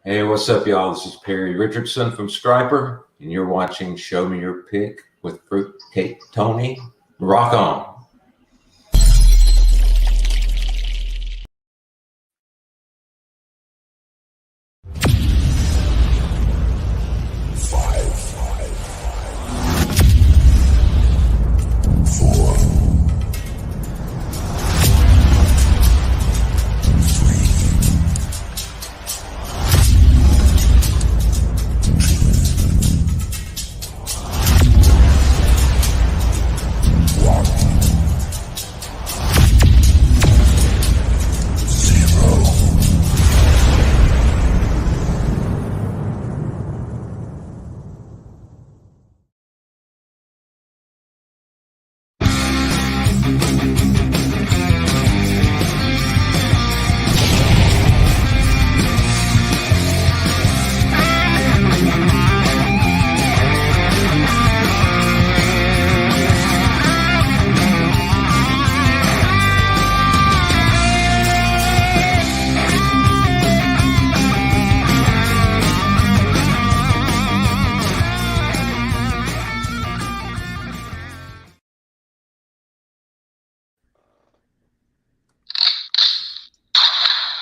Hey, what's up, y'all? This is Perry Richardson from Striper, and you're watching Show Me Your Pick with Fruitcake Tony. Rock on.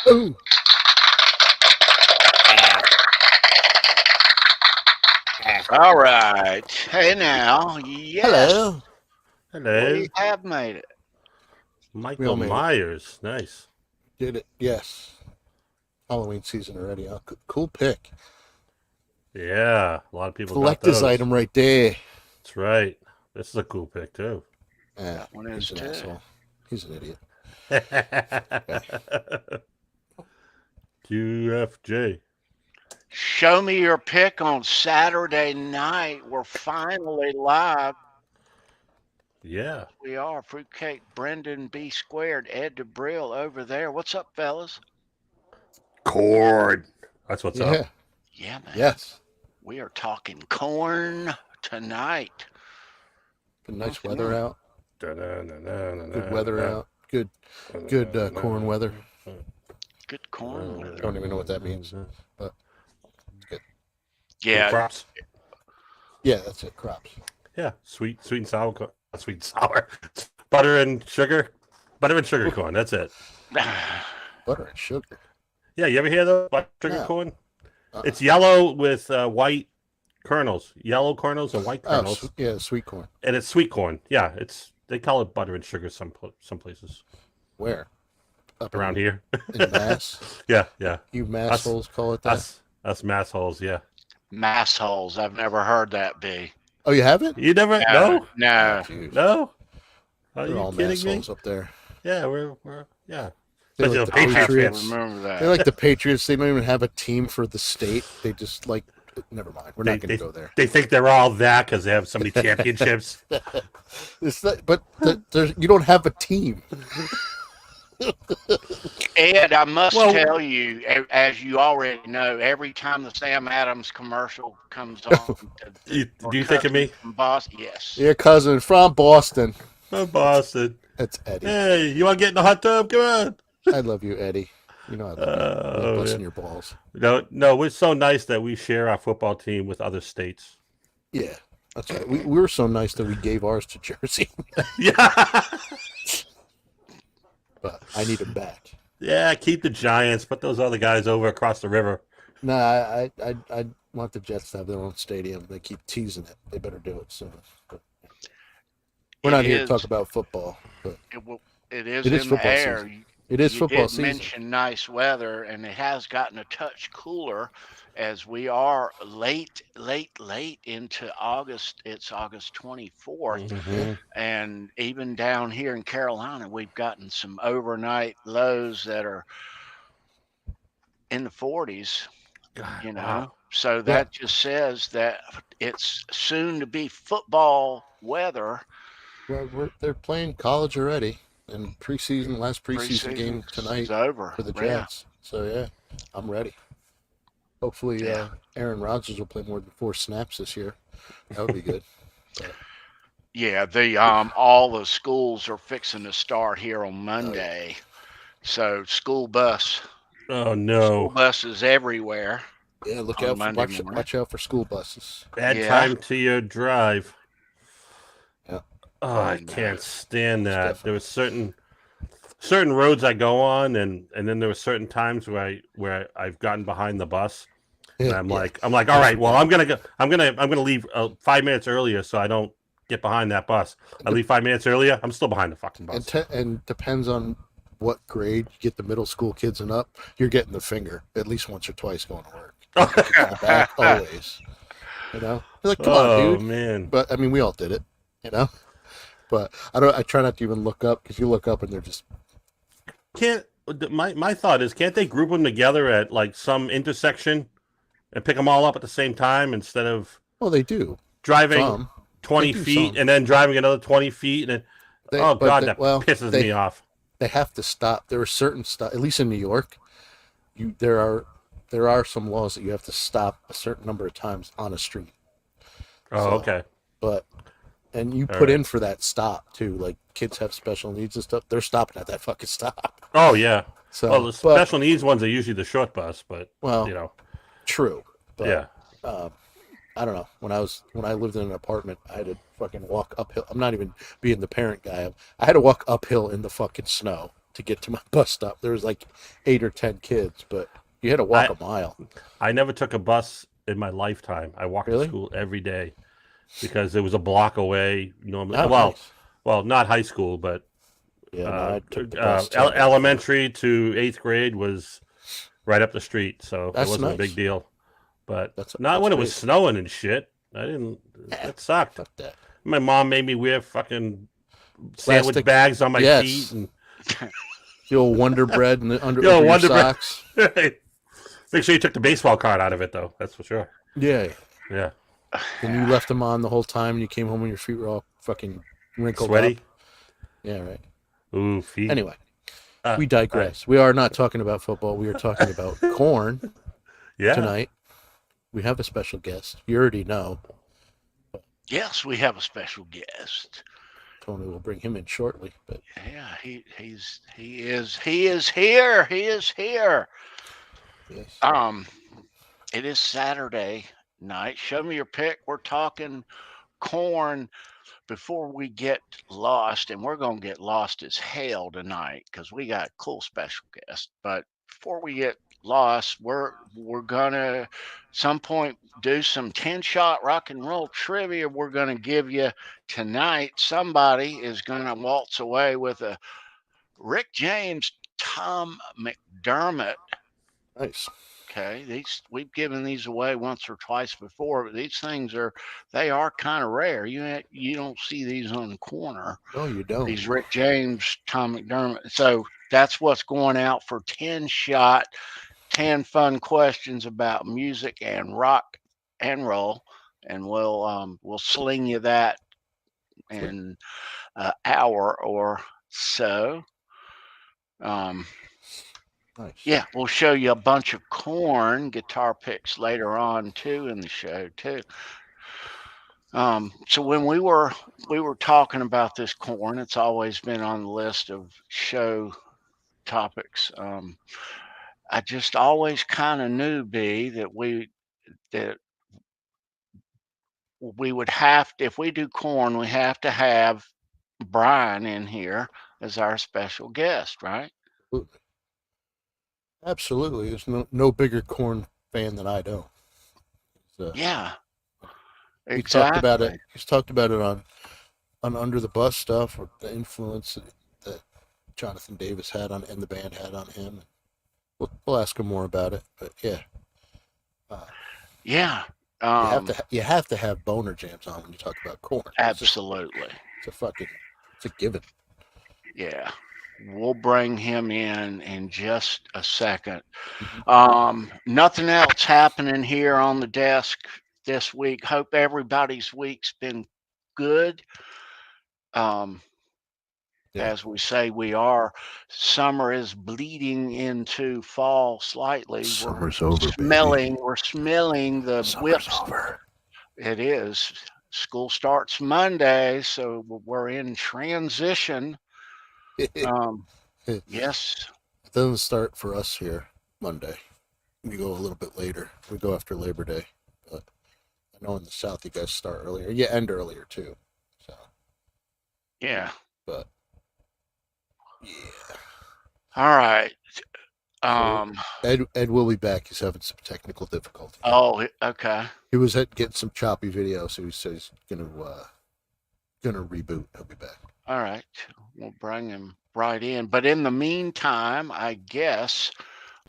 Ooh. All right. Hey now. Yes. Hello. Hello. We have made it. Michael Myers. Nice. Did it. Yes. Halloween season already. Huh? Cool pick. Yeah. A lot of people Collector's item right there. That's right. This is a cool pick, too. Yeah. One is He's an asshole. He's an idiot. QFJ. Show me your pick on Saturday night. We're finally live. Yeah. We are. Fruitcake, Brendan B Squared, Ed DeBrill over there. What's up, fellas? KORN. That's what's up. Yeah, man. Yes. We are talking KORN tonight. Good nice weather out. Good weather out. Good corn weather. Good corn weather. Don't even know what that means, but it's good. Yeah. Crops. Yeah, that's it. Crops. Yeah. Sweet and sour. Sweet and sour. Butter and sugar. Butter and sugar corn. That's it. Butter and sugar. Yeah. You ever hear the butter sugar corn? It's yellow with white kernels. Yellow kernels and white kernels. Oh, yeah, sweet corn. And it's sweet corn. Yeah. They call it butter and sugar some places. Where? Up around here. In Mass? Yeah. You mass holes call it that? Us mass holes, yeah. Mass holes. I've never heard that, B. Oh, you haven't? You never? No? No. No? Are They're you all kidding mass me? holes up there. Yeah, we're yeah. They're like the Patriots. Remember that. They're like the Patriots. They don't even have a team for the state. They just like, never mind. We're not going to go there. They think they're all that because they have so many championships. But you don't have a team. Ed, I must tell you, as you already know, every time the Sam Adams commercial comes on, do you think of me? From Boston, yes. Your cousin from Boston. From Boston. That's Eddie. Hey, you want to get in the hot tub? Come on. I love you, Eddie. You know I love you. Busting your balls. No, we're so nice that we share our football team with other states. Yeah, that's right. We were so nice that we gave ours to Jersey. Yeah. But I need him back. Yeah, keep the Giants. Put those other guys over across the river. Nah, I want the Jets to have their own stadium. They keep teasing it. They better do it soon. But we're not here to talk about football. But it is in the air. Season. It is football season. You mentioned nice weather, and it has gotten a touch cooler as we are late into August. It's August 24th. Mm-hmm. And even down here in Carolina, we've gotten some overnight lows that are in the 40s, you know. Wow. So that just says that it's soon to be football weather. Well, they're playing college already. And last preseason game tonight over for the Jets. Yeah. So, yeah, I'm ready. Hopefully, Aaron Rodgers will play more than 4 snaps this year. That would be good. But, yeah, all the schools are fixing to start here on Monday. So, school bus. Oh, no. School buses everywhere. Yeah, look on out for Monday morning. watch out for school buses. Add Yeah. time to your drive. Yeah. Oh, I I know. can't stand that. Definitely. There was certain roads I go on, and then there were certain times where I've gotten behind the bus, and I'm like, all right, well, I'm gonna leave 5 minutes earlier so I don't get behind that bus. I leave 5 minutes earlier, I'm still behind the fucking bus. And depends on what grade you get. The middle school kids and up, you're getting the finger at least once or twice going to work. In the back, always. You know, you're like, come on, dude. Man. But I mean, we all did it. You know. But I try not to even look up, because you look up and they're just. My thought is, can't they group them together at like some intersection and pick them all up at the same time instead of? Well, they do. Driving 20 feet and then driving another 20 feet, and then that pisses me off. They have to stop. There are certain stop, at least in New York. There are some laws that you have to stop a certain number of times on a street. Oh, okay. And you put in for that stop too. Like kids have special needs and stuff. They're stopping at that fucking stop. Oh yeah. So the special needs ones are usually the short bus, but you know. True. But, yeah. I don't know. When I lived in an apartment, I had to fucking walk uphill. I'm not even being the parent guy. I had to walk uphill in the fucking snow to get to my bus stop. There was like 8 or 10 kids, but you had to walk a mile. I never took a bus in my lifetime. I walked to school every day because it was a block away normally. Well, not high school, but I took the bus elementary to 8th grade was right up the street, so That's it wasn't nice. a big deal. But That's when it was great. snowing and shit. That sucked. Fuck that. My mom made me wear fucking sandwich bags on my feet. And the old Wonder Bread and under your socks. Make sure you took the baseball card out of it, though. That's for sure. Yeah. Yeah. And you left them on the whole time, and you came home and your feet were all fucking wrinkled sweaty. up. Yeah, right. Ooh, feet. Anyway, we digress. Right. We are not talking about football. We are talking about KORN tonight. We have a special guest. You already know. Yes, we have a special guest. Tony will bring him in shortly. But yeah, he is here. He is here. Yes. It is Saturday night. Show me your pick. We're talking KORN. Before we get lost, and we're gonna get lost as hell tonight because we got a cool special guest. But before we get lost, we're gonna some point do some 10-shot rock and roll trivia. We're gonna give you tonight. Somebody is gonna waltz away with a Rick James, Tom McDermott. Nice. Okay, we've given these away once or twice before, but these things are kind of rare. You don't see these on the corner. No, you don't. These Rick James, Tom McDermott. So that's what's going out for 10-shot, 10 fun questions about music and rock and roll, and we'll sling you that in an hour or so. Nice. Yeah, we'll show you a bunch of KORN guitar picks later on too in the show too. So when we were talking about this KORN, it's always been on the list of show topics. I just always kind of knew that we would have to, if we do KORN, we have to have Brian in here as our special guest, right? Absolutely. There's no bigger KORN fan than I know. Yeah. Exactly. He's talked about it on Under the Bus stuff, or the influence that Jonathan Davis had on and the band had on him. We'll ask him more about it, but yeah. You have to have boner jams on when you talk about KORN. Absolutely. It's a given. Yeah. We'll bring him in just a second. Nothing else happening here on the desk this week. Hope everybody's week's been good. As we say, summer is bleeding into fall slightly. Summer's over, baby. We're smelling the Summer's whips. Over. It is. School starts Monday, so we're in transition. Yes. It doesn't start for us here Monday. we go a little bit later. We go after Labor Day, but I know in the South you guys start earlier. Yeah, end earlier too. So Yeah. but yeah. All right. Ed will be back. He's having some technical difficulty. Oh, okay. He was getting some choppy video, so he says he's gonna reboot. He'll be back. All right. We'll bring him right in. But in the meantime, I guess,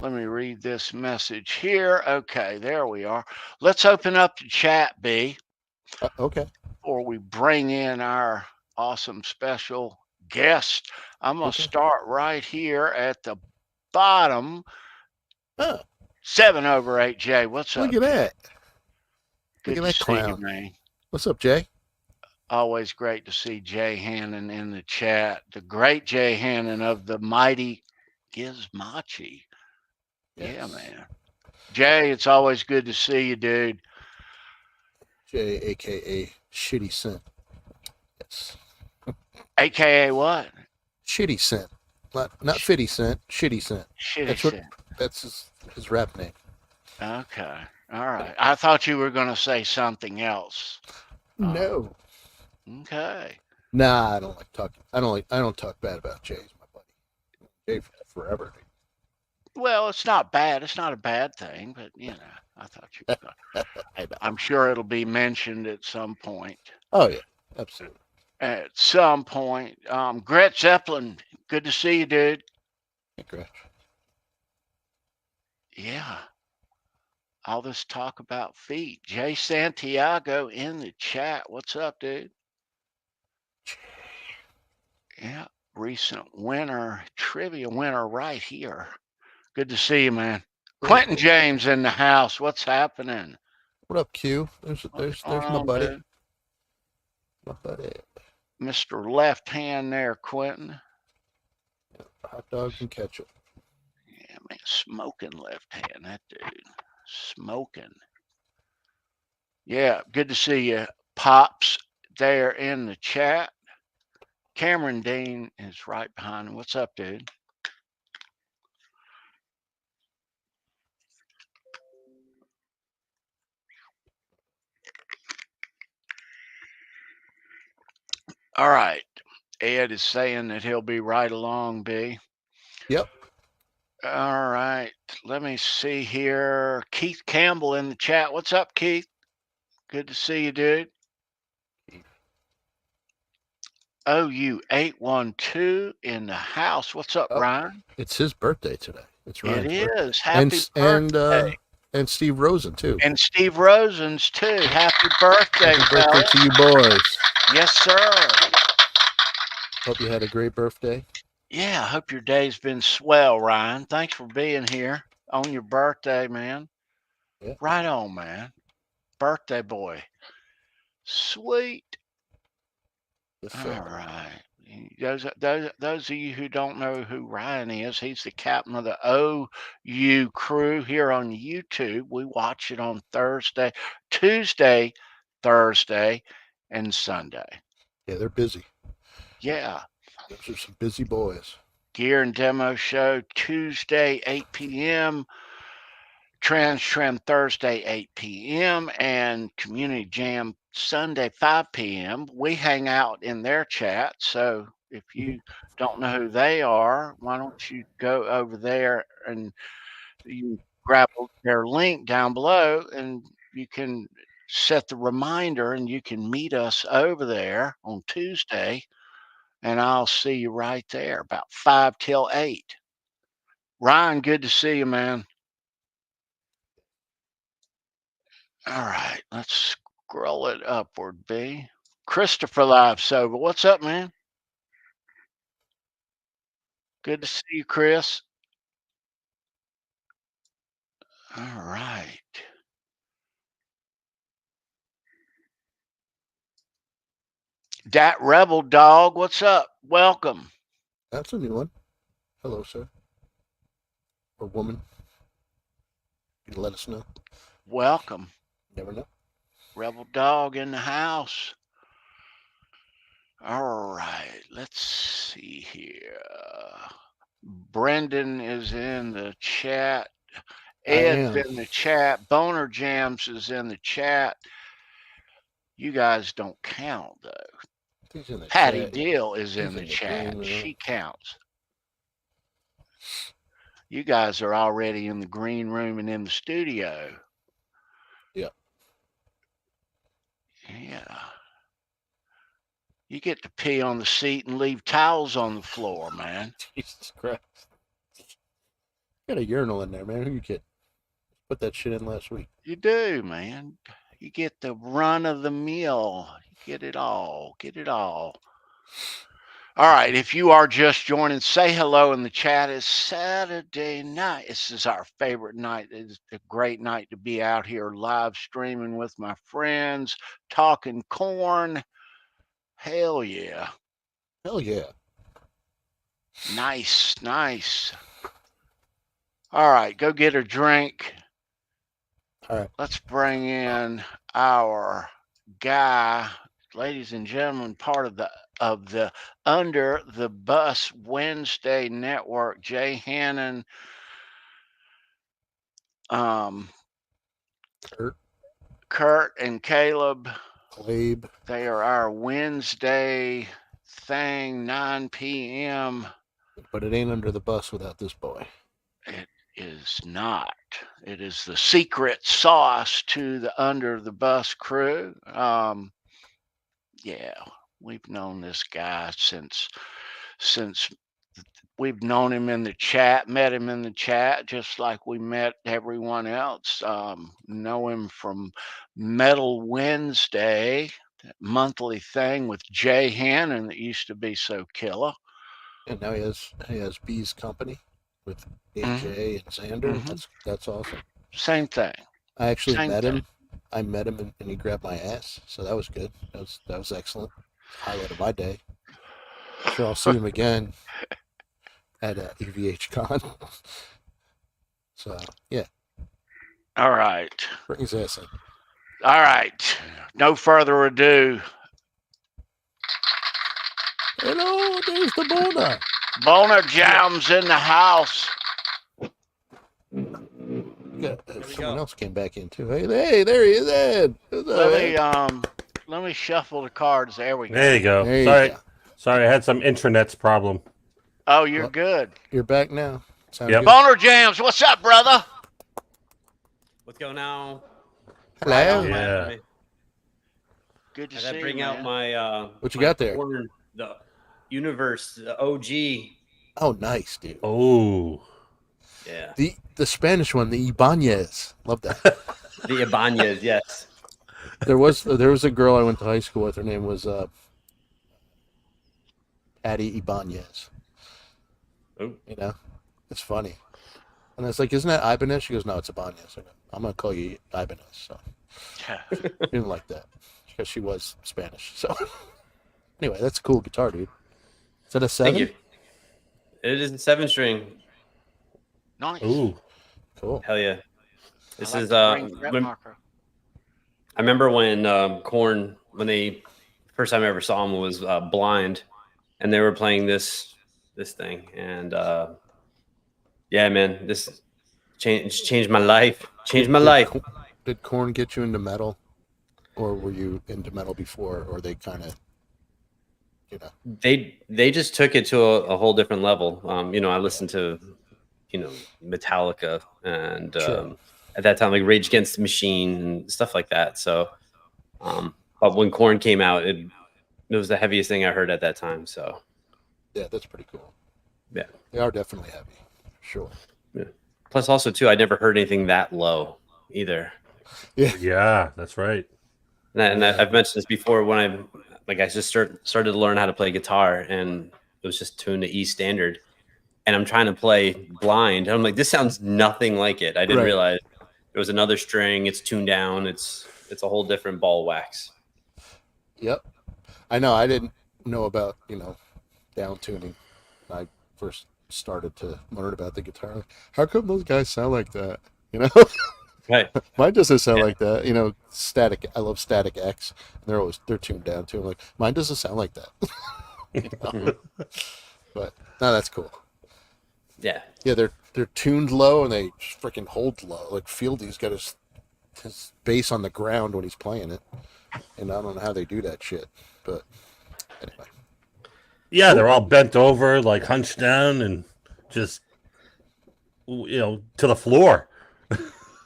let me read this message here. Okay, there we are. Let's open up the chat, B. Okay. Before we bring in our awesome special guest. I'm going to start right here at the bottom. 7/8, What's up? Look at that. Good Look at that to see clown. you, man. What's up, Jay? Always great to see Jay Hannon in the chat. The great Jay Hannon of the mighty Gizmochi. Yes. Yeah, man. Jay, it's always good to see you, dude. Jay, a.k.a. Shitty Scent. Yes. A.k.a. what? Shitty Scent. Not 50 Cent, Shitty Scent. Shitty Scent. That's his rap name. Okay. All right. I thought you were going to say something else. No. Okay. Nah, I don't like talking. I don't talk bad about Jay. He's my buddy. Jay forever. Well, it's not bad. It's not a bad thing, but you know, I thought you. I'm sure it'll be mentioned at some point. Oh yeah, absolutely. At some point, Gret Zeppelin. Good to see you, dude. Hey, Gret. Yeah. All this talk about feet. Jay Santiago in the chat. What's up, dude? Yeah. Recent winner, trivia winner right here. Good to see you, man. Quentin James in the house. What's happening? What up, Q? There's my buddy. Dude? My buddy. Mr. Left Hand there, Quentin. Hot dogs and ketchup. Yeah, man. Smoking left hand, that dude. Smoking. Yeah, good to see you, Pops, there in the chat. Cameron Dean is right behind him. What's up, dude? All right. Ed is saying that he'll be right along, B. Yep. All right. Let me see here. Keith Campbell in the chat. What's up, Keith? Good to see you, dude. OU812 in the house. What's up, Ryan? It's his birthday today. It's Ryan's It birthday. is. Happy birthday. And Steve Rosen, too. And Steve Rosen's, too. Happy birthday, Happy birthday to you boys. Yes, sir. Hope you had a great birthday. Yeah, I hope your day's been swell, Ryan. Thanks for being here on your birthday, man. Yeah. Right on, man. Birthday boy. Sweet. Yes, all right. Those of you who don't know who Ryan is, he's the captain of the OU crew here on YouTube. We watch it on Tuesday, Thursday, and Sunday. Yeah, they're busy. Yeah. Those are some busy boys. Gear and Demo Show Tuesday, 8 p.m. Trans Trim Thursday, 8 p.m. and Community Jam Sunday, 5 p.m. We hang out in their chat. So if you don't know who they are, why don't you go over there and you grab their link down below and you can set the reminder and you can meet us over there on Tuesday. And I'll see you right there about 5 till 8. Ryan, good to see you, man. All right, let's scroll it upward, B. Christopher Live Sober. What's up, man? Good to see you, Chris. All right. Dat Rebel Dog, what's up? Welcome. That's a new one. Hello, sir. Or woman. You can let us know. Welcome. Never know. Rebel Dog in the house. All right, let's see here. Brendan is in the chat. Ed's in the chat. Boner Jams is in the chat. You guys don't count, though. Patty chat. Deal is in the chat. She counts. You guys are already in the green room and in the studio. Yeah. Yeah. You get to pee on the seat and leave towels on the floor, man. Jesus Christ. Got a urinal in there, man. Who you kidding? Put that shit in last week. You do, man. You get the run of the meal. You get it all. Get it all. All right. If you are just joining, say hello in the chat. It's Saturday night. This is our favorite night. It's a great night to be out here live streaming with my friends, talking KORN. Hell yeah. Hell yeah. Nice, nice. All right, go get a drink. All right. Let's bring in our guy, ladies and gentlemen, part of the Under the Bus Wednesday Network, Jay Hannon. Kurt and Caleb. They are our Wednesday thing, 9 p.m. But it ain't under the bus without this boy. It is not. It is the secret sauce to the Under the Bus crew. Yeah, we've known this guy since we've known him in the chat, met him in the chat, just like we met everyone else. Know him from Metal Wednesday, that monthly thing with Jay Hannon that used to be so killer. And now he has B's Company with AJ and Sandra. That's awesome. Same thing. I actually met him. I met him and he grabbed my ass, so that was good. That was excellent. Highlight of my day. I'm sure I'll see him again at EVH Con. So yeah. All right. Bring his ass in. All right. No further ado. Hello, there's the boner. Boner Jams in the house. Someone else came back in too. Hey, there he is, Ed. Let me shuffle the cards. There we go. There you go. Sorry, I had some intranet's problem. Oh, you're good. You're back now. Yep. Boner Jams, what's up, brother? What's going on? Hello. Yeah. Good to I see you. Bring out my what you got there? The Universe, the OG. Oh, nice, dude. Oh. Yeah. The Spanish one, the Ibanez. Love that. The Ibanez, yes. There was a girl I went to high school with. Her name was Patty Ibanez. Oh. You know, it's funny. And I was like, "Isn't that Ibanez?" She goes, "No, it's Ibanez." I go, "I'm gonna call you Ibanez." So she didn't like that because she was Spanish. So anyway, that's a cool guitar, dude. Is that a 7? Thank you. It is a 7-string. Nice. Ooh. Cool. Hell yeah. This I is I remember when KORN, when they first time I ever saw them was Blind, and they were playing this thing, and yeah, man, this changed my life. Changed my life. Did KORN get you into metal, or were you into metal before, or they kind of, you know? They just took it to a whole different level. You know, I listened to, you know, Metallica and at that time like Rage Against the Machine and stuff like that. So, but when KORN came out, it was the heaviest thing I heard at that time. So, yeah, that's pretty cool. Yeah, they are definitely heavy, sure. Yeah. Plus, also too, I never heard anything that low either. Yeah, that's right. And I've mentioned this before when I just started to learn how to play guitar, and it was just tuned to E standard. And I'm trying to play Blind, and I'm like, this sounds nothing like it. I didn't realize there was another string. It's tuned down. It's a whole different ball wax. Yep, I know. I didn't know about, you know, down tuning. I first started to learn about the guitar. Like, how come those guys sound like that? You know, right? Mine doesn't sound like that. You know, Static. I love Static X. And they're tuned down too. I'm like, mine doesn't sound like that. You know? But no, that's cool. Yeah. Yeah, they're tuned low and they freaking hold low. Like Fieldy's got his bass on the ground when he's playing it, and I don't know how they do that shit. But anyway. Yeah, they're all bent over, like hunched down, and just to the floor,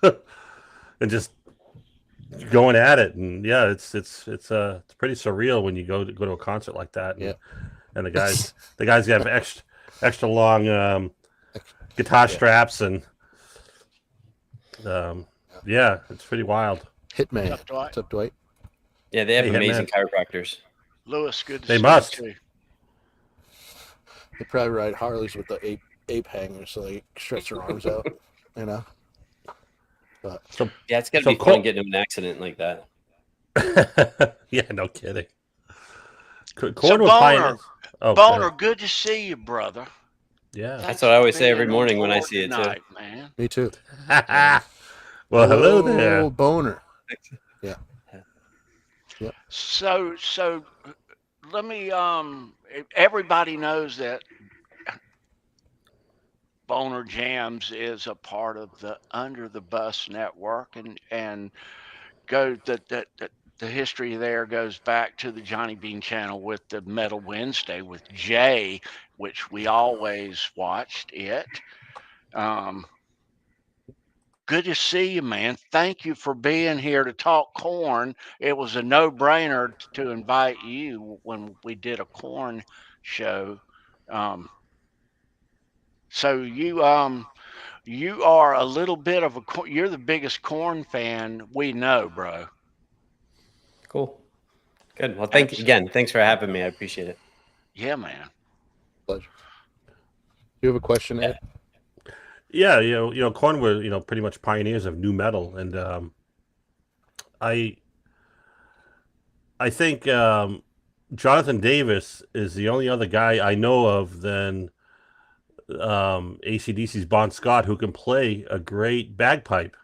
and just going at it. And yeah, it's pretty surreal when you go to a concert like that. And, and the guys have extra long guitar straps, and yeah, it's pretty wild. Hitman, what's up, Dwight? Yeah, they have amazing chiropractors. Lewis, good to they see must. you too. They probably ride Harleys with the ape hangers so they stretch their arms out, But yeah, it's gotta be fun getting in an accident like that. Yeah, no kidding. Boner, good to see you, brother. Yeah, that's what I always say every morning when I see it too. Man. Me too. Well, hello there, Boner. Yeah. Yep. So let me everybody knows that Boner Jams is a part of the Under the Bus network, and the history there goes back to the Johnny Bean channel with the Metal Wednesday with Jay, which we always watched it. Good to see you, man. Thank you for being here to talk KORN. It was a no-brainer to invite you when we did a KORN show. So you are a little bit of you're the biggest KORN fan we know, bro. Cool. Good. Well, thanks for having me. I appreciate it. Yeah, man. Pleasure. You have a question, Ed? Yeah, KORN were pretty much pioneers of nu metal, and I think Jonathan Davis is the only other guy I know of than AC/DC's Bon Scott who can play a great bagpipe.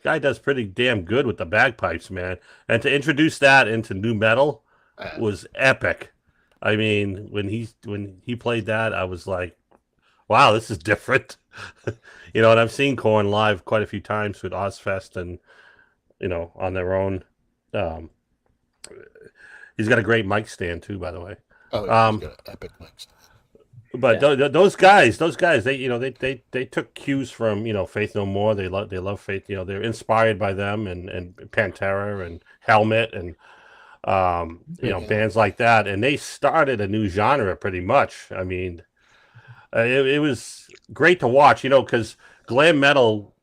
Guy does pretty damn good with the bagpipes, man. And to introduce that into nu metal was epic. I mean, when he played that, I was like, wow, this is different. And I've seen KORN live quite a few times with Ozfest and, on their own. He's got a great mic stand too, by the way. Oh, yeah, he's got an epic mic stand. But those guys, they took cues from, Faith No More. They love Faith. They're inspired by them and Pantera and Helmet and, bands like that. And they started a new genre pretty much. I mean, it was great to watch, because glam metal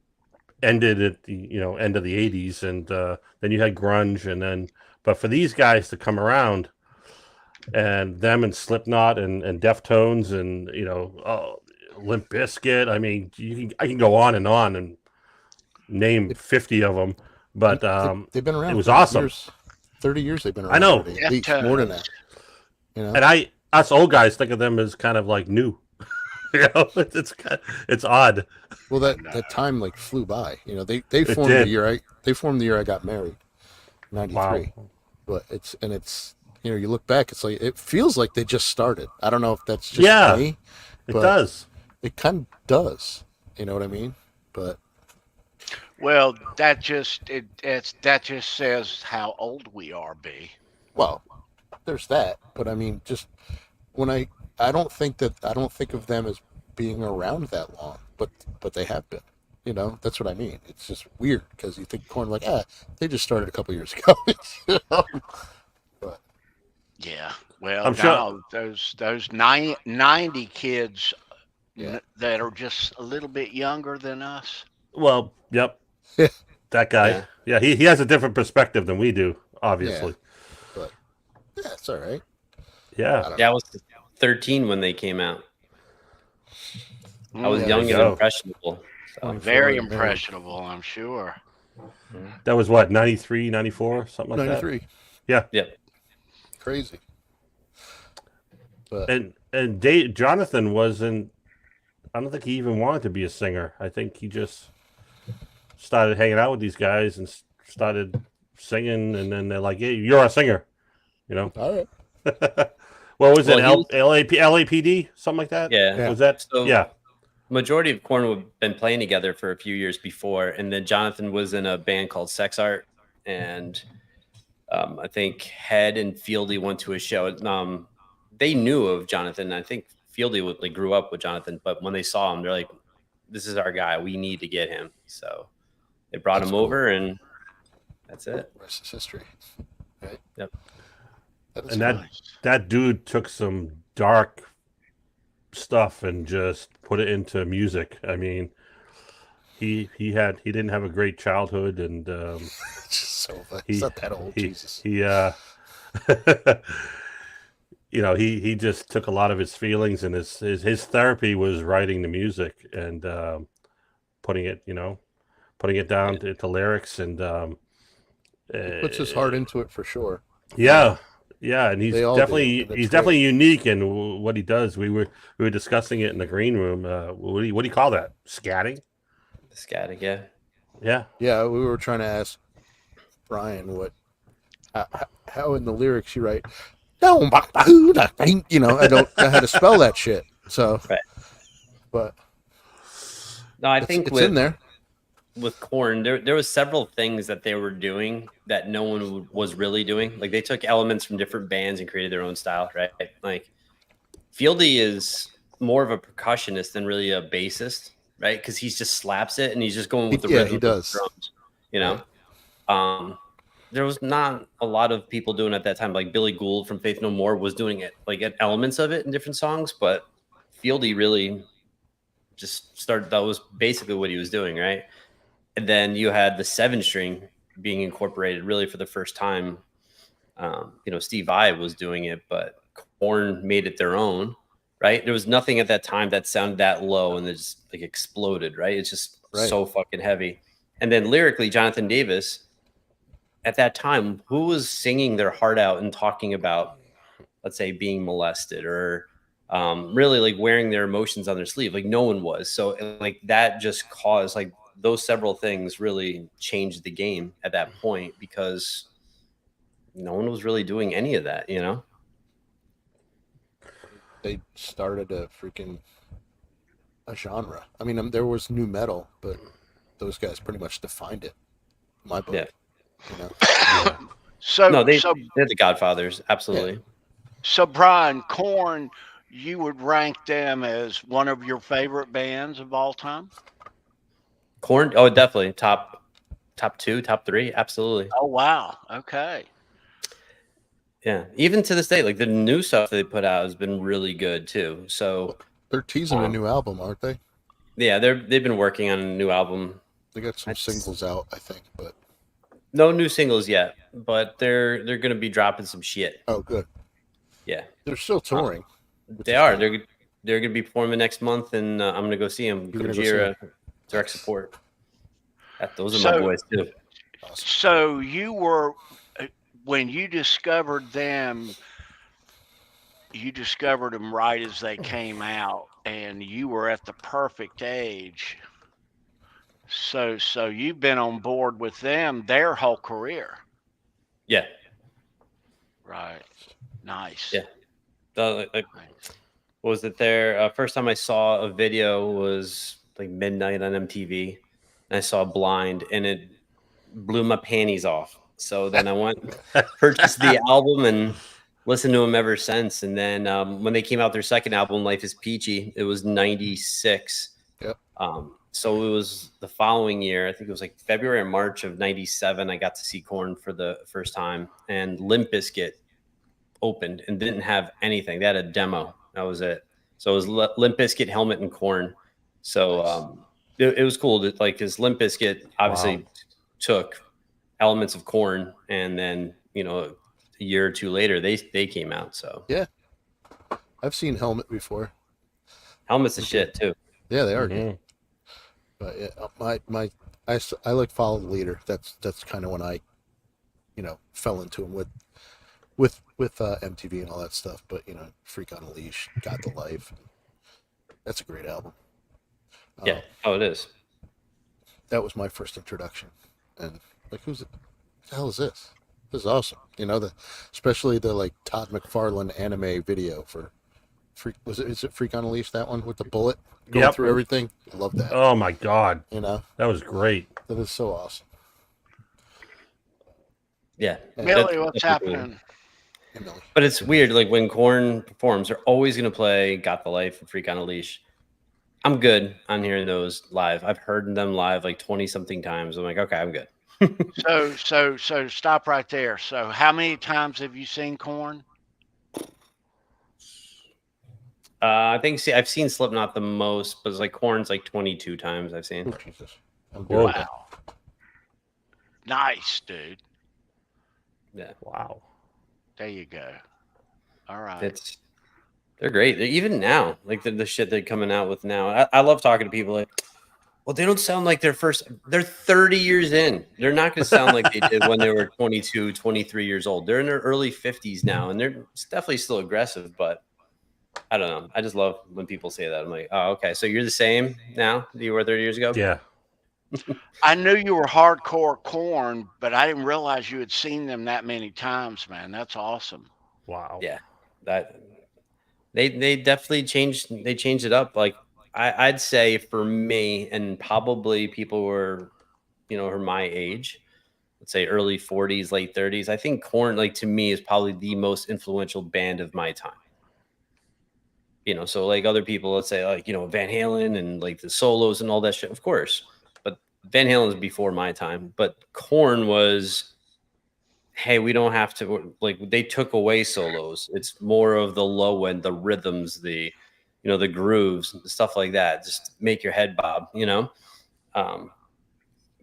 ended at the end of the 80s, and then you had grunge, but for these guys to come around, and them and Slipknot and Deftones and Limp Bizkit, I mean, I can go on and name 50 of them, but they've been around. It was awesome. 30 years they've been around. I know, already, at least more than that. And us old guys think of them as kind of like new. It's odd. Well, that time like flew by. They formed the year I got married, 93. Wow. But it's you look back, it's like it feels like they just started. I don't know if that's just me. It does. It kind of does. You know what I mean? But well, that just says how old we are, B. Well, there's that, but I mean, just when I don't think of them as being around that long, but they have been. That's what I mean. It's just weird because you think KORN like, they just started a couple years ago. But yeah, well, I'm sure those 90 kids that are just a little bit younger than us. Well, yep. That guy. Yeah, he has a different perspective than we do, obviously. But it's all right. Yeah. I was 13 when they came out. I was young and impressionable. So. Very impressionable, I'm sure. That was what, 93, 94, something like 93. that? Yeah. Yep. Crazy. But and Jonathan wasn't, I don't think he even wanted to be a singer. I think he just started hanging out with these guys and started singing, and then they're like, hey, you're a singer. All right. What was it? Well, LAPD, something like that. Yeah. Was that? So, yeah. Majority of KORN had been playing together for a few years before, and then Jonathan was in a band called Sex Art, and I think Head and Fieldy went to a show. They knew of Jonathan. I think Fieldy grew up with Jonathan, but when they saw him, they're like, "This is our guy. We need to get him." So they brought him over, and that's it. Rest is history. Right. Yep. And that dude took some dark stuff and just put it into music. I mean, he didn't have a great childhood, and so he's not that old. Jesus. He you know, he just took a lot of his feelings, and his therapy was writing the music and putting it down to lyrics, and he puts his heart into it for sure. Yeah, and he's definitely unique in what he does. We were discussing it in the green room. What do you call that? Scatting? Scatting, yeah. We were trying to ask Brian how in the lyrics you write. No, you know, I don't know how to spell that shit. So, right. But no, I think it's in there. With KORN, there was several things that they were doing that no one was really doing. Like they took elements from different bands and created their own style, right? Like Fieldy is more of a percussionist than really a bassist, right? Because he just slaps it and he's just going with the rhythm. He does. Of the drums, you know. There was not a lot of people doing it at that time. Like Billy Gould from Faith No More was doing it, like elements of it in different songs, but Fieldy really just started. That was basically what he was doing, right? And then you had the 7-string being incorporated really for the first time. You know, Steve Vai was doing it, but KORN made it their own, right? There was nothing at that time that sounded that low and it just like exploded, right? It's just so fucking heavy. And then lyrically, Jonathan Davis, at that time, who was singing their heart out and talking about, let's say, being molested or really like wearing their emotions on their sleeve? Like no one was. So like that just caused like those several things really changed the game at that point because no one was really doing any of that, you know? They started a genre. I mean, there was new metal, but those guys pretty much defined it. In my book. Yeah. You know? They're the Godfathers, absolutely. Yeah. So Brian, KORN, you would rank them as one of your favorite bands of all time? KORN, oh, definitely top 2, top 3, absolutely. Oh wow, okay. Yeah, even to this day, like the new stuff they put out has been really good too. So they're teasing a new album, aren't they? Yeah, they've been working on a new album. They got some singles out, I think, but no new singles yet. But they're going to be dropping some shit. Oh, good. Yeah, they're still touring. They are. They're going to be performing next month, and I'm going to go see them. Gojira, direct support. Those are my boys too. Awesome. So you were, when you discovered them right as they came out, and you were at the perfect age. So you've been on board with them their whole career. Yeah. Right. Nice. Yeah. What was it there? First time I saw a video was like midnight on MTV. And I saw Blind, and it blew my panties off. So then I went, purchased the album, and listened to them ever since. And then when they came out their second album, Life is Peachy, it was 96. Yep. So it was the following year. I think it was like February or March of 97. I got to see KORN for the first time, and Limp Bizkit opened and didn't have anything. They had a demo. That was it. So it was Limp Bizkit, Helmet, and KORN. So it was cool to like, because Limp Bizkit obviously took elements of KORN, and then a year or two later they came out. So yeah, I've seen Helmet before. Helmet's a shit too. Yeah, they are good. But yeah, I like Follow the Leader. That's kind of when I, fell into him with MTV and all that stuff. But Freak on a Leash, Got the Life. That's a great album. Yeah. Oh, it is. That was my first introduction, and like, who's it? What the hell is this? This is awesome. You know, especially the like Todd McFarlane anime video for Freak. Is it Freak on a Leash? That one with the bullet going through everything. I love that. Oh my god. You know, that was great. That is so awesome. Yeah. Millie, what's happening? But it's weird. Like when KORN performs, they're always going to play "Got the Life" and "Freak on a Leash." I'm good on hearing those live. I've heard them live like 20-something times. I'm like, okay, I'm good. So stop right there. So how many times have you seen KORN? I think I've seen Slipknot the most, but it's like KORN's like 22 times I've seen. Oh, Jesus. Wow. Nice, dude. Yeah. Wow. There you go. All right. They're great. They're, even now, like the shit they're coming out with now. I love talking to people like, well, they don't sound like they're 30 years in. They're not going to sound like they did when they were 22, 23 years old. They're in their early 50s now, and they're definitely still aggressive, but I don't know. I just love when people say that. I'm like, oh, okay. So you're the same now that you were 30 years ago? Yeah. I knew you were hardcore KORN, but I didn't realize you had seen them that many times, man. That's awesome. Wow. Yeah. They definitely changed it up. Like I'd say for me, and probably people who are, who are my age, let's say early 40s, late 30s. I think KORN, like to me, is probably the most influential band of my time. So like other people, let's say like, Van Halen and like the solos and all that shit, of course. But Van Halen is before my time. But KORN was, hey, we don't have to, like, they took away solos. It's more of the low end, the rhythms, the grooves, stuff like that. Just make your head bob,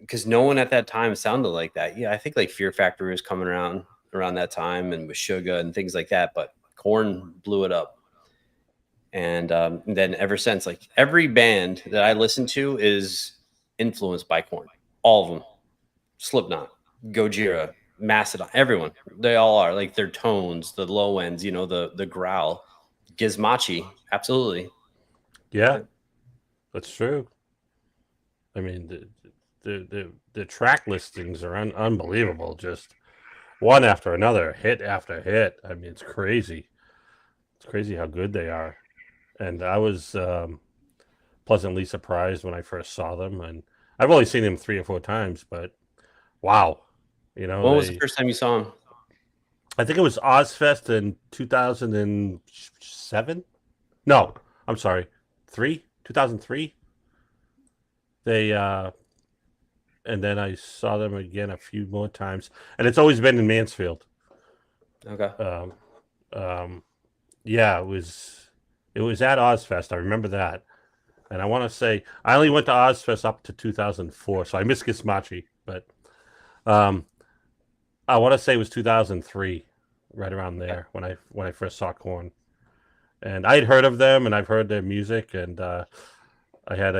because no one at that time sounded like that. Yeah, I think like Fear Factory was coming around that time, and with Sugar and things like that. But KORN blew it up. And then ever since, like every band that I listen to is influenced by KORN. All of them. Slipknot, Gojira, Mastodon, everyone. They all are. Like their tones, the low ends, the growl. Gizmachi, absolutely. Yeah, that's true. I mean, the track listings are unbelievable. Just one after another, hit after hit. I mean, it's crazy. It's crazy how good they are. And I was pleasantly surprised when I first saw them. And I've only seen them 3 or 4 times, but wow. When was the first time you saw them? I think it was Ozfest in 2007. No, I'm sorry, 2003. They and then I saw them again a few more times, and it's always been in Mansfield. Okay. Yeah, it was at Ozfest. I remember that, and I want to say I only went to Ozfest up to 2004, so I missed Gizmachi, but I want to say it was 2003, right around there when I first saw KORN, and I had heard of them and I've heard their music, and I had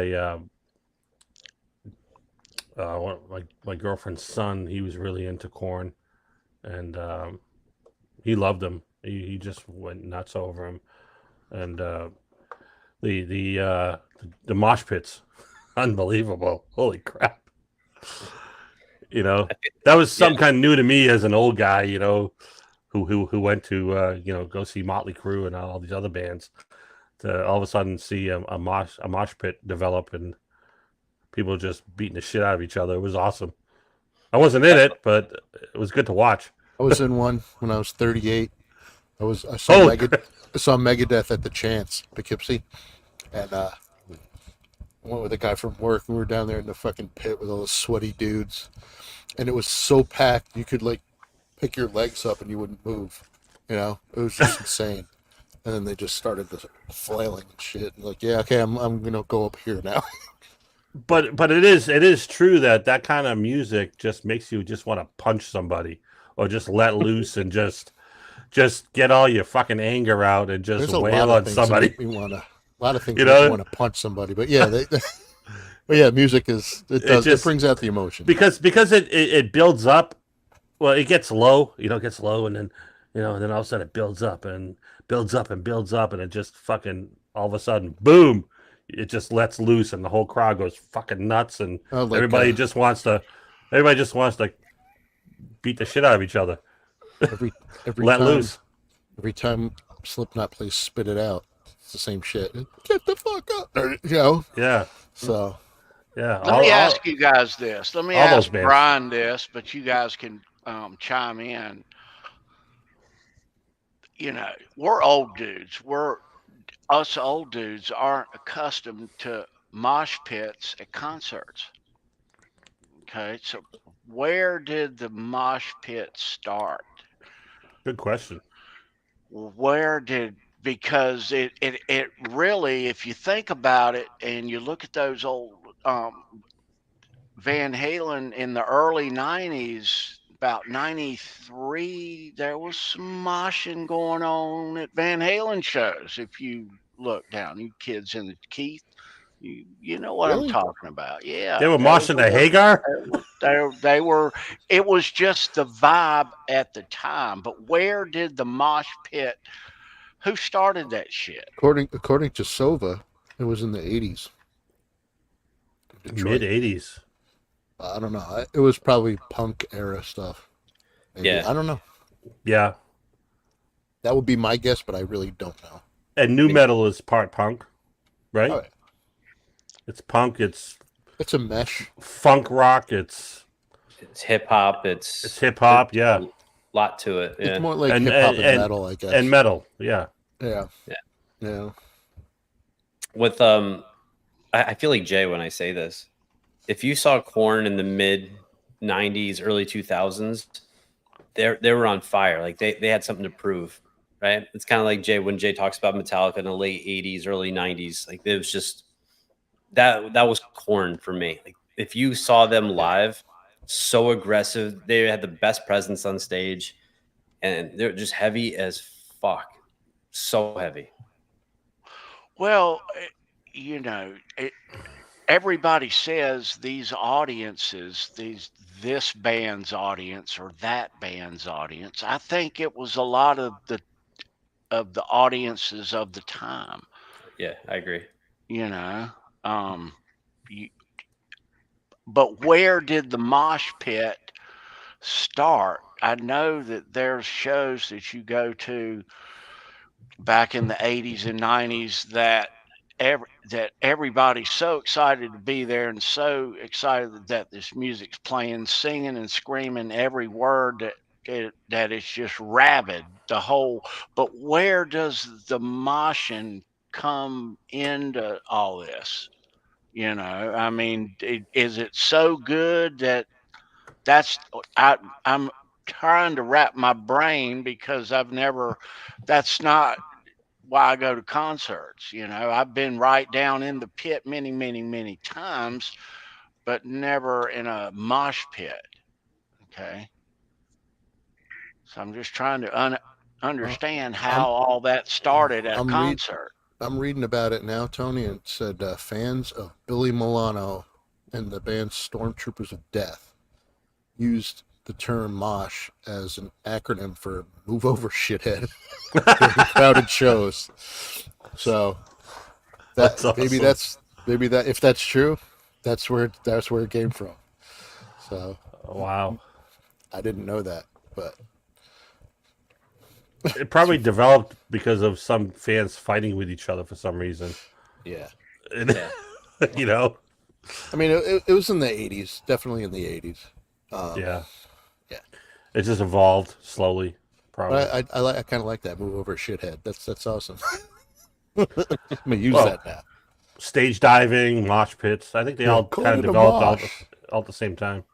my girlfriend's son. He was really into KORN, and he loved them. He just went nuts over him, and the mosh pits, unbelievable! Holy crap! That was some kind of new to me as an old guy, who went to go see Motley Crue and all these other bands, to all of a sudden see a mosh pit develop and people just beating the shit out of each other. It was awesome. I wasn't in it, but it was good to watch. I was in one when I was 38. I saw Megadeth at the Chance, Poughkeepsie, and I went with a guy from work. We were down there in the fucking pit with all the sweaty dudes, and it was so packed you could like pick your legs up and you wouldn't move. It was just insane. And then they just started flailing and shit. And like, yeah, okay, I'm gonna go up here now. But it is true that kind of music just makes you just want to punch somebody or just let loose and just get all your fucking anger out and just wail on somebody. A lot of things make you want to punch somebody, but yeah, but yeah, music it brings out the emotion because it builds up. Well, it gets low, and then then all of a sudden it builds up and builds up and builds up, and it just fucking all of a sudden, boom, it just lets loose, and the whole crowd goes fucking nuts, and everybody just wants to beat the shit out of each other. Every Let time, loose. Every time Slipknot plays "Spit It Out," it's the same shit. Get the fuck up, you know. Yeah. So Yeah. Let me ask you guys this. Let me all those ask bands. Brian this, but you guys can chime in. You know, we're old dudes. Us old dudes aren't accustomed to mosh pits at concerts. Okay, so where did the mosh pit start? Good question. Because it really, if you think about it and you look at those old Van Halen in the early 90s, about 93, there was some moshing going on at Van Halen shows. If you look down, you kids in the Keith, you know what I'm talking about. Yeah. They were moshing the Hagar? They were, it was just the vibe at the time. But where did the mosh pit, who started that shit? according to Sova, it was in the 80s. Mid 80s. I don't know. It was probably punk era stuff. Maybe. Yeah. I don't know. Yeah. That would be my guess, but I really don't know. And new metal is part punk, right? Oh, yeah. It's punk. It's a mesh. Funk rock. It's hip hop. It's hip hop. Yeah. A lot to it. Yeah. It's more like hip hop and metal, I guess. And metal. Yeah. Yeah. Yeah. Yeah. With I feel like Jay when I say this. If you saw KORN in the mid 90s, early 2000s, they were on fire. Like they had something to prove, right? It's kind of like Jay when Jay talks about Metallica in the late 80s, early 90s. Like it was just that was KORN for me. Like if you saw them live, so aggressive, they had the best presence on stage, and they're just heavy as fuck, so heavy. Well, you know, everybody says these audiences, this band's audience or that band's audience. I think it was a lot of the audiences of the time. Yeah, I agree. You know, but where did the mosh pit start? I know that there's shows that you go to back in the 80s and 90s that everybody's so excited to be there and so excited that this music's playing, singing and screaming every word that it's just rabid, the whole. But where does the moshing come into all this? You know, I mean, is it so good I'm trying to wrap my brain because that's not why I go to concerts. You know, I've been right down in the pit many, many, many times, but never in a mosh pit. Okay. So I'm just trying to understand how all that started at a concert. I'm reading about it now, Tony, and it said fans of Billy Milano and the band Stormtroopers of Death used the term mosh as an acronym for "move over, shithead" during crowded shows. So that's awesome. maybe that if that's true, that's where it came from. So wow, I didn't know that, but it probably developed because of some fans fighting with each other for some reason. Yeah. You know, I mean, it was in the 80s, definitely in the 80s. Yeah. It just evolved slowly. Probably. I kind of like that "move over, shithead." That's awesome. I'm gonna use that now. Stage diving, mosh pits. I think they all kind of developed all at the same time.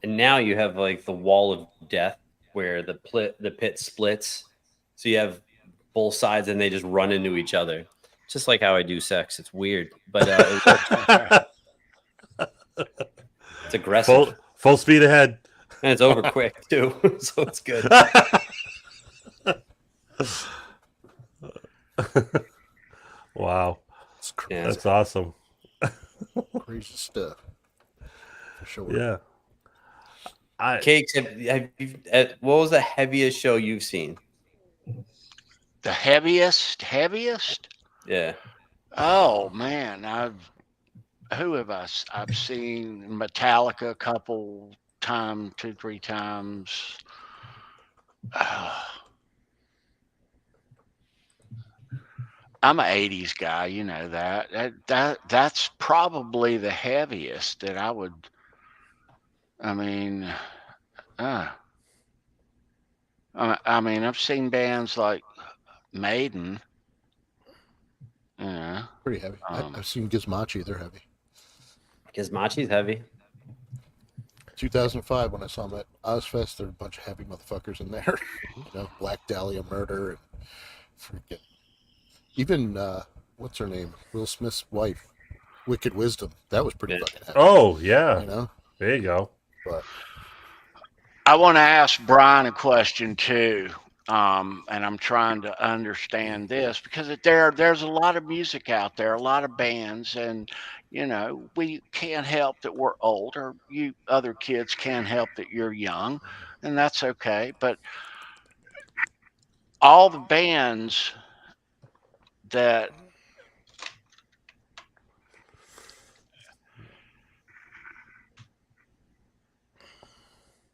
And now you have like the wall of death where the pit splits. So you have both sides and they just run into each other. Just like how I do sex. It's weird, but it's aggressive. Full speed ahead. And it's over quick too. So it's good. Wow. That's awesome. Crazy stuff. For sure. Yeah. Cakes, what was the heaviest show you've seen? The heaviest? Yeah. Oh man, I've seen Metallica a couple time, 2-3 times. I'm an 80s guy, you know that. That's probably the heaviest that I would. I mean, I mean, I've seen bands like Maiden. Yeah, pretty heavy. I've seen Gizmochi; they're heavy. Gizmochi's heavy. 2005, when I saw them at Ozfest, there were a bunch of heavy motherfuckers in there. You know, Black Dahlia Murder and freaking even what's her name? Will Smith's wife, Wicked Wisdom. That was pretty fucking heavy. Oh yeah, you know. There you go. But I want to ask Brian a question too. And I'm trying to understand this because there's a lot of music out there, a lot of bands, and you know, we can't help that we're old, or you other kids can't help that you're young, and that's okay. But all the bands that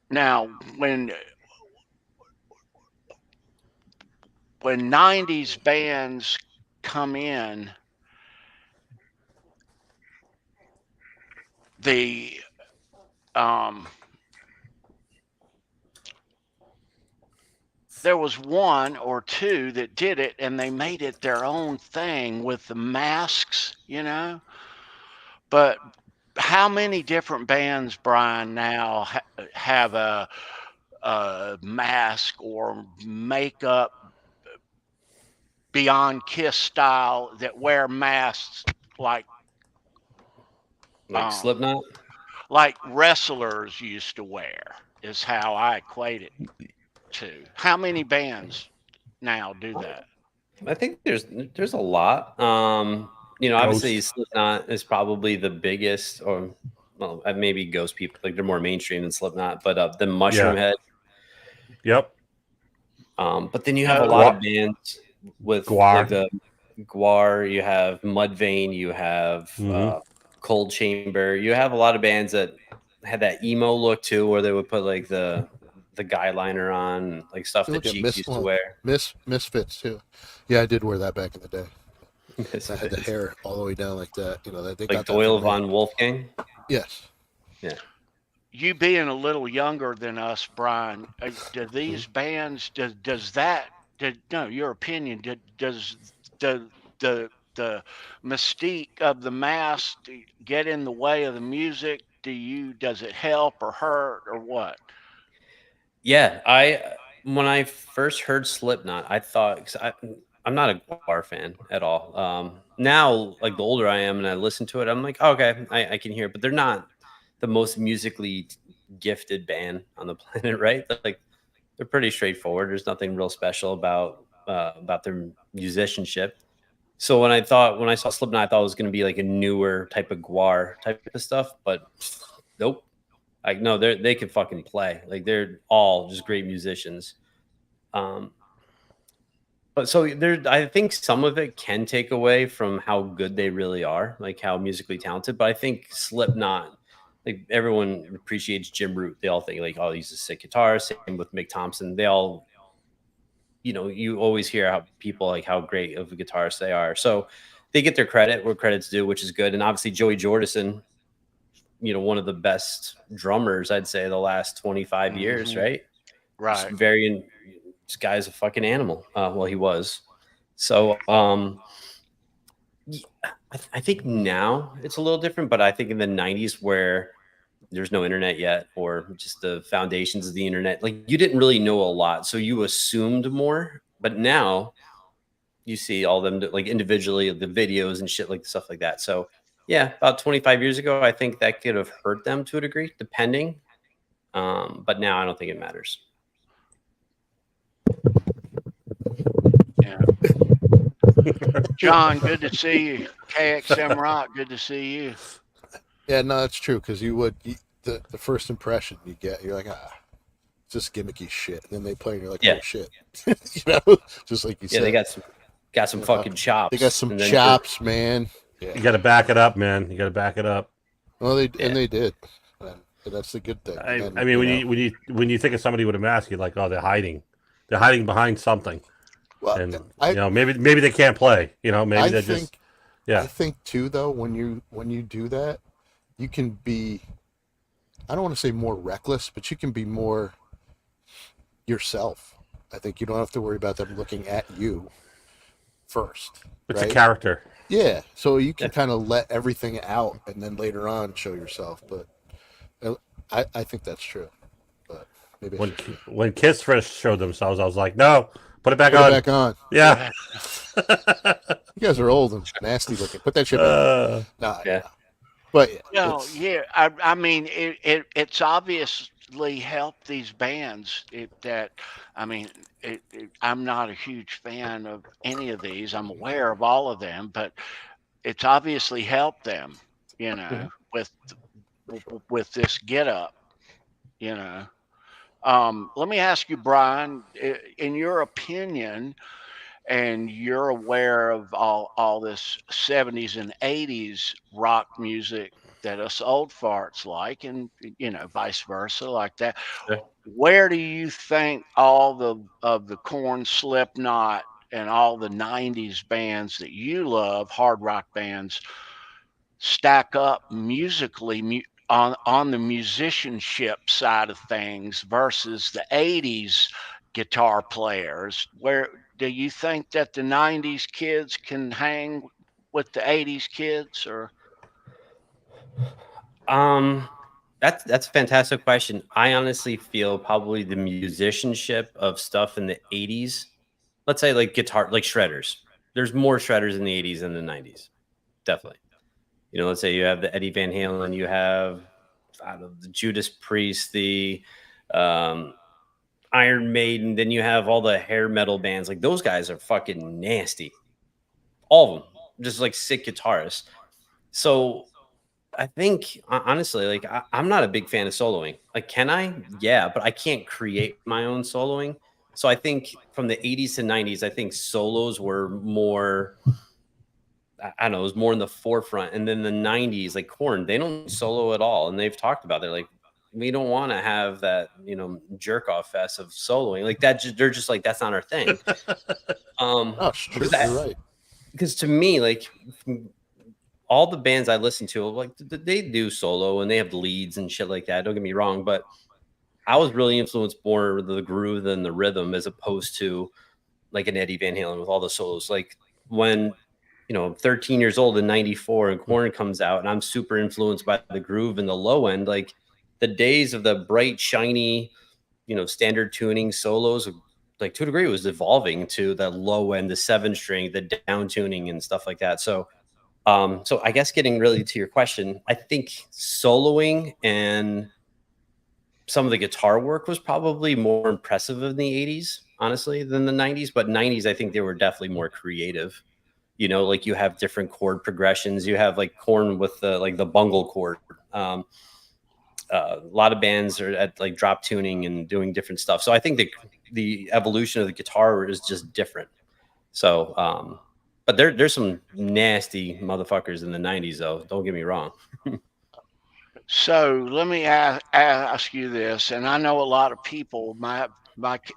now when 90s bands come in, the there was one or two that did it and they made it their own thing with the masks, you know. But how many different bands, Brian, now have a mask or makeup Beyond Kiss style that wear masks like Slipknot? Like wrestlers used to wear, is how I equate it to. How many bands now do that? I think there's a lot. You know, obviously Slipknot is probably the biggest, or well, maybe Ghost people, like they're more mainstream than Slipknot, but the Mushroom Head. Yep. But then you have a lot of bands with like the Guar, you have Mudvayne, you have Cold Chamber, you have a lot of bands that had that emo look too, where they would put like the guy liner on, like stuff that Cheeks used to wear. Misfits too. Yeah, I did wear that back in the day. I had the hair all the way down like that. You know, that they like got Doyle von Wolfgang. Yes. Yeah. You being a little younger than us, Brian, do these bands no, your opinion, does the mystique of the mask get in the way of the music? Does it help or hurt or what? Yeah, when I first heard Slipknot, I thought, 'cause I'm not a Guar fan at all. Now, like the older I am and I listen to it, I'm like, oh, okay, I can hear it, but they're not the most musically gifted band on the planet, right? Like they're pretty straightforward. There's nothing real special about their musicianship. So when I saw Slipknot, I thought it was going to be like a newer type of Guar type of stuff, but nope. Like no, they can fucking play. Like they're all just great musicians. But so I think some of it can take away from how good they really are, like how musically talented. But I think Slipknot, like everyone appreciates Jim Root. They all think like, oh, he's a sick guitarist. Same with Mick Thompson. They all, you know, you always hear how people like how great of a guitarist they are. So they get their credit where credit's due, which is good. And obviously Joey Jordison, you know, one of the best drummers, I'd say, the last 25 years, right? Right. This guy's a fucking animal. Well, he was. So I think now it's a little different, but I think in the 90s where there's no internet yet, or just the foundations of the internet, like you didn't really know a lot. So you assumed more, but now you see all them like individually the videos and shit like stuff like that. So yeah, about 25 years ago, I think that could have hurt them to a degree, depending. But now I don't think it matters. Yeah. John, good to see you. KXM Rock, good to see you. Yeah, no, that's true, because the first impression you get, you're like, it's just gimmicky shit. And then they play and you're like, oh shit. You know, just like you said. Yeah, they got some fucking chops. They got some chops, man. Yeah. You got to back it up, man. You got to back it up. Well, and they did. and that's the good thing. I mean, when you think of somebody with a mask, you're like, oh, they're hiding behind something. Well, and maybe they can't play. Maybe just. Yeah. I think too, though, when you do that, you can be, I don't want to say more reckless, but you can be more yourself. I think you don't have to worry about them looking at you first. It's right? a character. Yeah, so you can kind of let everything out and then later on show yourself. But I think that's true. But maybe when Kiss first showed themselves, I was like, no, put it back on. Put it back on. Yeah. You guys are old and nasty looking. Put that shit back on. Yeah. But I mean, it's obviously helped these bands. I'm not a huge fan of any of these. I'm aware of all of them, but it's obviously helped them, with this get up, Let me ask you, Brian, in your opinion, and you're aware of all this 70s and 80s rock music that us old farts like, and vice versa, like that. Yeah. Where do you think all of the KORN, Slipknot, and all the 90s bands that you love, hard rock bands, stack up musically on the musicianship side of things versus the 80s guitar players? Where do you think that the 90s kids can hang with the 80s kids, or? That's a fantastic question. I honestly feel probably the musicianship of stuff in the 80s, let's say like guitar, like shredders. There's more shredders in the 80s than the 90s. Definitely. Let's say you have the Eddie Van Halen, you have the Judas Priest, the Iron Maiden, then you have all the hair metal bands. Like those guys are fucking nasty. All of them, just like sick guitarists. So I think honestly, like I'm not a big fan of soloing. Like, can I? Yeah, but I can't create my own soloing. So I think from the 80s to 90s, I think solos were more, I don't know, it was more in the forefront. And then the 90s, like KORN, they don't solo at all. And they've talked about, they're like, we don't want to have that, jerk off fest of soloing like that. They're just like, that's not our thing. True. You're right. Because to me, like all the bands I listen to, like they do solo and they have leads and shit like that. Don't get me wrong, but I was really influenced more with the groove than the rhythm, as opposed to like an Eddie Van Halen with all the solos. Like when, I'm 13 years old in 94 and KORN comes out and I'm super influenced by the groove and the low end, like the days of the bright, shiny, standard tuning solos, like to a degree was evolving to the low end, the 7-string, the down tuning and stuff like that. So I guess getting really to your question, I think soloing and some of the guitar work was probably more impressive in the 80s, honestly, than the 90s. But 90s, I think they were definitely more creative. Like you have different chord progressions. You have like KORN with the bungle chord. A lot of bands are at like drop tuning and doing different stuff. So I think the evolution of the guitar is just different. So, but there's some nasty motherfuckers in the 90s, though. Don't get me wrong. So let me ask you this, and I know a lot of people. I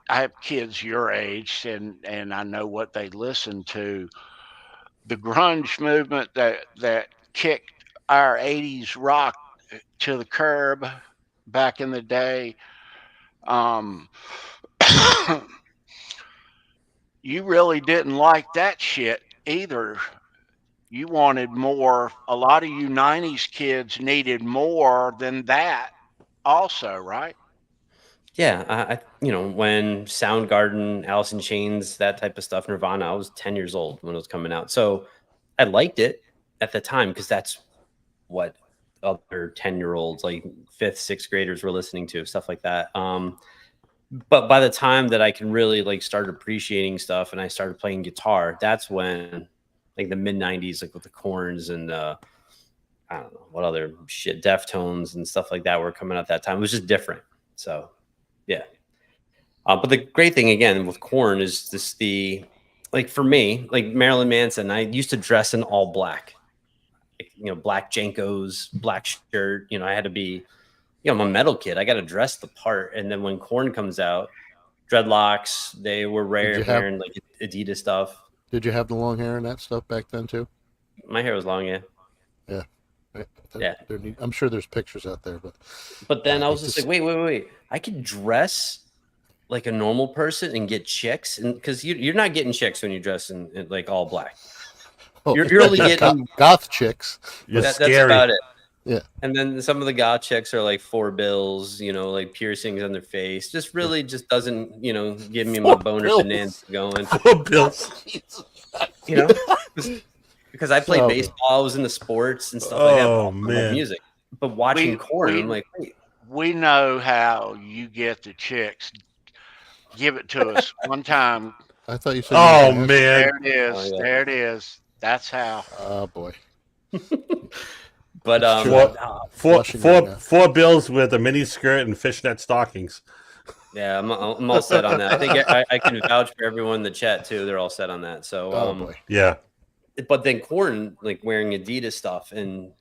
have kids your age, and I know what they listen to. The grunge movement that kicked our 80s rock to the curb back in the day. You really didn't like that shit either. You wanted more. A lot of you 90s kids needed more than that also, right? Yeah. I when Soundgarden, Alice in Chains, that type of stuff, Nirvana, I was 10 years old when it was coming out. So I liked it at the time because that's what other 10-year-olds, like 5th, 6th graders were listening to, stuff like that. But by the time that I can really like start appreciating stuff and I started playing guitar, that's when like the mid 90s, like with the KORNs and I don't know what other shit, Deftones and stuff like that were coming out that time. It was just different. So yeah. But the great thing again with KORN is like for me, like Marilyn Manson, I used to dress in all black, black Jankos, black shirt. I had to be, I'm a metal kid. I got to dress the part. And then when KORN comes out, dreadlocks, they were wearing like Adidas stuff. Did you have the long hair and that stuff back then too? My hair was long, yeah. Yeah. I'm sure there's pictures out there, but then I was just like, wait. I could dress like a normal person and get chicks, and because you're not getting chicks when you dress in like all black. You're only getting goth chicks. That's about it. Yeah. And then some of the goth chicks are like 4 bills, like piercings on their face. Just really just doesn't, give me my boner bonanza going. 4 bills. Because I played baseball, I was into sports and stuff like that. Oh, man. Music. But watching KORN, I'm like, wait. We know how you get the chicks. Give it to us one time. I thought you said. Oh, man. There it is. Oh, yeah. There it is. That's how. Oh, boy. But 4 bills with a mini skirt and fishnet stockings. Yeah, I'm all set on that. I think I can vouch for everyone in the chat too. They're all set on that. So yeah. But then KORN like wearing Adidas stuff and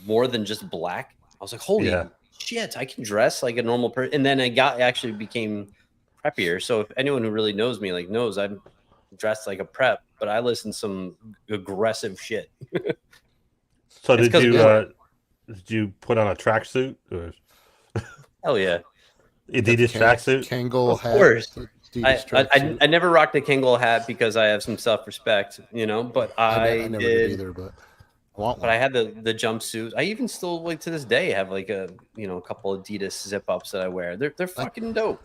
more than just black. I was like, holy shit, I can dress like a normal person. And then actually became preppier. So if anyone who really knows me knows I'm dressed like a prep, but I listen to some aggressive shit. So did you put on a tracksuit? Hell yeah. Adidas tracksuit? Kangol hat. Of course. I never rocked a Kangol hat because I have some self-respect, but I never did either, but I had the jumpsuit. I even still to this day have a couple of Adidas zip-ups that I wear. They're fucking dope.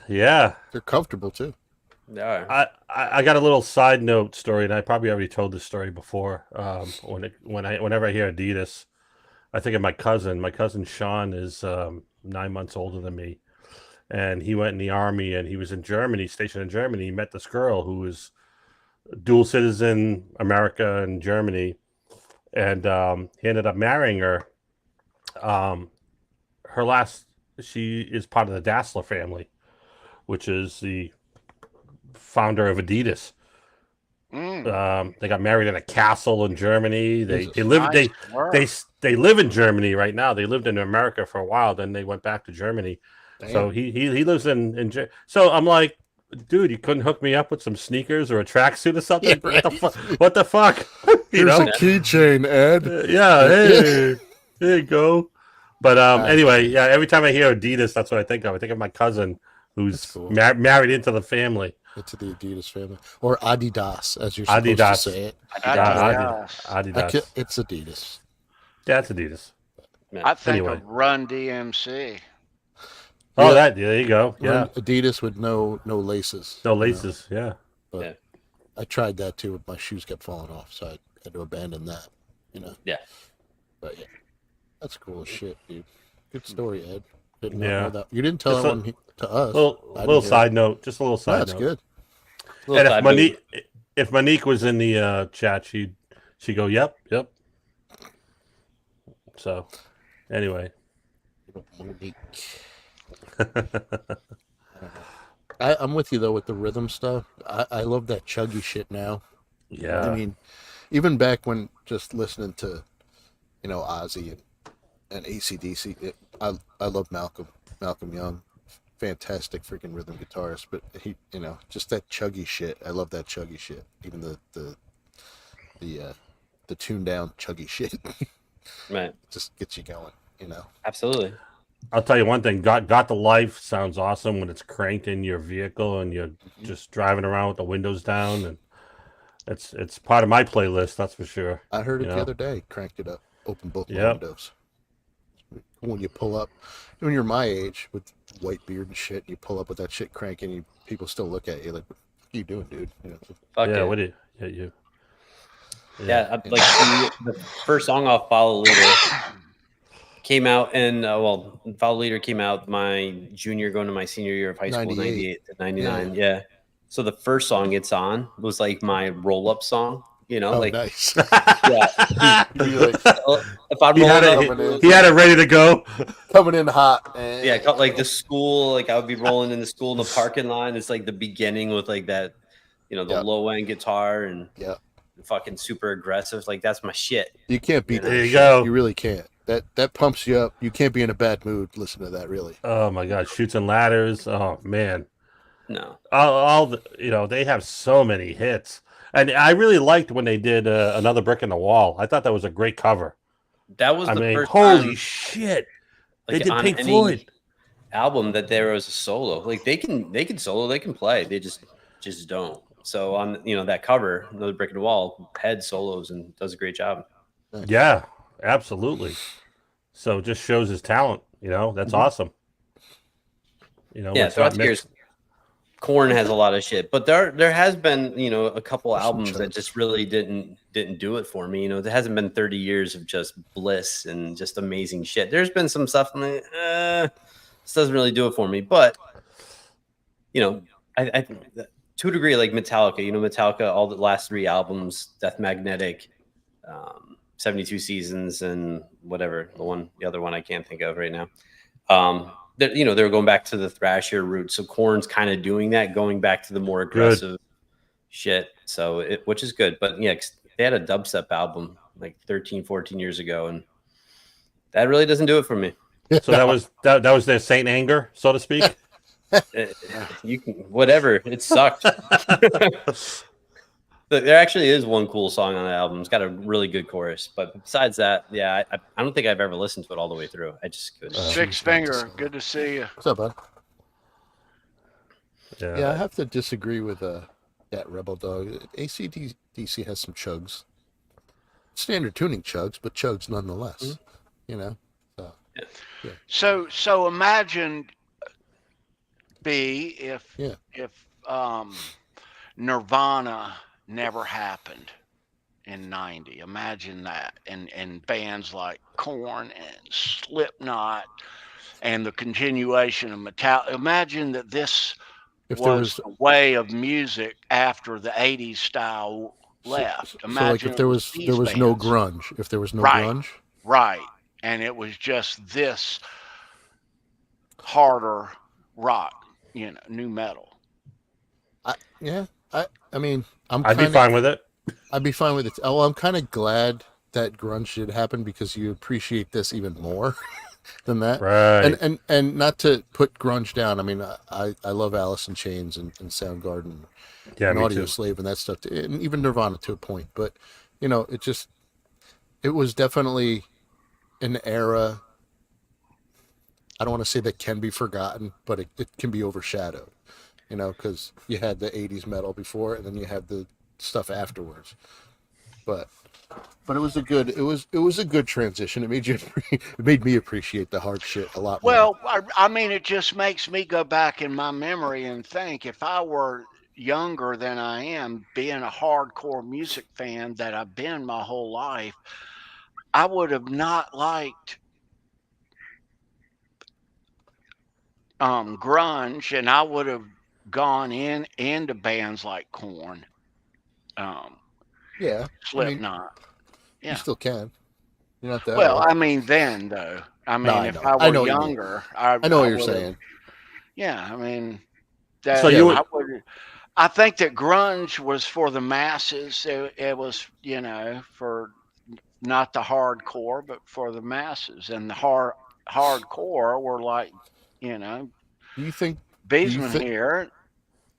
Yeah. They're comfortable too. They are. I got a little side note story, and I probably already told this story before. Whenever I hear Adidas, I think of my cousin. My cousin Sean is 9 months older than me. And he went in the army, and he was in Germany, stationed in Germany. He met this girl who was dual citizen, America and Germany, and he ended up marrying her. She is part of the Dassler family, which is the founder of Adidas. They got married in a castle in Germany. They live in Germany right now. They lived in America for a while, then they went back to Germany. Damn. So he lives in so I'm like, dude, you couldn't hook me up with some sneakers or a tracksuit or something? Yeah, right. What the fuck? Here's a keychain, Ed. Hey, there you go. But anyway, yeah, every time I hear Adidas, that's what I think of. I think of my cousin who's cool. Married into the family. Into the Adidas family. Or Adidas, as you're supposed to say it. Adidas. It's Adidas. Yeah, it's Adidas. I think of Run DMC. Oh, there you go. Yeah, Adidas with no laces. No laces. Yeah. But I tried that too, but my shoes kept falling off, so I had to abandon that. Yeah. But yeah, that's cool as shit, dude. Good story, Ed. Didn't know that. You didn't tell that one to us. Little side note. Just a little side note. That's good. And if Monique was in the chat, she'd go, yep. So, anyway. Monique. I'm with you though with the rhythm stuff. I love that chuggy shit now. Yeah. I mean, even back when just listening to, Ozzy and AC/DC, I love Malcolm Young, fantastic freaking rhythm guitarist. But he, just that chuggy shit. I love that chuggy shit. Even the tuned down chuggy shit. Right. Just gets you going. Absolutely. I'll tell you one thing. Got the Life sounds awesome when it's cranked in your vehicle and you're just driving around with the windows down, and it's part of my playlist. That's for sure. I heard it the other day. Cranked it up, opened both windows. When you pull up, when you're my age with white beard and shit, you pull up with that shit cranking. People still look at you like, "What are you doing, dude?" Fuck yeah. What do you? Yeah, like the first song off Follow Leader came out, and Follow Leader came out my junior going to my senior year of high school, 98 to 99. Yeah. So the first song it's on was like my roll-up song, nice. Yeah. If I he had it ready to go. Coming in hot. Yeah, like the school, like I would be rolling in the school in the parking lot. It's like the beginning with like that, the low-end guitar and fucking super aggressive. Like that's my shit. You can't beat that. There you go. You really can't. that pumps you up. You can't be in a bad mood. Listen to that, really. Oh my God, Shoots and Ladders. Oh man, No. all the, they have so many hits, and I really liked when they did Another Brick in the Wall. I thought that was a great cover. That was first holy time, shit! Like, they did on Pink any Floyd album that there was a solo. Like they can solo, they can play. They just don't. So on that cover, Another Brick in the Wall, Head solos and does a great job. Yeah, absolutely. So it just shows his talent. That's awesome. Yeah, throughout the years, KORN has a lot of shit, but there has been a couple albums that just really didn't do it for me. There hasn't been 30 years of just bliss and just amazing shit. There's been some stuff I'm like, this doesn't really do it for me. But I to a degree, like Metallica. Metallica, all the last 3 albums, Death Magnetic, 72 Seasons, and whatever the other one I can't think of right now. They're going back to the thrasher roots. So KORN's kind of doing that, going back to the more aggressive shit. So which is good. But yeah, they had a dubstep album like 13, 14 years ago, and that really doesn't do it for me. So that was their Saint Anger, so to speak. You can whatever. It sucked. There actually is one cool song on the album. It's got a really good chorus, but besides that, yeah, I don't think I've ever listened to it all the way through. I just couldn't. Six Finger, good to see you. What's up, bud? Yeah, I have to disagree with that Rebel Dog. AC/DC has some chugs, standard tuning chugs, but chugs nonetheless. So imagine if Nirvana never happened in 90. Imagine that. And bands like KORN and Slipknot and the continuation of Metallica. Imagine that this was a way of music after the 80s style left. Imagine so like if there was no grunge. If there was no grunge. Right. And it was just this harder rock, new metal. I mean, I'd be fine with it. I'd be fine with it. Oh, I'm kind of glad that grunge did happen because you appreciate this even more than that. Right. And not to put grunge down. I mean, I love Alice in Chains and Soundgarden and Audio Slave and that stuff, and even Nirvana to a point. But it was definitely an era. I don't want to say that can be forgotten, but it can be overshadowed. Because you had the 80s metal before, and then you had the stuff afterwards. But it was a good transition. It made me appreciate the hard shit a lot more. Well, I mean, it just makes me go back in my memory and think if I were younger than I am, being a hardcore music fan that I've been my whole life, I would have not liked grunge, and I would have gone into bands like KORN, Slipknot. You still can. You're not that well. old. I mean, then though. I mean, No, if I were younger, I know what you're saying. Yeah, I mean, I think that grunge was for the masses. It was, for not the hardcore, but for the masses, and the hardcore were like, Do you think? Beesman here.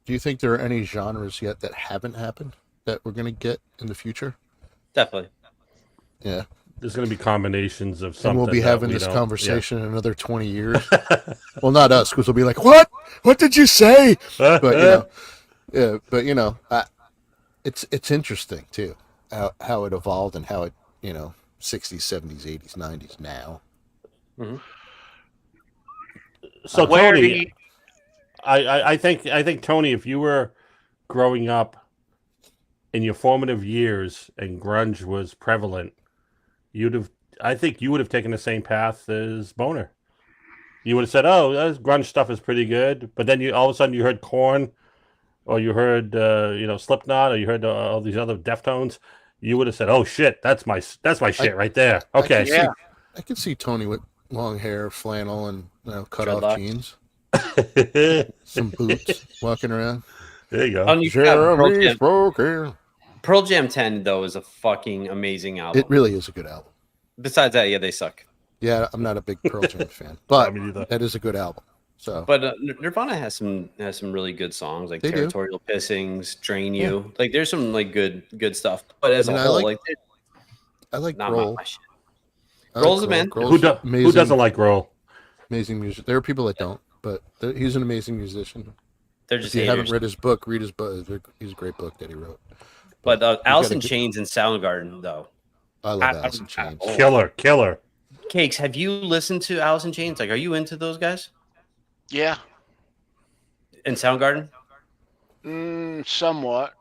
Do you think there are any genres yet that haven't happened that we're going to get in the future? Definitely. Yeah. There's going to be combinations of something. And we'll be having this conversation in another 20 years. Well, not us, because we'll be like, what? What did you say? But, it's interesting, too, how it evolved and how it, 60s, 70s, 80s, 90s now. Mm-hmm. So, Tony, I think, Tony, if you were growing up in your formative years and grunge was prevalent, I think you would have taken the same path as Boner. You would have said, "Oh, this grunge stuff is pretty good," but then all of a sudden you heard KORN, or you heard Slipknot, or you heard all these other Deftones. You would have said, "Oh shit, that's my shit right there." Okay, I can see Tony with long hair, flannel, and cut off jeans, some boots, walking around. There you go. Pearl Jam 10 though is a fucking amazing album. It really is a good album. Besides that, yeah, they suck. Yeah, I'm not a big Pearl Jam fan, but me neither. that is a good album. So, but Nirvana has some really good songs like They do. Territorial Pissings, Drain You. Like there's some like good stuff. But as a I whole, like not Grohl. my shit. I like Grohl's a man. Grohl's Who doesn't like Grohl? amazing music? There are people that don't, but he's an amazing musician. They're If just you haven't haters. read his book, read his book. He's a great book that he wrote. But Alice in gotta Chains and Soundgarden, though. I love Alice in Chains. Killer. Cakes, have you listened to Alice in Chains? Like, are you into those guys? Yeah. And Soundgarden? Somewhat.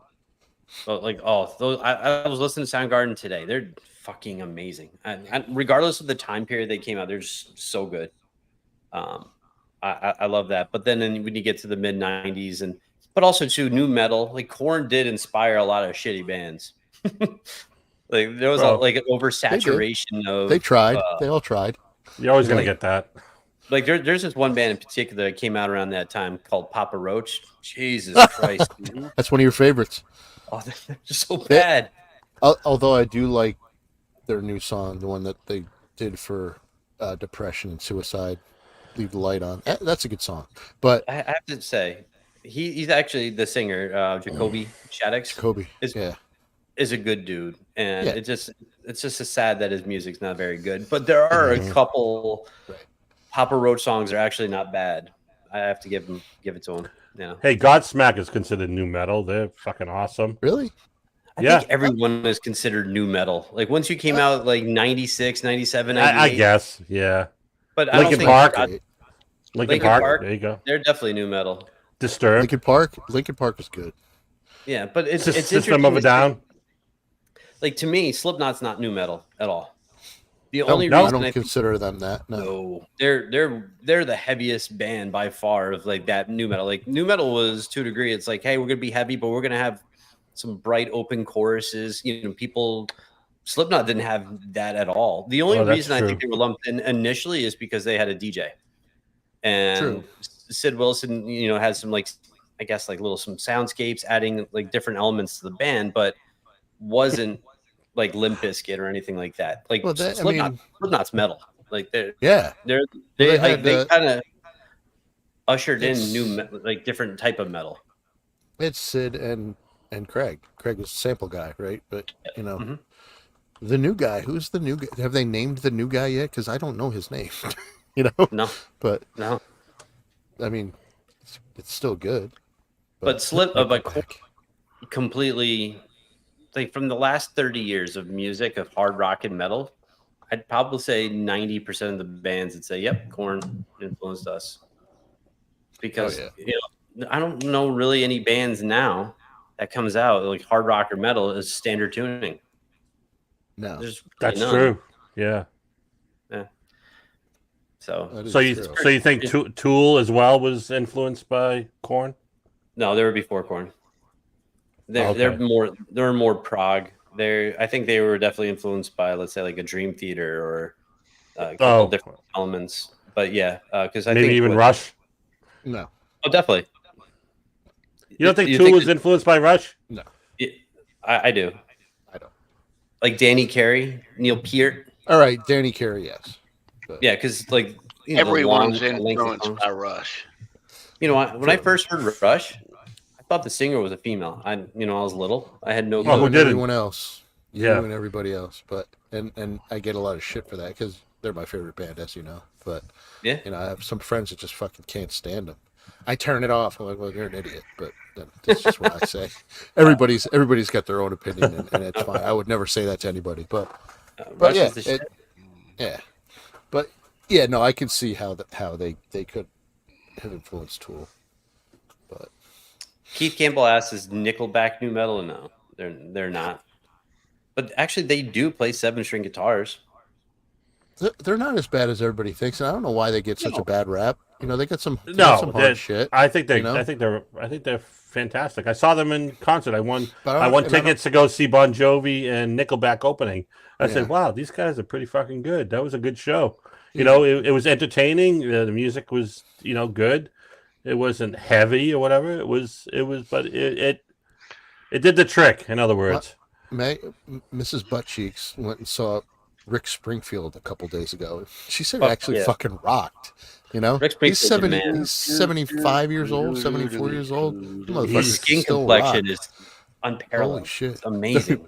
But I was listening to Soundgarden today. They're fucking amazing. And regardless of the time period they came out, they're just so good. I love that. But then when you get to the mid '90s, but also to new metal, like KORN did inspire a lot of shitty bands. Like there was like an oversaturation of. They tried. They all tried. You're always gonna get that. Like there's this one band in particular that came out around that time called Papa Roach. Jesus Christ, That's one of your favorites. oh, they're just so bad. Although I do like their new song, the one that they did for depression and suicide, "Leave the Light On." That's a good song. But I have to say, he's actually the singer, Jacoby Shaddix. Kobe, Is a good dude, and Yeah. it's just a sad that his music's not very good. But there are a couple Papa Roach songs that are actually not bad. I have to give it to him. Yeah. Hey, Godsmack is considered new metal. They're fucking awesome. really? I think everyone is considered new metal. Like once you came out like 96, 97, I guess, yeah. But I don't Linkin think Park. Great. Linkin Park. There you go. they're definitely new metal. Disturbed. Linkin Park is good. Yeah, but it's System of a interesting to Down. Like to me, Slipknot's not new metal at all. The No, only I reason don't consider them that. No. they're the heaviest band by far of like that new metal. Like new metal was to a degree. It's like, hey, we're gonna be heavy, but we're gonna have some bright open choruses. You know, people. Slipknot didn't have that at all. The only reason I think they were lumped in initially is because they had a DJ, and Sid Wilson, had some like, I guess like some soundscapes, adding like different elements to the band, but wasn't like Limp Bizkit or anything like that. Like Slipknot's metal. Like they kind of ushered in like different type of metal. It's Sid and Craig. Craig is a sample guy, right? But the new guy. Who's the new guy? Have they named the new guy yet? Because I don't know his name. No. But no. I mean, it's still good. But completely. Like from the last 30 years of music of hard rock and metal, I'd probably say 90% of the bands would say, "Yep, KORN influenced us." Because I don't know really any bands now that comes out like hard rock or metal is standard tuning. No, that's true. Yeah. So you think Tool as well was influenced by KORN? No, they were before KORN. They're more prog. I think they were definitely influenced by, let's say, like a Dream Theater or a couple different elements. But yeah, because I think even Rush. No. Oh, definitely. You don't think Tool was influenced by Rush? No. I do. I don't. Like Danny Carey, Neil Peart. All right, Danny Carey, yes. But, yeah, because like everyone's influenced by Rush. You know, when I first heard Rush, I thought the singer was a female. I was little. I had no clue. Who did everyone else? Yeah, and everybody else. But and I get a lot of shit for that because they're my favorite band, as you know. But yeah, I have some friends that just fucking can't stand them. I turn it off. I'm like, well, you're an idiot. But that's just what I say. Everybody's got their own opinion, and it's fine. I would never say that to anybody. But no, I can see how they could have influenced Tool. But Keith Campbell asks, "Is Nickelback new metal?" No, they're not. But actually, they do play 7-string guitars. They're not as bad as everybody thinks, and I don't know why they get such a bad rap. They got some hard shit. I think they're fantastic. I saw them in concert. I won tickets to go see Bon Jovi and Nickelback opening. I said, "Wow, these guys are pretty fucking good. That was a good show." It was entertaining. The music was, good. It wasn't heavy or whatever. It was, but it did the trick. In other words, Mrs. Buttcheeks went and saw Rick Springfield a couple days ago. She said it actually yeah. fucking rocked. You know, Rick he's Springfield's a man. he's 75 years old, 74 years old. His skin Still complexion rock. is unparalleled. Holy shit! It's amazing.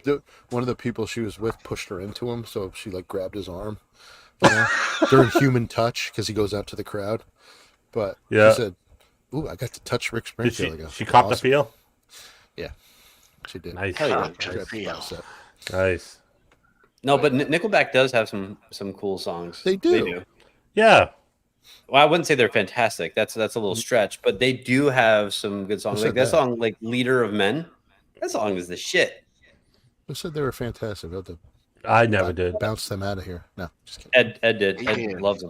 One of the people she was with pushed her into him, so she like grabbed his arm. You know, during Human Touch, because he goes out to the crowd. But Yeah. she said, "Ooh, I got to touch Rick Did Springfield." I go, she caught the "Awesome." feel? Yeah, she did. Nice. Hell yeah. Grabbed his bicep. Nice. No, but Nickelback does have some cool songs. They do. Yeah. Well, I wouldn't say they're fantastic. That's a little stretch, but they do have some good songs. Who Like said that that? song, like "Leader of Men." That song is the shit. Who said they were fantastic? We'll have to I never did. bounce them out of here. No, just kidding. Ed did. He Ed did. loves them.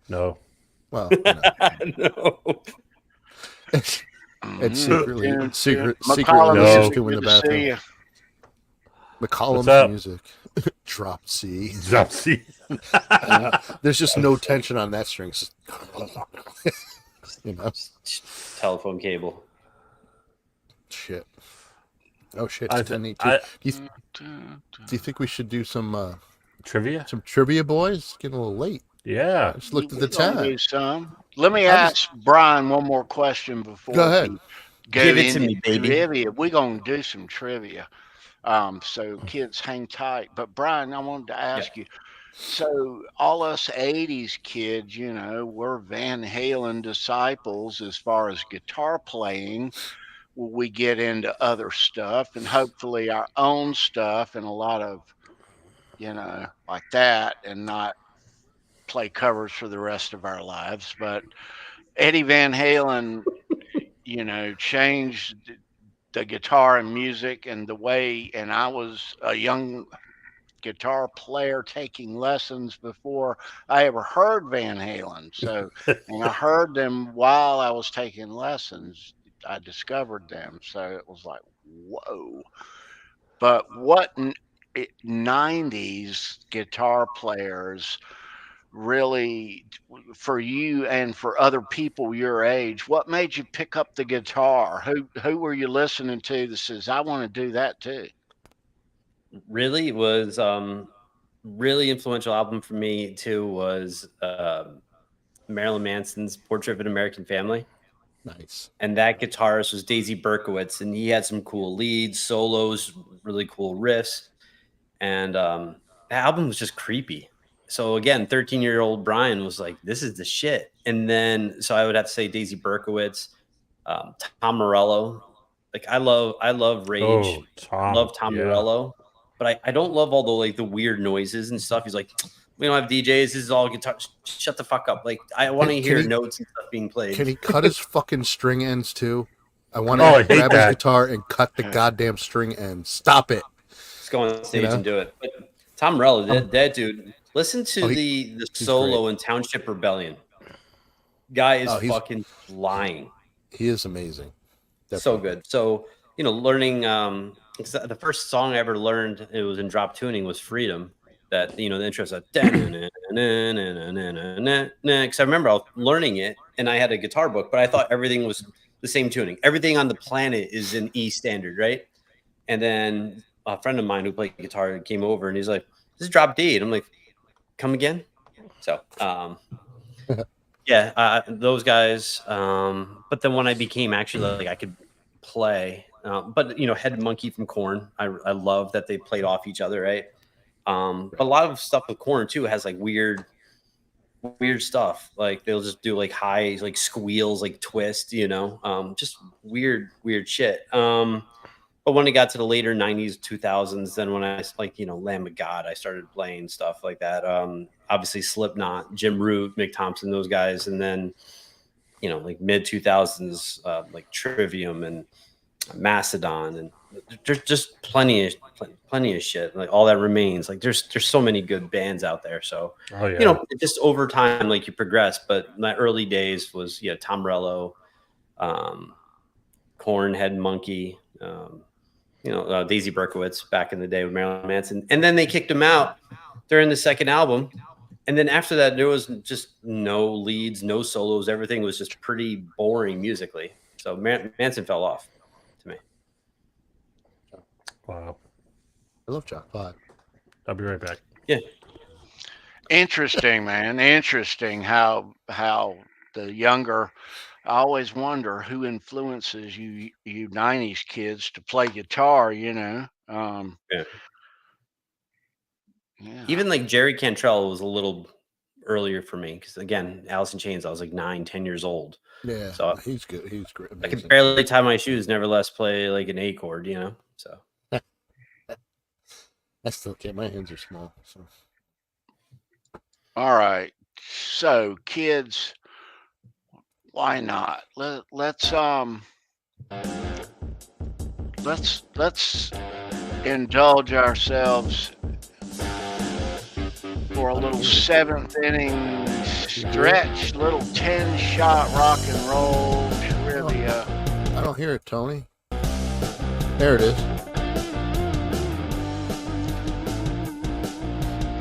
No. Well, you know. No. It's secretly McCollum, No. listens to in good the to see bathroom. you. McCollum's up? music. Drop C. Drop C. There's just no tension on that string. It's just, you know, Telephone cable. shit. Oh shit! I- It's 10:02. I- Do you think we should do some Trivia? trivia, boys? Getting a little late. Yeah. Just looked at the We gonna time. do some. Let me I just- ask Brian one more question before Go ahead. we go Give it to into me, baby. trivia. We're gonna do some trivia. So kids hang tight. But Brian, I wanted to ask you. So all us '80s kids, you know, we're Van Halen disciples as far as guitar playing. We get into other stuff and hopefully our own stuff and a lot of, you know, like that, and not play covers for the rest of our lives. But Eddie Van Halen, you know, changed the guitar and music and the way, and I was a young guitar player taking lessons before I ever heard Van Halen. So, and I heard them while I was taking lessons. I discovered them. So it was like, whoa. But what 90s guitar players really, for you and for other people your age, what made you pick up the guitar? Who were you listening to that says, I want to do that too? Really was really influential album for me too was Marilyn Manson's Portrait of an American Family. Nice. And that guitarist was Daisy Berkowitz, and he had some cool leads, solos, really cool riffs. And that album was just creepy. So again, 13-year-old Brian was like, this is the shit. And then, so I would have to say Daisy Berkowitz, Tom Morello. Like I love Rage. Oh, Tom. Love Tom Morello. But I don't love all the like the weird noises and stuff. He's like, we don't have DJs. This is all guitar. Shut the fuck up. Like I want to hear notes and stuff being played. Can he cut his fucking string ends too? I want I to hate grab that. his guitar and cut the goddamn string ends. Stop it. Just go on stage You know? and do it. But Tom Morello, that dude. Listen to the solo in Township Rebellion. Guy is fucking flying. He is amazing. Definitely. So good. So, you know, learning the first song I ever learned, it was in drop tuning, was Freedom. That, you know, the intro is like, because I remember I was learning it and I had a guitar book, but I thought everything was the same tuning. Everything on the planet is in E standard, right? And then a friend of mine who played guitar came over and he's like, this is drop D. And I'm like, come again? So, those guys. But then when I became actually like I could play, but you know, Head Monkey from KORN, I love that they played off each other, right? But a lot of stuff with KORN too has like weird stuff. Like they'll just do like high, like squeals, like twist, you know, just weird shit. But when it got to the later 90s, 2000s, then when I like, you know, Lamb of God, I started playing stuff like that. Obviously Slipknot, Jim Root, Mick Thompson, those guys. And then, you know, like mid 2000s, like Trivium and Mastodon, and there's just plenty of shit. Like All That Remains. Like there's so many good bands out there. So, you know, just over time, like you progress. But my early days was, Tom Morello, KORN, Head Monkey, Daisy Berkowitz back in the day with Marilyn Manson. And then they kicked him out during the second album. And then after that, there was just no leads, no solos. Everything was just pretty boring musically. So Manson fell off to me. Wow. I love John 5. I'll be right back. Yeah. Interesting, man. Interesting how the younger. I always wonder who influences you 90s kids to play guitar. Yeah. Yeah. Even like Jerry Cantrell was a little earlier for me because again, Alice in Chains, I was like 9, 10 years old. Yeah, so he's good. He's great. I could barely tie my shoes, nevertheless play like an A chord, you know. So I still can't. My hands are small. So. All right. So kids, why not? Let's indulge ourselves for a little 7th inning stretch, little 10-shot rock and roll trivia. I don't hear it, Tony. There it is.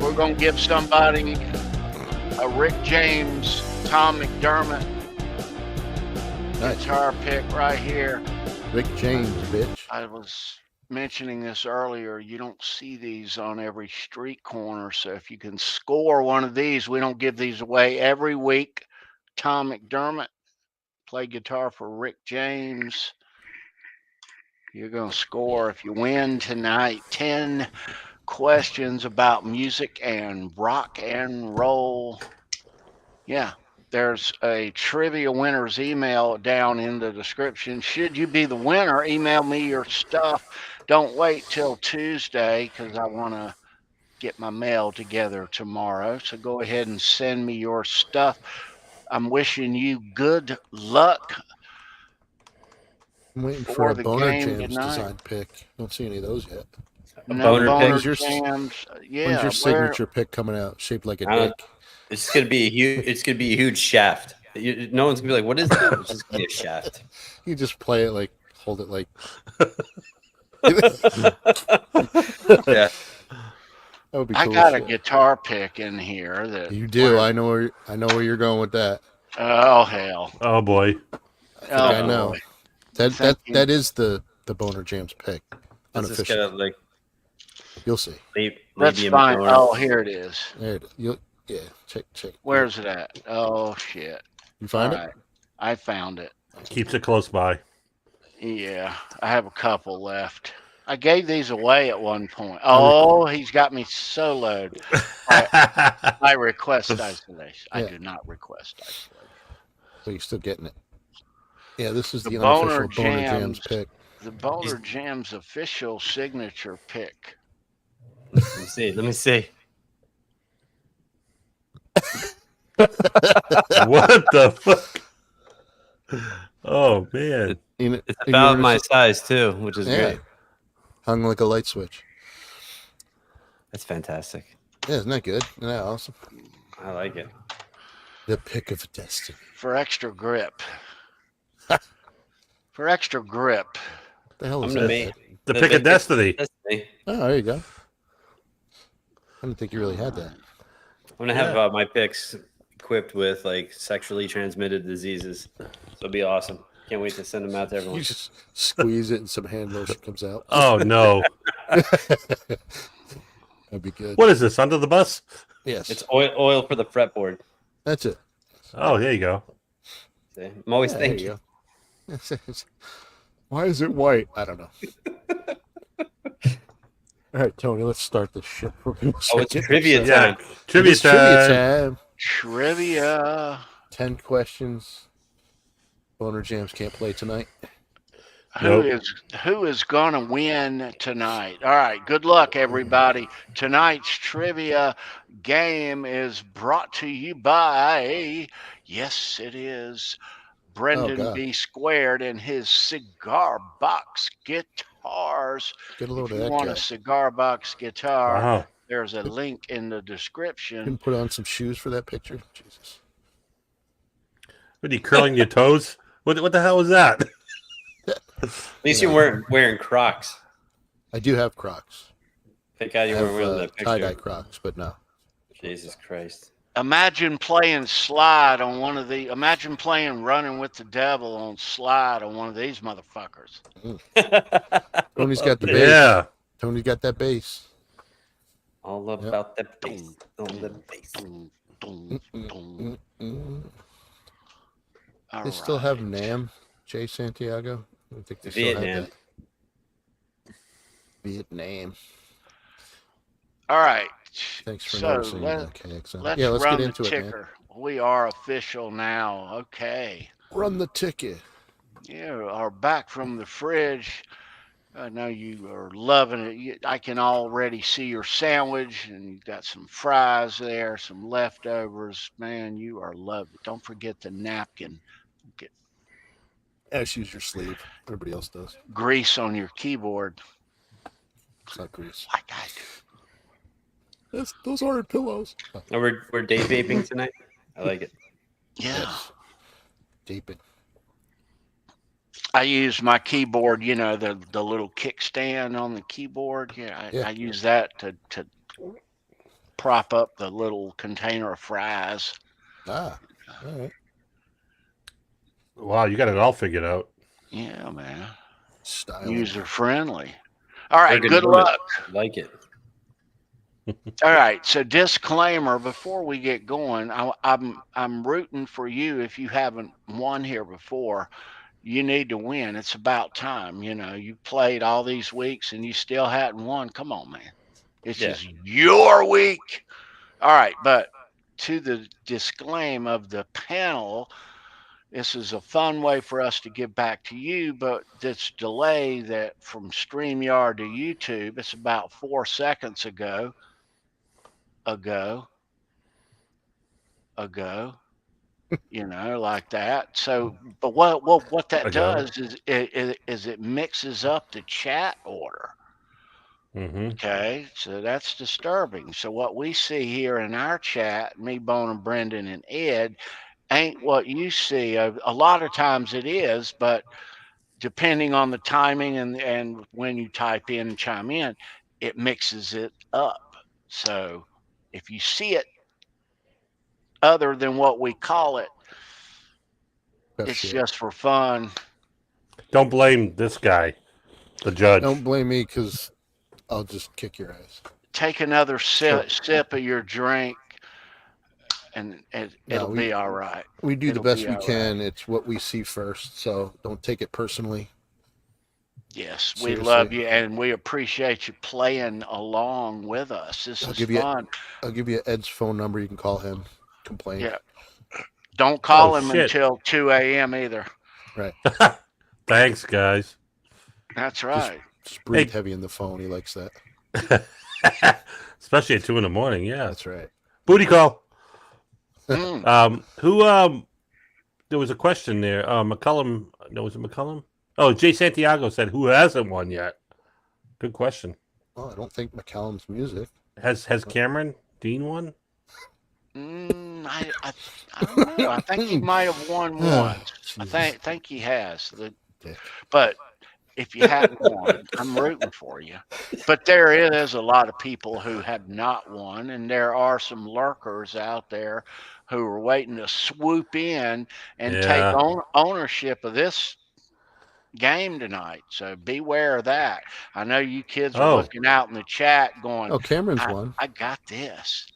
We're going to give somebody a Rick James, Tom McDermott guitar pick right here. Rick James, bitch. I was mentioning this earlier. You don't see these on every street corner. So if you can score one of these, we don't give these away every week. Tom McDermott played guitar for Rick James. You're going to score if you win tonight. 10 questions about music and rock and roll. Yeah. There's a trivia winner's email down in the description. Should you be the winner, email me your stuff. Don't wait till Tuesday because I want to get my mail together tomorrow. So go ahead and send me your stuff. I'm wishing you good luck. I'm waiting for a Boner Jams design pick. Don't see any of those yet. No Boner Jams. Yeah. When's your signature pick coming out? Shaped like a dick. It's gonna be a huge. It's gonna be a huge shaft. No one's gonna be like, "What is that?" It's just gonna be a shaft. You just play it like, hold it like. Yeah. That would be I cool got a shit. guitar pick in here that you do. I know where you're going with that. Oh hell. Oh boy. I know. That is the Boner Jams pick. Unofficial. Like, you'll see. That's fine. Oh, here it is. There it is. Yeah, check. Where's it at? Oh shit. You find it? I found it. Keeps it close by. Yeah, I have a couple left. I gave these away at one point. Oh, he's got me soloed. I request isolation. I do not request isolation. So you're still getting it. Yeah, this is the unofficial Boner Jams pick. The Boner Jams official signature pick. Let me see. What the fuck? Oh man. It's about my size too, which is great. Hung like a light switch. That's fantastic. Yeah, isn't that good? Isn't that awesome? I like it. The pick of destiny. For extra grip. For extra grip. What the hell is that? The pick of destiny. Oh, there you go. I didn't think you really had that. I'm gonna have my picks equipped with like sexually transmitted diseases. So it'll be awesome. Can't wait to send them out to everyone. You just squeeze it and some hand lotion comes out. Oh no. That'd be good. What is this? Under the bus? Yes. It's oil for the fretboard. That's it. Oh, there you go. See? I'm always thinking. Why is it white? I don't know. All right, Tony, let's start this shit. It's trivia time. Trivia time. Trivia. 10 questions. Boner Jams can't play tonight. Who is gonna win tonight? All right, good luck, everybody. Tonight's trivia game is brought to you by, yes, it is, Brendan B. Squared and his Cigar Box Guitars. Get a load if of you that want guy. a Cigar Box guitar, Wow. there's a link in the description. Can put on some shoes for that picture. Jesus. What are you curling your toes? What the hell was that? At least you're wearing Crocs. I do have Crocs. Thank God you weren't wearing that picture. Tie-dye Crocs, but no. Jesus Christ. Imagine playing slide on one of the. Imagine playing Running with the Devil on slide on one of these motherfuckers. Tony's got the bass. Yeah. Tony's got that bass. All about the bass. On the bass. They still have NAM, Jay Santiago. I think they still Vietnam. have that. Vietnam. All right. Thanks for So noticing KXM. let's Yeah, let's run get into the it, man. ticker. We are official now. Okay. Run the ticket. You are back from the fridge. I know you are loving it. I can already see your sandwich, and you've got some fries there, some leftovers. Man, you are loving it. Don't forget the napkin. Get Just use your sleeve. Everybody else does. grease on your keyboard. It's not grease. Like I do. Those aren't pillows. Oh, we're day vaping tonight. I like it. Yeah. Yes. Deep it. I use my keyboard, you know, the little kickstand on the keyboard. Yeah, I use that to prop up the little container of fries. All right. Wow, you got it all figured out. Yeah, man. Style. User friendly. All right, Friggin' good love luck. it. Like it. All right, so disclaimer before we get going, I'm rooting for you if you haven't won here before. You need to win. It's about time. You know, you played all these weeks and you still hadn't won. Come on, man. It's just your week. All right, but to the disclaim of the panel, this is a fun way for us to give back to you, but this delay that from StreamYard to YouTube, it's about 4 seconds ago, you know, like that. So, but what that does is it mixes up the chat order. Okay, so that's disturbing. So what we see here in our chat, me, Boner, Brendan, and Ed, ain't what you see. A lot of times it is, but depending on the timing and when you type in and chime in, it mixes it up. So if you see it other than what we call it, it's just for fun. Don't blame this guy, the judge. Don't blame me because I'll just kick your ass. Take another sip of your drink, and it'll be all right. We do the best we can. It's what we see first, so don't take it personally. Yes, Seriously. we love you, and we appreciate you playing along with us. This is fun. I'll give you Ed's phone number. You can call him. Complain. Yeah. Don't call him until 2 a.m. either. Right. Thanks, guys. That's right. Just breathe heavy in the phone. He likes that. Especially at 2 a.m. Yeah, that's right. Booty call. There was a question there. McCullum. No, was it McCullum? Oh, Jay Santiago said, "Who hasn't won yet?" Good question. Well, I don't think McCallum's music Has Cameron Dean won? I don't know. I think he might have won once. I think he has. But if you hadn't won, I'm rooting for you. But there is a lot of people who have not won, and there are some lurkers out there who are waiting to swoop in and take ownership of this game tonight. So beware of that. I know you kids are looking out in the chat going, "Oh, Cameron's won. I got this."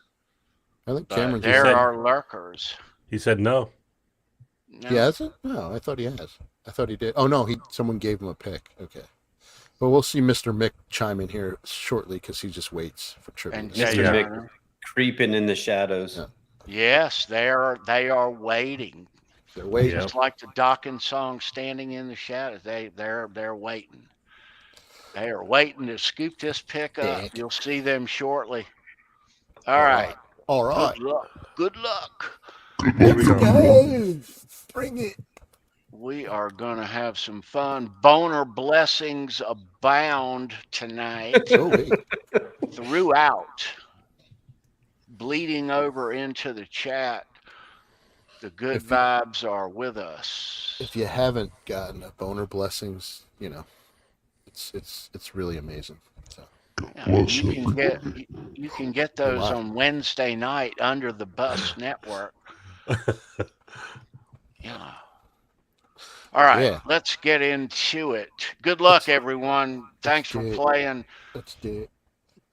I think Cameron's. There are lurkers. He said no. He hasn't? No, I thought he has. I thought he did. Oh no, someone gave him a pick. Okay. But we'll see Mr. Mick chime in here shortly because he just waits for trivia. And Mr. Mick creeping in the shadows. Yeah. Yes, they are waiting. They're waiting. Just like the Dawkins song, "Standing in the Shadows." They're waiting. They are waiting to scoop this pick up. You'll see them shortly. All right. All right. Good luck. Let's go. Bring it. We are going to have some fun. Boner blessings abound tonight throughout, bleeding over into the chat. The good vibes are with us. If you haven't gotten a Boner blessings, you know, it's really amazing. So. Yeah, you can get those on Wednesday night under the Bus Network. Yeah. All right, let's get into it. Good luck, everyone. Thanks for playing. Let's do it.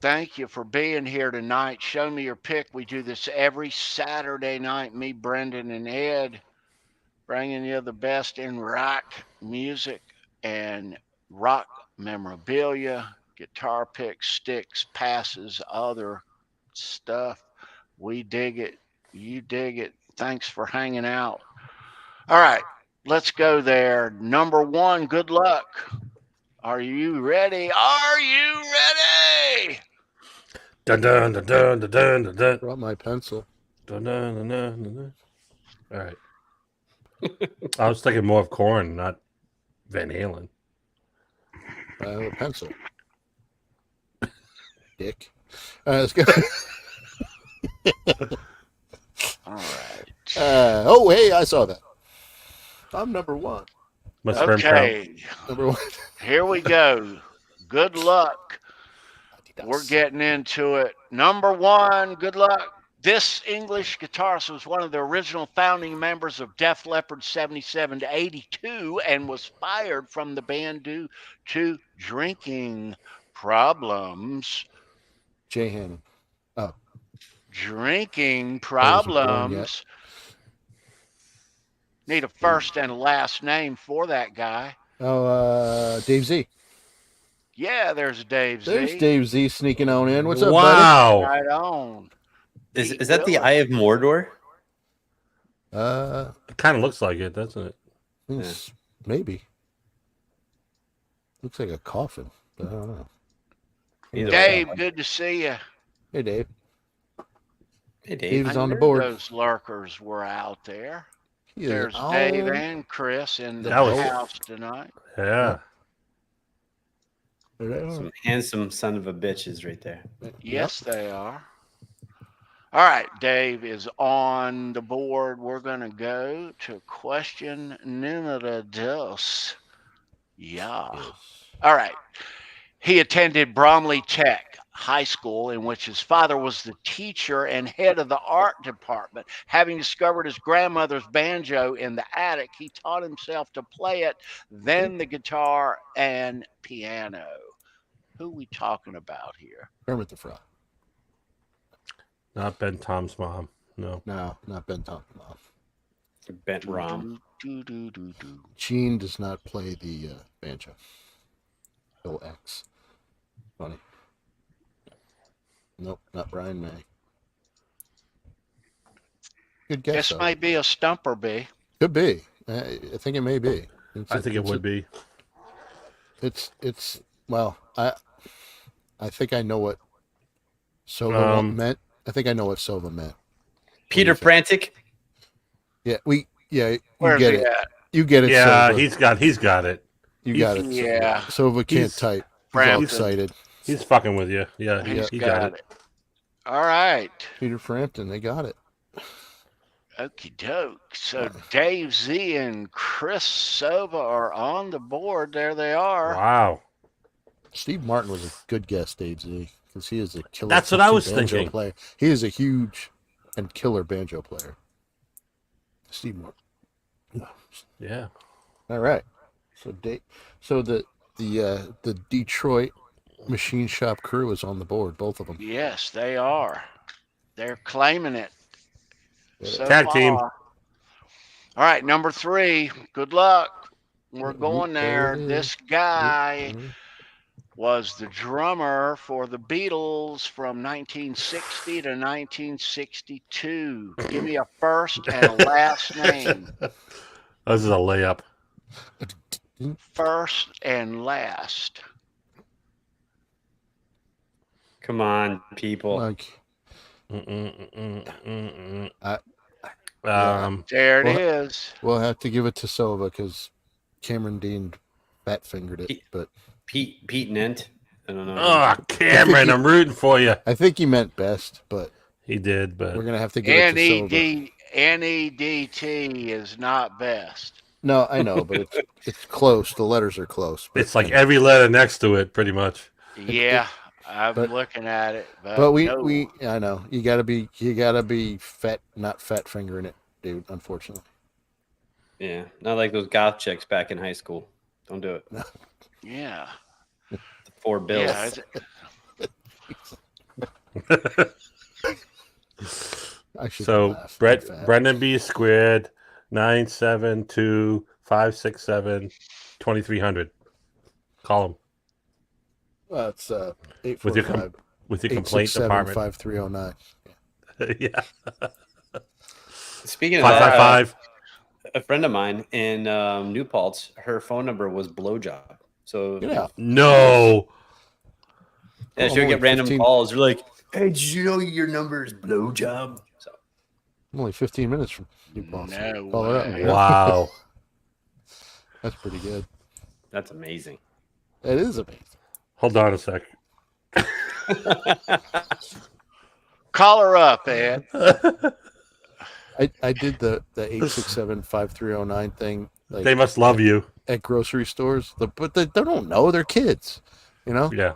Thank you for being here tonight. Show me your pick. We do this every Saturday night. Me, Brendan, and Ed bringing you the best in rock music and rock memorabilia, guitar picks, sticks, passes, other stuff. We dig it. You dig it. Thanks for hanging out. All right, let's go there. Number one, good luck. Are you ready? Are you ready? Dun dun dun dun dun dun dun dun. Brought my pencil. Dun, dun, dun, dun, dun, dun. All right. I was thinking more of KORN, not Van Halen. I have a pencil. Dick. Let's go. All right. Oh, hey, I saw that. I'm number one. Must have been Okay, Number one. here we go. Good luck. We're getting into it. Number one, good luck. This English guitarist was one of the original founding members of Def Leppard 77 to 82 and was fired from the band due to drinking problems. Jay Hannon. Oh, Drinking wasn't born problems. Need a first and a last name for that guy. oh, Dave Z. Yeah, there's Dave Z. There's Dave Z sneaking on in. What's up, wow. Right on. Is that the Eye of Mordor? buddy? It kind of looks like it, doesn't it? Maybe. Looks like a coffin, but I don't know. Either Dave, way. good to see you. Hey, Dave. Hey, Dave. Dave's I on the knew board. Those lurkers were out there. He is There's on- Dave and Chris in the That was- house tonight. Yeah. Some handsome son of a bitches right there. Yes, they are. All right, Dave is on the board. We're going to go to question numero dos. Yeah. All right. He attended Bromley Tech High School, in which his father was the teacher and head of the art department. Having discovered his grandmother's banjo in the attic, he taught himself to play it, then the guitar and piano. Who we talking about here? Kermit the Frog. Not Ben Tom's mom. No. No, not Ben Thompson. No. Bent Rom. Do. Gene does not play the banjo. Bill X. Funny. Nope, not Brian May. Good guess. This though. might be a stumper bee. Could be. I think it may be. I think it would be. It's well, I think I know what Sova meant. I think I know what Sova meant. Peter Frantic. Yeah, you Where's get he it. at? You get it. Yeah, Sova. he's got it. You got it. Yeah. Sova can't He's- type. He's all Frampton. excited. He's fucking with you. Yeah, He's he got it. All right. Peter Frampton, they got it. Okie doke. So Dave Z and Chris Sova are on the board. There they are. Wow. Steve Martin was a good guess, Dave Z, because he is a killer. That's what I was banjo thinking. Player. He is a huge and killer banjo player. Steve Martin. Yeah. All right. So the Detroit Machine Shop crew is on the board, both of them. Yes, they are. They're claiming it. So Tag team. far. All right, number 3. Good luck. We're going there. This guy was the drummer for the Beatles from 1960 to 1962. Give me a first and a last name. This is a layup. First and last. Come on, people. Like, There it Well, is. we'll have to give it to Sova because Cameron Dean fat fingered it, but Pete Nent. I don't know. Oh, Cameron, I'm rooting for you. I think he meant best. But He did, but we're gonna have to give it to Sova. NEDT is not best. No, I know, but it's close. The letters are close. But, it's like every letter next to it, pretty much. Yeah, I'm but- looking at it. But no. I know you gotta be fat, not fat fingering it, dude. Unfortunately, Yeah, not like those goth chicks back in high school. Don't do it. Yeah. The 4 bills. Yeah, I should So laugh. I'm fat. Brendan B squared 972-567 2300. Call him It's with your 845 with your complaint department. 5309. Yeah. Speaking of that, 555. a friend of mine in New Paltz, her phone number was blowjob. So Yeah. No. yeah, I'm she would only get random 15 calls. You're like, "Hey, did you know your number is blowjob?" So I'm only 15 minutes from New Paltz. No Call her up. way. Wow. That's pretty good. that's amazing. That is amazing. Hold on a sec. Call her up, Ed. I did the 867-5309 thing. Like, They must love you. at grocery stores, but they don't know. They're kids, you know. Yeah.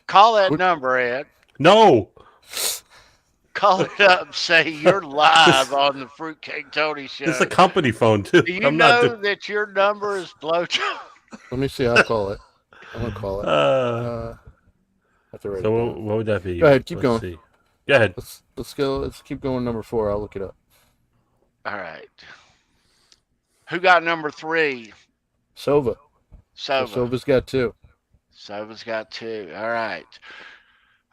Call that number, Ed. No. Call it up. Say you're live on the Fruitcake Tony show. It's a company phone too. Do you I'm know not. that your number is blowjob? Let me see. I'll call it. I'm gonna call it. Have to write So it what, down. what would that be? Go ahead, keep Let's going. see. Go ahead. Let's go. Let's keep going. Number 4. I'll look it up. All right. Who got number 3? Sova. Sova. Sova's got 2. Sova's got 2. All right.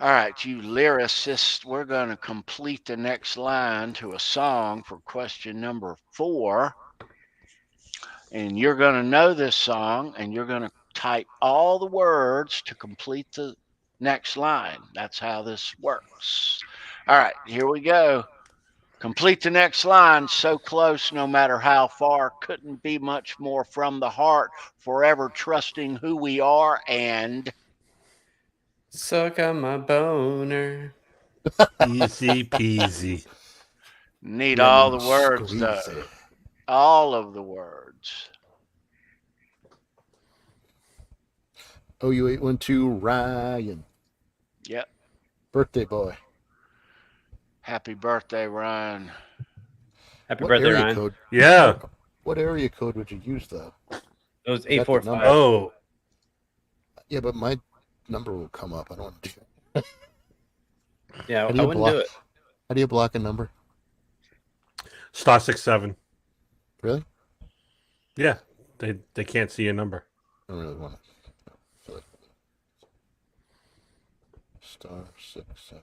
All right, you lyricists, we're going to complete the next line to a song for question number 4. And you're going to know this song, and you're going to type all the words to complete the next line. That's how this works. All right, here we go. Complete the next line. So close, no matter how far. Couldn't be much more from the heart. Forever trusting who we are and... Suck on my boner. Easy peasy. Need Lemon all the words, squeeze though. it. All of the words. OU812 Ryan. Yep. Birthday boy. Happy birthday, Ryan. Happy What birthday, area Ryan. code? Yeah. What area code would you use though? It was I got the 845. number. Oh. Yeah, but my number will come up. I don't want to do that. Yeah, How I do you wouldn't block? do it. How do you block a number? *67. Really? Yeah. They can't see your number. I don't really want to. *67.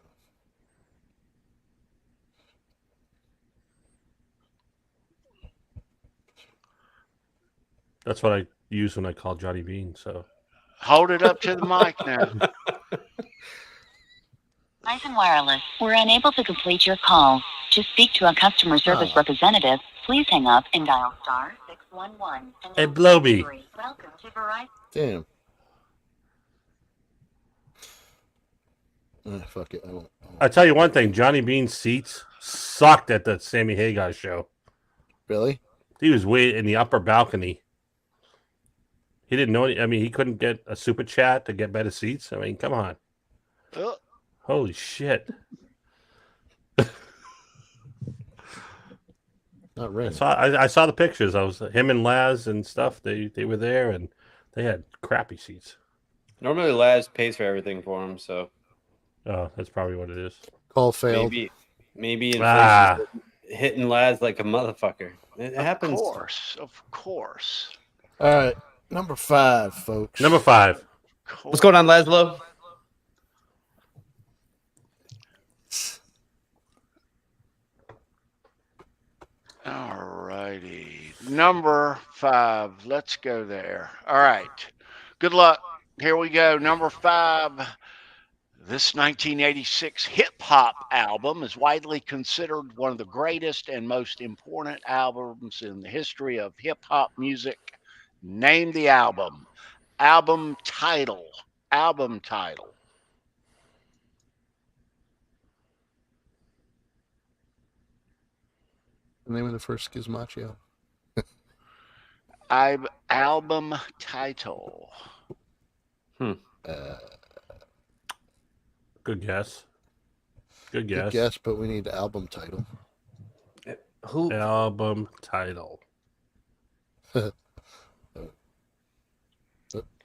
That's what I use when I call Johnny Bean. So Hold it up to the mic now. Verizon Wireless. We're unable to complete your call. To speak to a customer service representative, please hang up and dial *611. Hey, Bloby. Welcome to Verizon. Damn. Fuck it. I won't. I tell you one thing: Johnny Bean's seats sucked at the Sammy Hagar show. Really? He was way in the upper balcony. He didn't know. I mean, he couldn't get a super chat to get better seats. I mean, come on. Oh, Holy shit! Not really. I saw the pictures. I was him and Laz and stuff. They were there and they had crappy seats. Normally, Laz pays for everything for him, so Oh, that's probably what it is. Call failed. maybe inflation Ah. hitting Laz like a motherfucker. It happens. Of course. All right. Number 5, folks. Number 5. What's going on, Laszlo? All righty. Number 5. Let's go there. All right. Good luck. Here we go. Number 5. This 1986 hip-hop album is widely considered one of the greatest and most important albums in the history of hip-hop music. Name the album. Album title. Album title. The name of the first Gizmaccio. Album title. Good guess. Good guess. Good guess, but we need the album title. Who? Album title.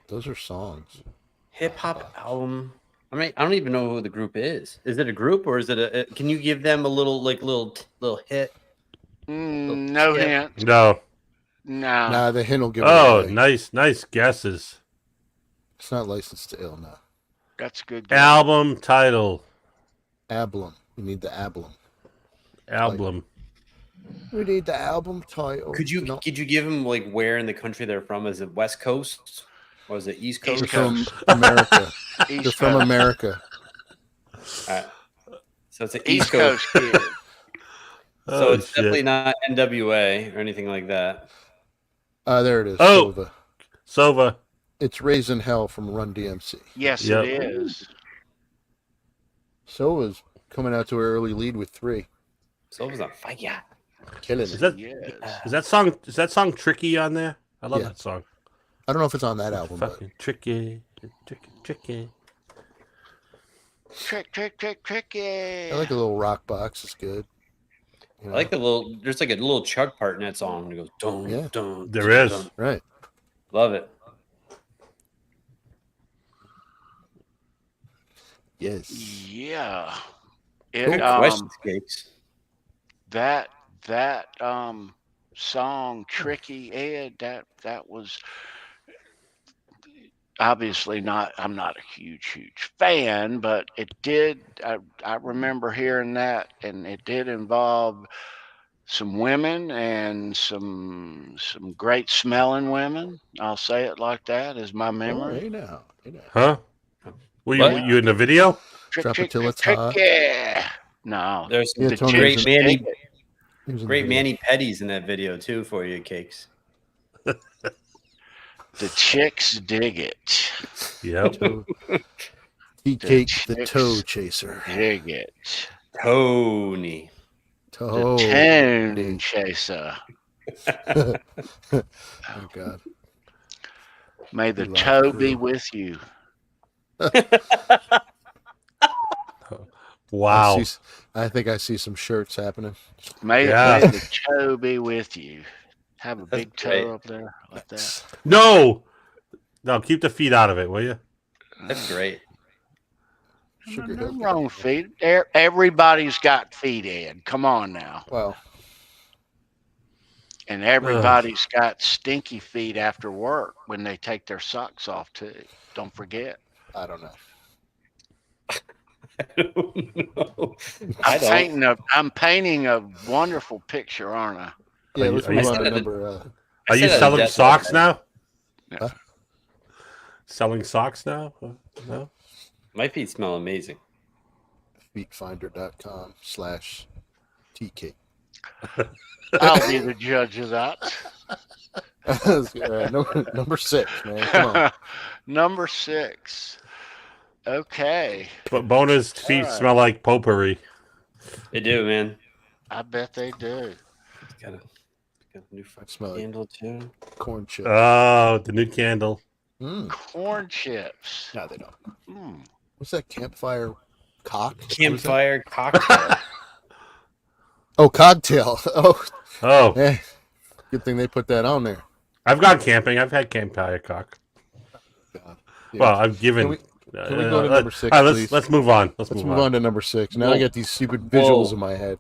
Those are songs. Hip hop album. I mean, I don't even know who the group is. Is it a group or is it a? Can you give them a little hit? No hint. No. No. Nah, the hint will give it Oh, away. nice guesses. It's not licensed to ill now. That's good. Guess. Album title. Ablum. You need the ablum. Album. We need the album title. Could you give them like where in the country they're from? Is it West Coast or is it East Coast? They're from America. East They're from Coast. America. All right. So it's an East Coast kid. So Oh, it's shit. definitely not NWA or anything like that. There it is. Oh. Sova. Sova. It's Raising Hell from Run DMC. Yes, Yep. it is. Sova's coming out to an early lead with 3. So it was on fire. Killing Is it. that Yes. is that song Tricky on there? I love Yeah. that song. I don't know if it's on that album, but Fucking tricky. Tricky. I like a little rock box. It's good. You I know? like the little. There's like a little Chuck part in that song. It goes dun Yeah. dun. There is. dun. Right. Love it. Yes. Yeah. Good It questions, Cakes. that song Tricky Ed, that was obviously not, I'm not a huge fan, but it did, I remember hearing that, and it did involve some women and some great smelling women. I'll say it like that is my Oh, memory. hey now. Hey now. Huh? Were What? you in the video? Drop it till it's hot. Tricky. No. There's Yeah, some Tony great was Manny, He was in the great video. Manny Petties in that video too for you, Cakes. The chicks dig it. Yep. He The caked the chicks toe chaser. dig it. Tony. The Toe. tune chaser. Oh God. May the You like toe the be crew. with you. Wow. I think I see some shirts happening. May Yeah. the toe be with you. Have a big toe great. up there like that. No. No, keep the feet out of it, will you? That's great. Sugar Nothing Hill. wrong with feet. Everybody's got feet, Ed. Come on now. Well, And everybody's got stinky feet after work when they take their socks off too. Don't forget. I don't know. I don't know. I don't. I'm painting a wonderful picture, aren't I? Yeah, Are you- let's are move you- on to I number. Are you said that selling death socks metal. now? Huh? Selling socks now? No. My feet smell amazing. feetfinder.com/TK. I'll be the judge of that. Number 6, man. Come on. Number 6. Okay. But Boner's feet All right. smell like potpourri. They do, man. I bet they do. Got a new Smell like candle too. corn chips. Oh, the new candle. Corn chips. No, they don't. Mm. What's that campfire cock? What was that? Campfire cocktail. Oh, cocktail. Oh, Oh, eh. Good thing they put that on there. I've gone camping. I've had campfire cock. God. Well, I've given. Can we go to number 6, all right, please? let's move on. Let's Let's move on to number 6. Now I Whoa. got these stupid visuals Whoa. in my head.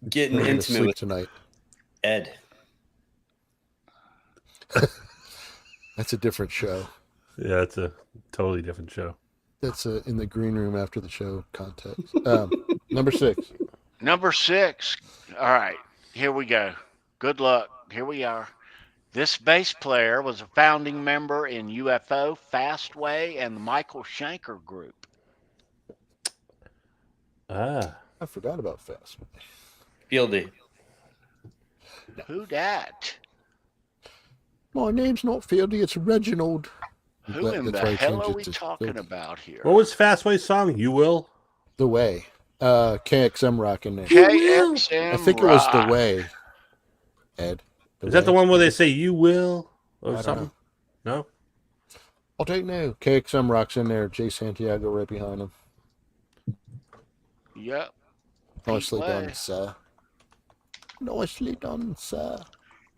Getting I'm gonna intimate sleep with tonight. Ed. That's a different show. Yeah, it's a totally different show. That's in the green room after the show context. Number 6. Number 6. All right. Here we go. Good luck. Here we are. This bass player was a founding member in UFO, Fastway, and the Michael Schenker group. Ah, I forgot about Fast. Fieldy. Who dat? My name's not Fieldy, it's Reginald. I'm Who glad in that's the why I hell changed are it we to talking Fieldy. about here? what was Fastway's song? You will. The Way. KXM Rock in there. KXM I think it was The Rock. Way. Ed. Is that the Way. one where they say "you will" I or don't something? No. I'll take no. KXM Rock's in there. Jay Santiago right behind him. Yep. Nicely Pete done, Way. sir. Nicely done, sir.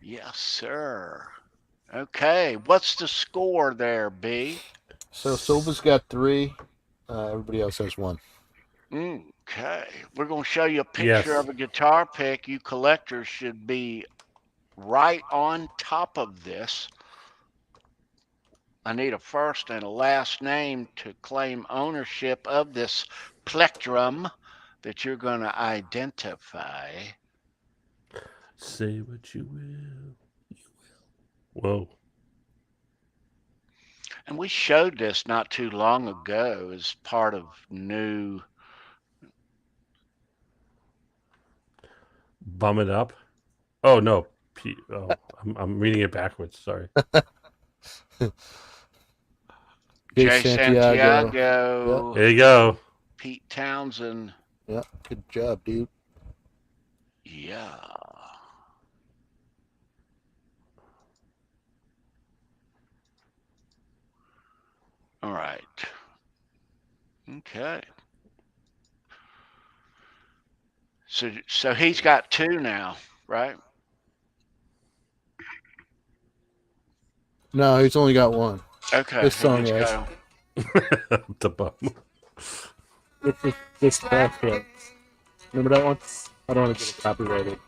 Yes, sir. Okay. What's the score there, B? So Silva's got 3. Everybody else has one. Okay. We're going to show you a picture Yes. of a guitar pick. You collectors should be right on top of this. I need a first and a last name to claim ownership of this plectrum that you're going to identify. Say what you will. You will. Whoa. And we showed this not too long ago as part of new. Bum it up. Oh no. I'm reading it backwards. Sorry. Jay Santiago. Santiago. There you go. Pete Townsend. Yeah, good job, dude. Yeah. All right. Okay. So he's got two now, right? No, he's only got one. Okay. This song he's is. got- The bum. This back one. Remember that one? I don't want to get it copyrighted.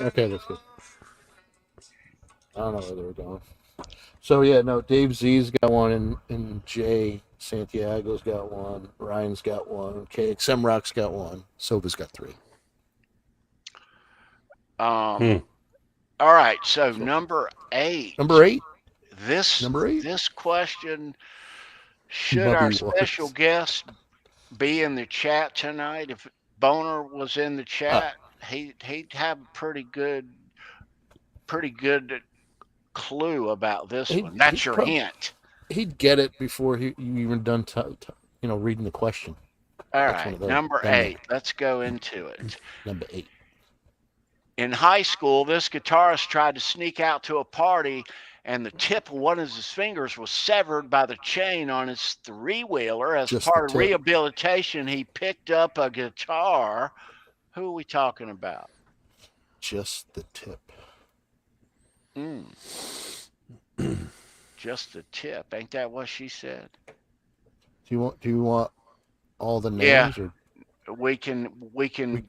Okay, that's good. I don't know where they were going. So yeah, no, Dave Z's got one, and Jay Santiago's got one. Ryan's got one. KXM Rock's got one. Sova's got three. All right. So number 8. Number 8. This Number 8. This question: should Bubby our Waters. special guest be in the chat tonight? If Boner was in the chat, he'd have a pretty good clue about this one. That's your hint. He'd get it before you even done reading the question. All That's one right, of those. number 8. Let's go into it. Number 8. In high school, this guitarist tried to sneak out to a party, and the tip of one of his fingers was severed by the chain on his three-wheeler. As Just part the of tip. rehabilitation, he picked up a guitar. Who are we talking about? Just the tip. Just the tip. Ain't that what she said? Do you want all the Yeah. names, or We can we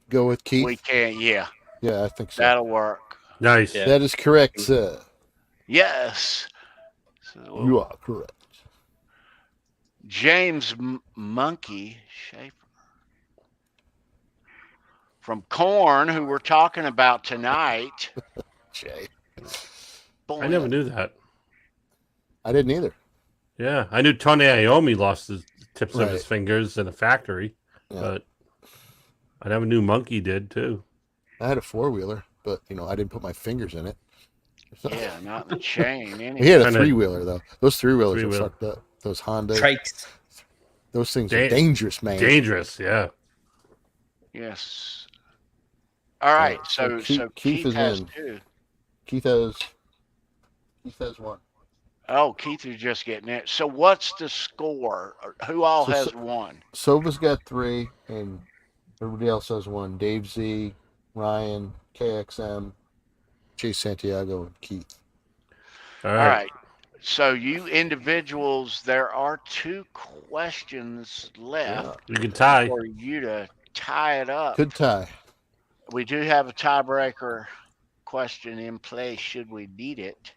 go with Keith? we can, yeah. Yeah, I think so. That'll work. Nice. Yeah. That is correct, sir. Yes. So You are correct. James Monkey Schaefer from KORN, who we're talking about tonight. Jay. I never knew that. I didn't either. Yeah, I knew Tony Iommi lost the tips of Right. his fingers in a factory, Yeah. but I never knew Monkey did too. I had a 4-wheeler, but I didn't put my fingers in it. Yeah, not the chain. He had a Kinda- 3-wheeler though. Those 3-wheelers are Three-wheel. fucked up. Those Honda. Trikes. Those things are dangerous, man. Dangerous, yeah. Yes. All right. so So Keith Keith is has in. 2. Keith has one. Oh, Keith is just getting it. So what's the score? Who all So- has one? Sova's got 3, and everybody else has one. Dave Z, Ryan, KXM, Jay Santiago, and Keith. All All right. right. So you individuals, there are 2 questions left You can tie. for you to tie it up. Good tie. We do have a tiebreaker question in place should we need it.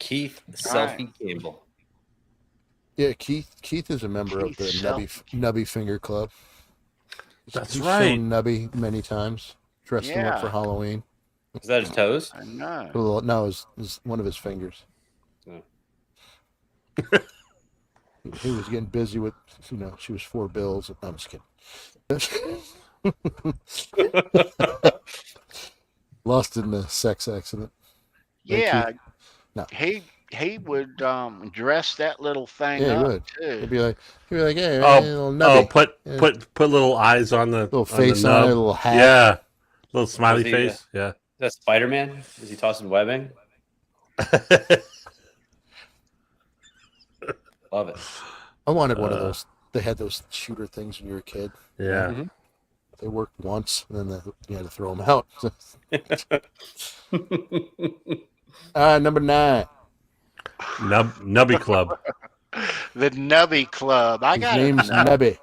Keith All Selfie Campbell. Yeah, Keith is a member of the Keith Nubby Finger Club. That's He's right. shown Nubby many times. Dressed him up for Yeah. Halloween. Is that his toes? I know. Well, no, it was one of his fingers. Oh. He was getting busy with, she was 4 bills. No, I'm just kidding. Lost in a sex accident. Yeah. No. He would dress that little thing Yeah, he up would. too. He'd be like, hey, Oh, little Nubby. put Yeah. put little eyes on the Little on face the on it, nub. a little hat. Yeah, little smiley Was he, face. Yeah. Is that Spider-Man? Is he tossing webbing? Love it. I wanted one of those. They had those shooter things when you were a kid. Yeah. They worked once, and then you had to throw them out. Number 9. Nubby Club. The Nubby Club. I His got name's a nub. Nebby.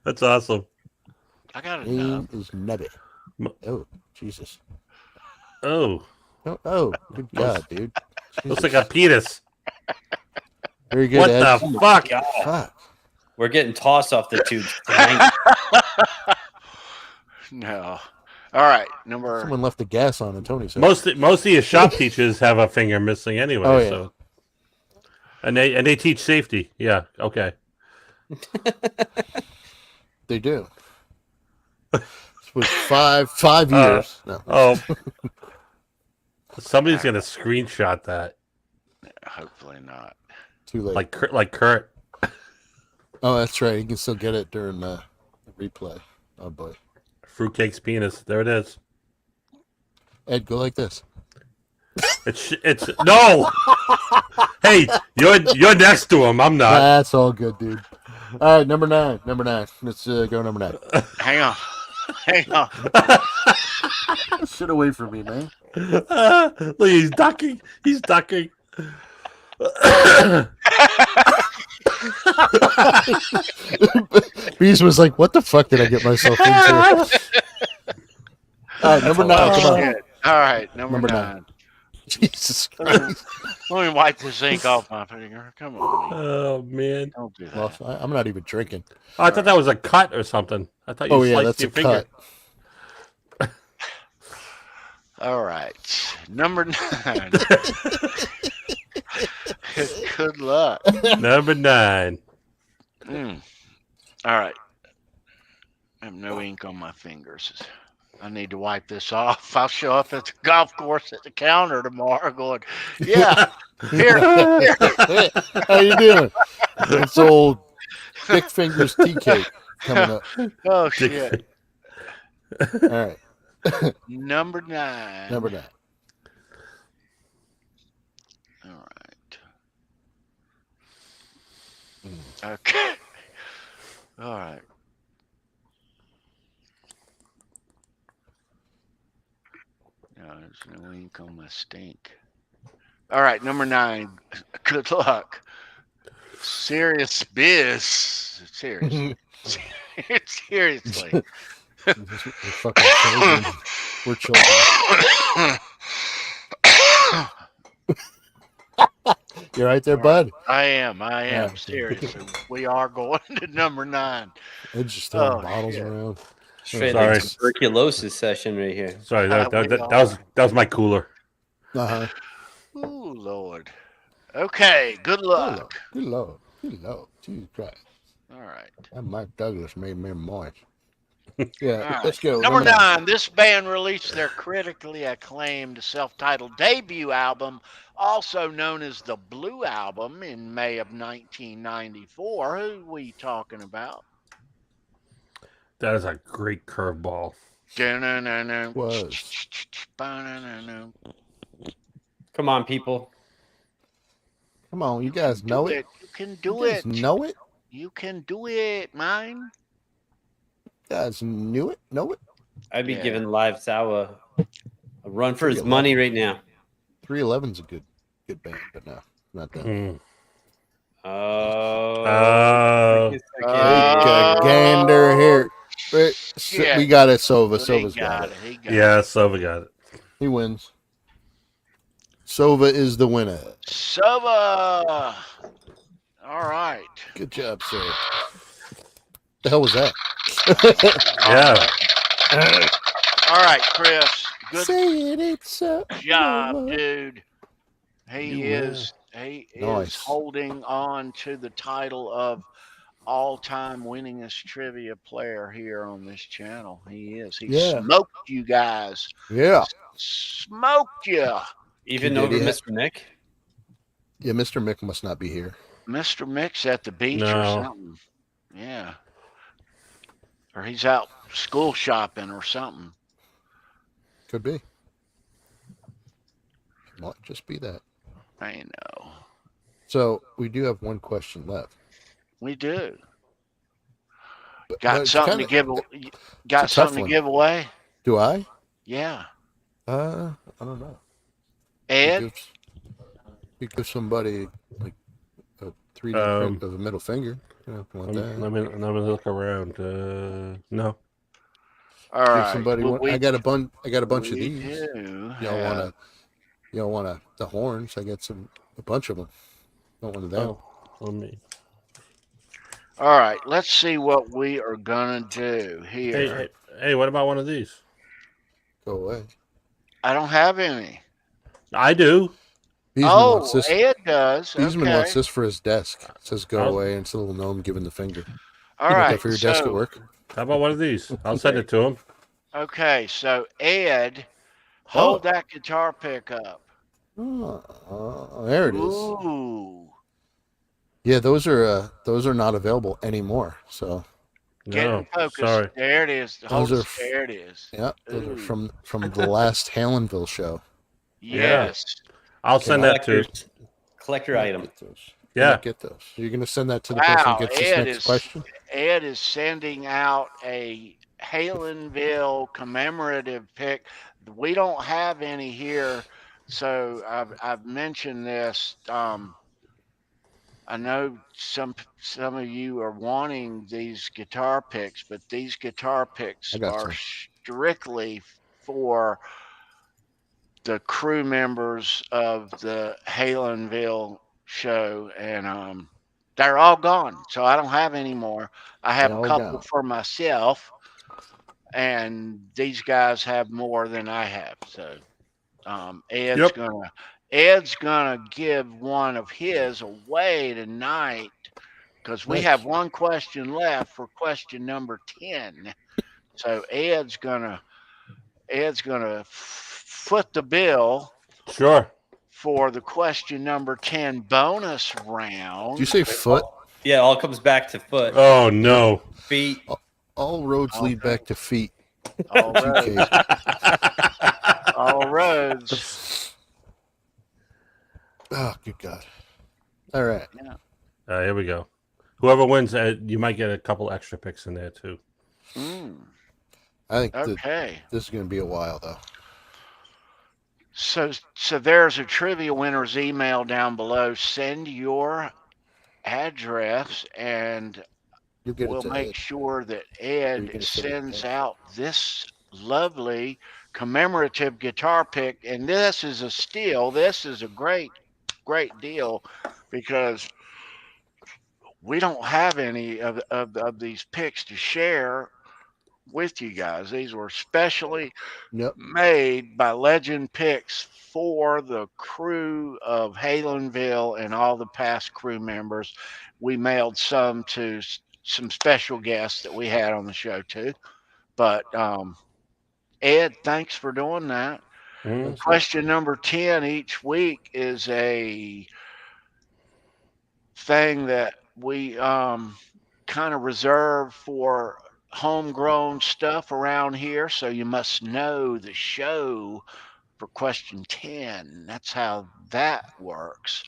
That's awesome. I got a His name nub. is Nebby. Oh, Jesus. Oh, Oh, good God, dude. looks Jesus. like a penis. Very good, What Ed. the fuck? Fuck. We're getting tossed off the tube. No. All right. Number. Someone left the gas on in Tony's head. Most of your shop teachers have a finger missing anyway. Oh, yeah. So, and they teach safety. Yeah. Okay. They do. This was five years. No. Oh, somebody's gonna screenshot that, Hopefully not. Too late. like Kurt. Oh, that's right. You can still get it during the replay. Oh boy. Fruitcake's penis. There it is. Ed, go like this. It's no. Hey, you're next to him. I'm not. That's all good, dude. All right, number nine. Let's go number 9. Hang on. Hang on. Sit away from me, man. Look, he's ducking. He's ducking. Bees was like, "What the fuck did I get myself into?" All right, number 9. Come on. Shit. All right. Number 9. Jesus Let me, Christ. let me wipe this ink off my finger. Come on. Oh man. Don't do that. Well, I'm not even drinking. Oh, I thought that was a cut or something. I thought you Oh yeah, sliced that's your a finger. cut. All right. Number 9. Good luck. Number 9. All right. I have no ink on my fingers. I need to wipe this off. I'll show up at the golf course at the counter tomorrow going, yeah, here. Hey, how you doing? It's old Thick Fingers tea cake coming up. Oh, shit. All right. Number 9. Number 9. All right. Okay. All right. No, there's no ink on my stink. All right, number 9. Good luck. Serious biz. Seriously. Seriously. We're fucking children. We're children. You right there, bud? I am. Yeah. Seriously. We are going to number 9. They're just throwing Oh, bottles shit. around. Straight Sorry. like tuberculosis session right here. Sorry, that was my cooler. Uh-huh. Ooh, Lord. Okay, good luck. Good Lord. Jesus Christ. All right. That Mike Douglas made me moist. Yeah, All right. let's go. Number 9. This band released their critically acclaimed self-titled debut album, also known as the Blue Album, in May of 1994. Who we talking about? That is a great curveball. Was. Come on, people. Come on, you guys know it. You can do You guys it. know it. You can do it, man. You guys knew it. Know it. I'd be Yeah. giving Live Sour a run for his money right now. 311's a good band, but no, not that. Mm. Oh. Gander here. Shit. We got it, Sova. He Sova's got it. He got Yeah, Sova got it. He wins. Sova is the winner. Sova. All right. Good job, sir. The hell was that? Yeah. All right, Chris. Good Saying it's job, dude. He You is Nice. holding on to the title of all-time winningest trivia player here on this channel. He is. He Yeah. smoked you guys. Yeah. Smoked you. Even He did, over yeah. Mr. Nick? Yeah, Mr. Mick must not be here. Mr. Mick's at the beach or No. something. Yeah. Or he's out school shopping or something. Could be. Might just be that. I know. So we do have one question left. We do. But Got it's something kinda- to give. Got it's a tough something to one. give away? Do I? Yeah. I don't know. Ed. You give somebody like 3D print of a middle finger. Want that? Let me look around. No. All right. Somebody I got a bunch of these. Do Y'all want the horns? I got a bunch of them. Not one of them. Oh, let me. All right. Let's see what we are gonna do here. Hey, what about one of these? Go away. I don't have any. I do. Ed does. Beesman Okay. wants this for his desk. It says "Go away," and it's a little gnome giving the finger. All you right. want that for your desk at work? How about one of these? I'll send it to him. Okay. So Ed, hold that guitar pick up. There it is. Ooh. Yeah, those are not available anymore. So Get in focus. Sorry. There it is. There it is. Yeah, those are from the last Halenville show. Yes. I'll send that to collector item. Yeah, get those. You're gonna send that to the person who gets this next question. Ed is sending out a Halenville commemorative pick. We don't have any here, so I've mentioned this. I know some of you are wanting these guitar picks, but these guitar picks are strictly for the crew members of the Halenville show, and they're all gone. So I don't have any more. I have a couple for myself, and these guys have more than I have. So Ed's gonna give one of his away tonight because we have one question left for question number 10. So Ed's gonna foot the bill. Sure. For the question number 10 bonus round. Did you say foot? Yeah, all comes back to foot. Oh no. Feet. All roads lead back to feet. All roads. All roads. Oh, good God. All right. Yeah. Here we go. Whoever wins, you might get a couple extra picks in there too. I think this is going to be a while though. So there's a trivia winner's email down below. Send your address and we'll make sure that Ed sends out this lovely commemorative guitar pick. And this is a steal. This is a great deal because we don't have any of these picks to share with you guys. These were specially made by Legend Picks for the crew of Halenville and all the past crew members. We mailed some to some special guests that we had on the show too. But Ed, thanks for doing that. Question number 10 each week is a thing that we kind of reserve for homegrown stuff around here, so you must know the show for question 10. That's how that works.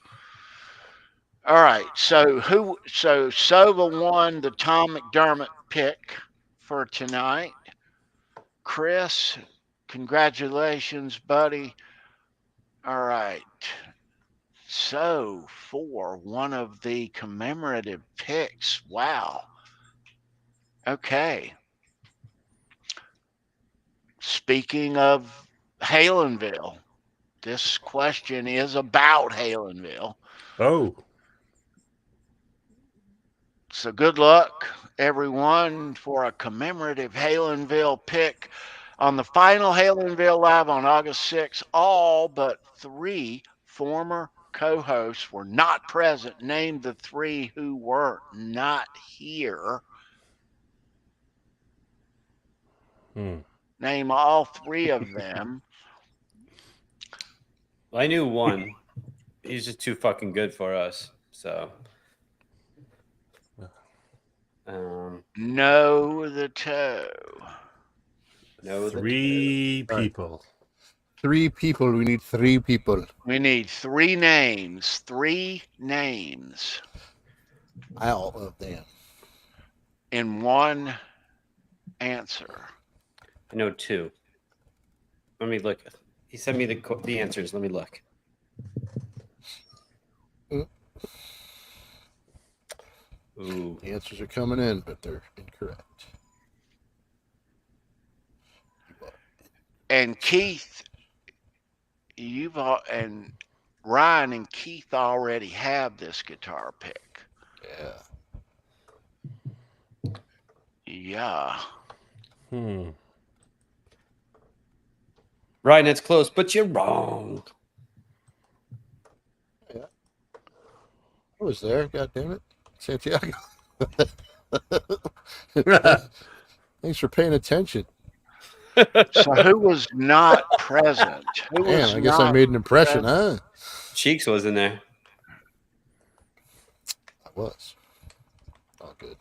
All right, so Sova won the Tom McDermott pick for tonight. Chris, congratulations, buddy. All right. So for one of the commemorative picks, wow. Okay. Speaking of Halenville, this question is about Halenville. Oh. So good luck, everyone, for a commemorative Halenville pick. On the final Halenville Live on August 6th, all but 3 former co-hosts were not present. Name the 3 who were not here. Name all 3 of them. Well, I knew one. He's just too fucking good for us. So. Know the toe. No, 3 people. 3 people. We need 3 people. We need 3 names. 3 names. All of them. In one answer. I know 2. Let me look. He sent me the answers. Let me look. Ooh. The answers are coming in, but they're incorrect. And Keith, and Ryan and Keith already have this guitar pick. Yeah. Yeah. Ryan, it's close, but you're wrong. Yeah. I was there. God damn it, Santiago. Thanks for paying attention. So who was not present? Who was Damn, I guess I made an impression, huh? Cheeks was in there. I was. All good.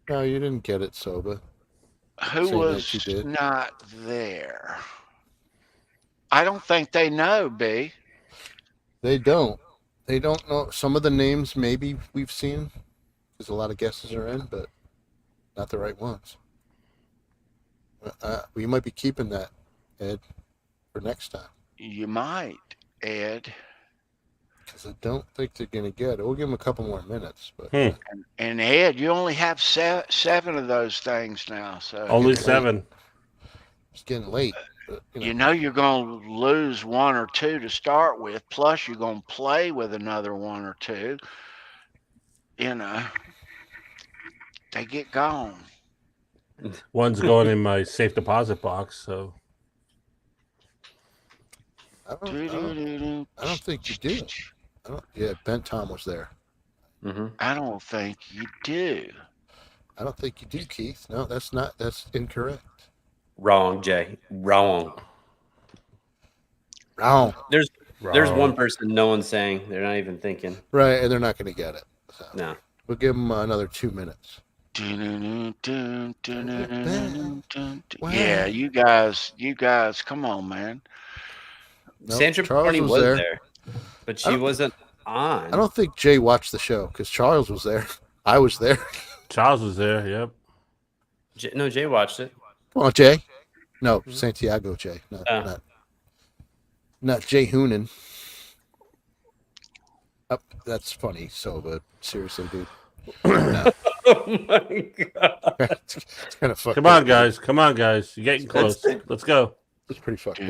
No, you didn't get it, Soba. Who Saying was that you did. not there? I don't think they know, B. They don't. They don't know. Some of the names maybe we've seen, because a lot of guesses are in, but not the right ones. We might be keeping that, Ed, for next time. You might, Ed. Because I don't think they're going to get it. We'll give them a couple more minutes. But And Ed, you only have seven of those things now. So Only 7. It's getting late. But, you know you're going to lose one or two to start with. Plus, you're going to play with another one or two. You know, they get gone. One's going in my safe deposit box, so I don't think you do. Yeah, Ben Tom was there. Mm-hmm. I don't think you do. I don't think you do, Keith. No, that's incorrect. Wrong, Jay. Wrong. Wrong. There's one person no one's saying. They're not even thinking. Right, and they're not going to get it. So. No. We'll give them another 2 minutes. Wow. Yeah, you guys, come on, man. Nope, Sandra Charles Pokorney was was there. there, but she wasn't on. I don't think Jay watched the show because Charles was there. I was there. Charles was there. Yep. No, Jay watched it. Come on, Jay. No, Santiago Jay. Not Jay Hoonan. Oh, that's funny. So, but seriously, dude. No. Oh my god! It's kind of fucked Come up. on, guys. Come on, guys. You're getting close. Let's go. It's pretty fucked up.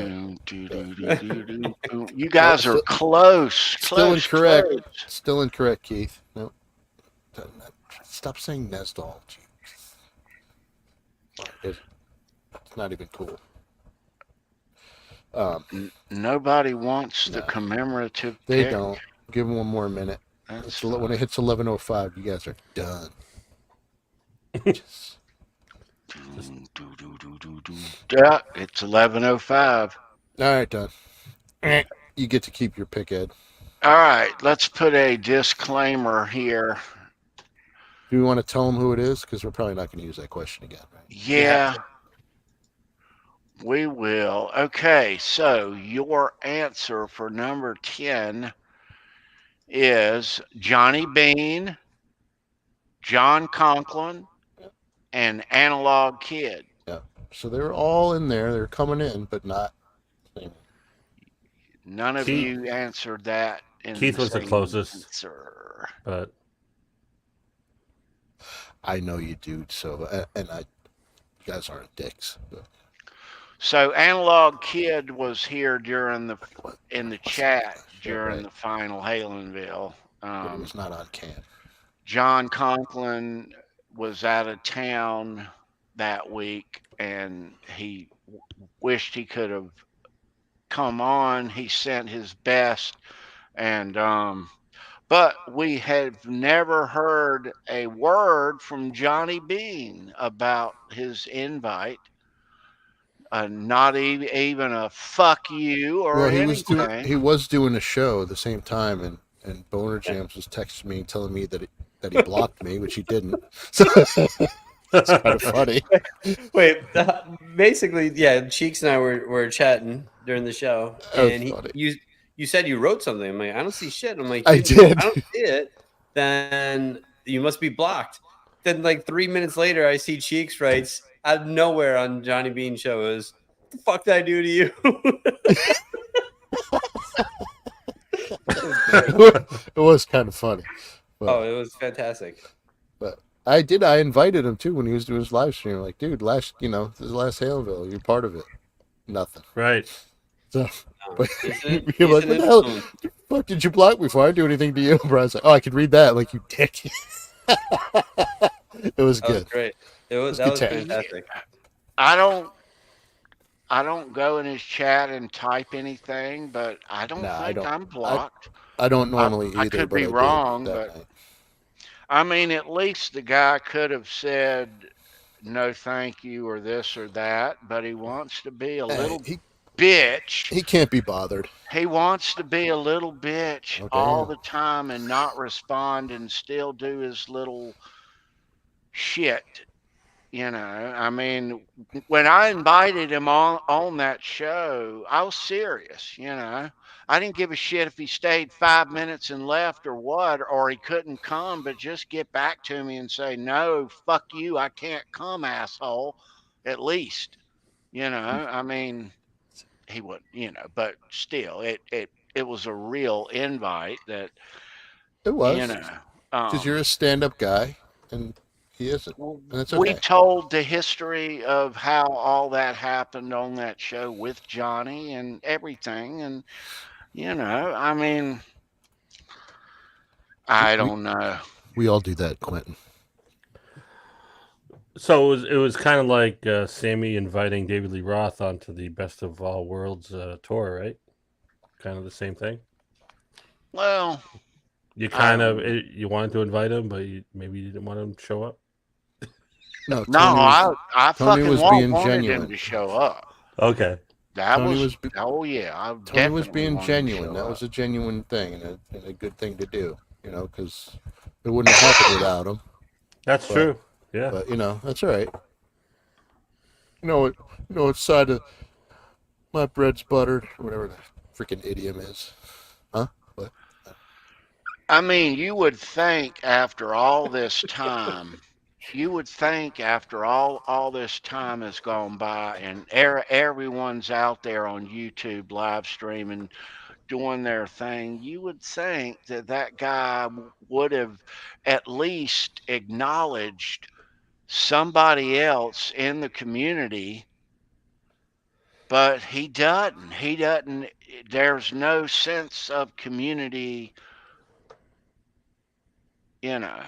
You guys are close. Still Close, incorrect. close. Still incorrect, Keith. No. Stop saying Nesdal. It's not even cool. Nobody wants the No. commemorative They pick. don't. Give them one more minute. That's When it hits 11:05, you guys are done. Yeah, it's 11:05. All right, done. You get to keep your pick, Ed. All right, let's put a disclaimer here. Do you want to tell them who it is? Because we're probably not going to use that question again, right? Yeah, we will. Okay, so your answer for number 10 is Johnny Bean, John Conklin, and Analog Kid. Yeah. So they're all in there. They're coming in, but not. None of Keith- you answered that. Keith was the same closest. answer. But I know you do. So, and you guys aren't dicks. But. So Analog Kid was here in the chat during right. the final Halenville. But it was not on cam. John Conklin was out of town that week, and he wished he could have come on. He sent his best, and but we have never heard a word from Johnny Bean about his invite. Not even a fuck you or Well, anything. he was doing a show at the same time, and Boner Jams was texting me telling me that he blocked me, which he didn't. So that's kind of funny. Wait, basically, yeah. Cheeks and I were chatting during the show, That was and funny. you said you wrote something. I'm like, I don't see shit. I'm like, I "Dude, did. I don't see it. Then you must be blocked. Then like 3 minutes later, I see Cheeks writes out of nowhere on Johnny Bean show is, "What the fuck did I do to you?" It was kind of funny. But, it was fantastic. but I invited him too when he was doing his live stream. Like, dude, this is last Haleville. You're part of it. Nothing. Right. So, No, but he's you're like, an what the hell? influence. The fuck did you block me for? I didn't do anything to you. Brian's like, oh, I could read that. Like, you dick. It was That good. was great. That was good time. fantastic. I don't go in his chat and type anything, but I don't Nah, I think don't. I'm blocked. I don't normally either. I could but be I did wrong, that but night. I mean, at least the guy could have said no, thank you, or this or that, but he wants to be a little bitch. He can't be bothered. He wants to be a little bitch Oh, all damn. the time and not respond and still do his little shit. You know, I mean, when I invited him on that show, I was serious. You know, I didn't give a shit if he stayed 5 minutes and left or what, or he couldn't come, but just get back to me and say, no, fuck you, I can't come, asshole. At least, you know, I mean, he wouldn't, you know, but still, it was a real invite that, It was. you know, Because you're a stand-up guy, and he isn't. And that's we okay. told the history of how all that happened on that show with Johnny and everything. And, you know, I mean, I don't know. We all do that, Quentin. So it was kind of like Sammy inviting David Lee Roth onto the Best of All Worlds tour, right? Kind of the same thing. Well, You you wanted to invite him, but maybe you didn't want him to show up. No, I Tony fucking was being wanted genuine. him to show up. Okay. Tony was oh yeah. Tony was being genuine. That was a genuine thing and a good thing to do, you know, because it wouldn't have happened without him. That's true. Yeah. But, you know, that's all right. You know what side of my bread's buttered, or whatever the freaking idiom is. Huh? What? I mean, you would think after all this time, all this time has gone by and everyone's out there on YouTube live streaming, doing their thing, you would think that guy would have at least acknowledged somebody else in the community, but he doesn't. There's no sense of community, you know.